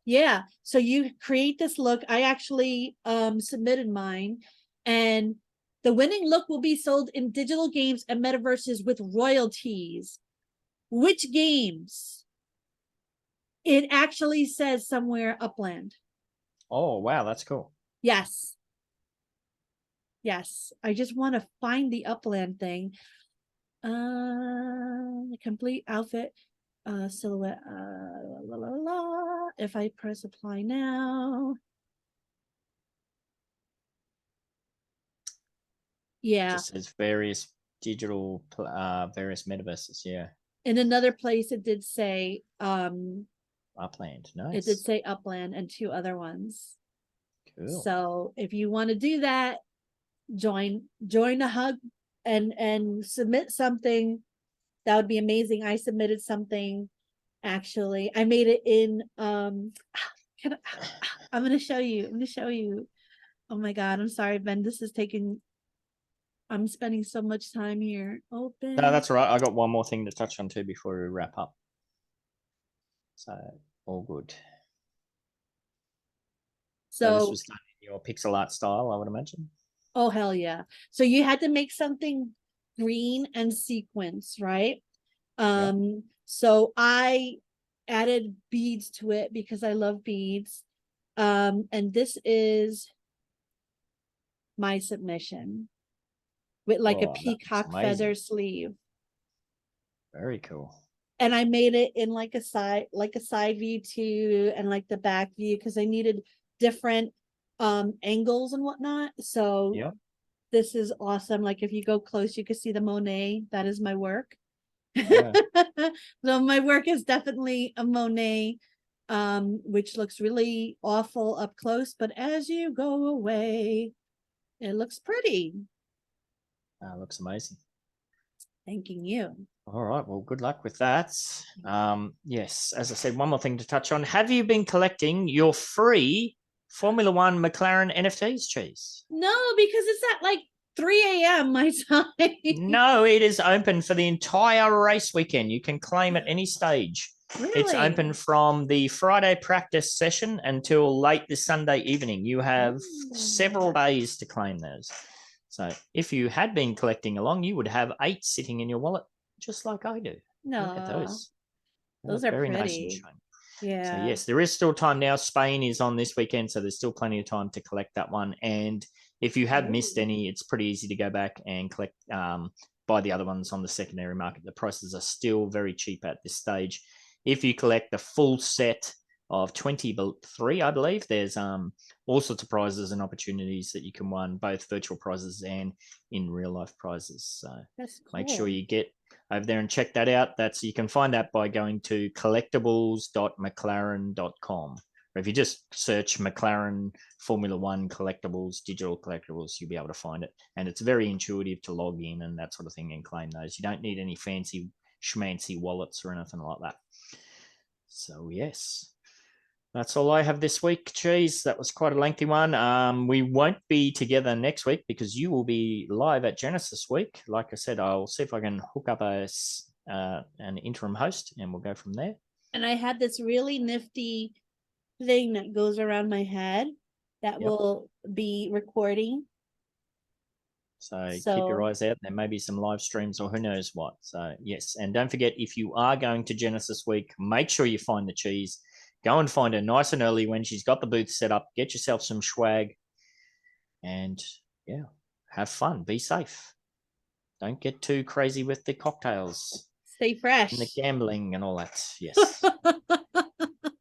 Yeah. So you create this look. I actually submitted mine, and the winning look will be sold in digital games and metaverses with royalties. Which games? It actually says somewhere Upland. Oh, wow. That's cool. Yes. Yes. I just want to find the Upland thing. Complete outfit. Silhouette, if I press apply now. Yeah. It just says various digital, various metaverses. Yeah. In another place, it did say, Upland. Nice. it did say Upland and two other ones. Cool. So if you want to do that, join the Hug and submit something. That would be amazing. I submitted something. Actually, I made it in I'm gonna show you. Oh my God, I'm sorry, Ben. This is taking, I'm spending so much time here. Open. No, that's all right. I got one more thing to touch on too before we wrap up. So all good. So this was done in your pixel art style, I would imagine. Oh hell yeah. So you had to make something green and sequence, right? So I added beads to it because I love beads. And this is my submission with like a peacock feather sleeve. Very cool. And I made it in like a side view too, and like the back view, because I needed different angles and whatnot. So this is awesome. Like if you go close, you can see the Monet. That is my work. Yeah. So my work is definitely a Monet, which looks really awful up close, but as you go away, it looks pretty. Looks amazing. Thanking you. All right. Well, good luck with that. Yes, as I said, one more thing to touch on. Have you been collecting your free Formula One McLaren NFTs, Cheese? No, because it's at like 3 a.m. my time. No, it is open for the entire race weekend. You can claim at any stage. Really? It's open from the Friday practice session until late this Sunday evening. You have several days to claim those. So if you had been collecting along, you would have 8 sitting in your wallet, just like I do. No, look at those. Those are very pretty. nice and shiny. Yeah. So yes, there is still time now. Spain is on this weekend, so there's still plenty of time to collect that one. And if you have missed any, it's pretty easy to go back and collect, buy the other ones on the secondary market. The prices are still very cheap at this stage. If you collect the full set of 23, I believe, there's all sorts of prizes and opportunities that you can win, both virtual prizes and in real life prizes. So that's cool. Make sure you get over there and check that out. You can find that by going to collectibles.mclaren.com. Or if you just search McLaren Formula One collectibles, digital collectibles, you'll be able to find it. And it's very intuitive to log in and that sort of thing and claim those. You don't need any fancy schmancy wallets or anything like that. So yes. That's all I have this week, Cheese. That was quite a lengthy one. We won't be together next week because you will be live at Genesis Week. Like I said, I'll see if I can hook up an interim host and we'll go from there. And I had this really nifty thing that goes around my head that will be recording. So keep your eyes out. There may be some live streams or who knows what. So yes, and don't forget, if you are going to Genesis Week, make sure you find the Cheese. Go and find her nice and early when she's got the booth set up. Get yourself some swag and, yeah, have fun. Be safe. Don't get too crazy with the cocktails. Stay fresh. And the gambling and all that. Yes.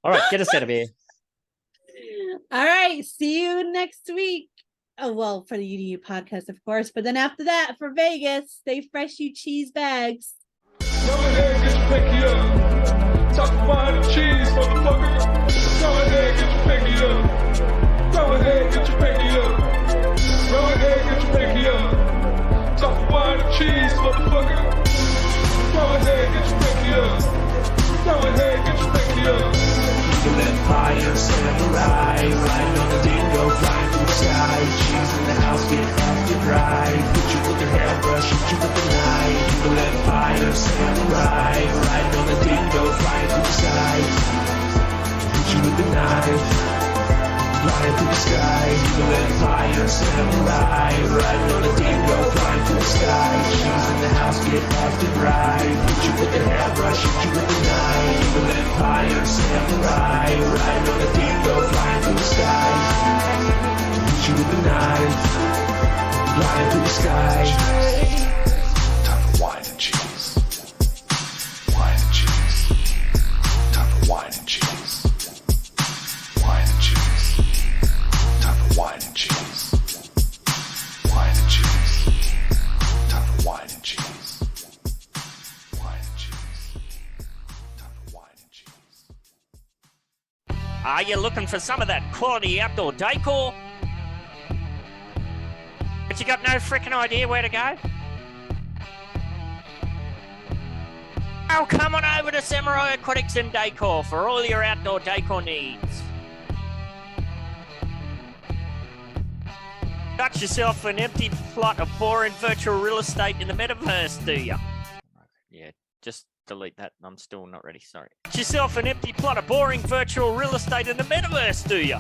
All right, get us out of here. All right, see you next week. Oh, well, for the UDU podcast, of course. But then after that, for Vegas, stay fresh, you cheese bags. Go ahead, get your pinky up. Talk wine and cheese, motherfucker. Go ahead, get your pinky up. Go ahead, get your pinky up. Go ahead, get your pinky up. Talk wine and cheese, motherfucker. Go ahead, get your pinky up. Go ahead, get your pinky up. You let fire samurai riding on the dingo, flying through the sky. Cheese in the house, get after dry. Hit you with the hairbrush, hit you with the knife. You let fire samurai riding on the dingo, flying through the sky. Hit you with the knife, flying through the sky. You let fire samurai riding on the dingo, flying through the sky. Cheese in the house, get after dry. Hit you with the hairbrush, hit you with the knife. You let fire samurai riding on the dingo, flying through the sky. Hit you with the knife, flying through the sky. Time for wine and cheese. Wine and cheese. Time for wine and cheese. Wine and cheese. Time for wine and cheese. Wine and cheese. Time for wine and cheese. Wine and cheese. Time for wine and cheese. Are you looking for some of that quality outdoor decor? But you got no freaking idea where to go? Oh, come on over to Samurai Aquatics and Decor for all your outdoor decor needs. Got yourself an empty plot of boring virtual real estate in the Metaverse, do you? Yeah, just delete that. I'm still not ready, sorry. Got yourself an empty plot of boring virtual real estate in the Metaverse, do you?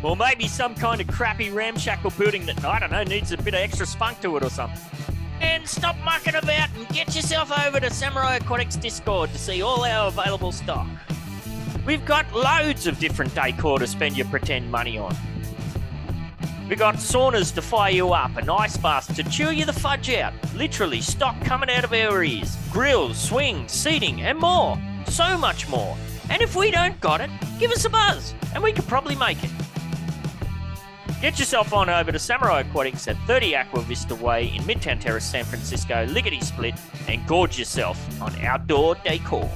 Or maybe some kind of crappy ramshackle building that, I don't know, needs a bit of extra spunk to it or something. And stop mucking about and get yourself over to Samurai Aquatics Discord to see all our available stock. We've got loads of different decor to spend your pretend money on. We got saunas to fire you up and ice baths to chew you the fudge out. Literally stock coming out of our ears. Grills, swings, seating and more. So much more. And if we don't got it, give us a buzz and we could probably make it. Get yourself on over to Samurai Aquatics at 30 Aqua Vista Way in Midtown Terrace, San Francisco, lickety split, and gorge yourself on outdoor decor.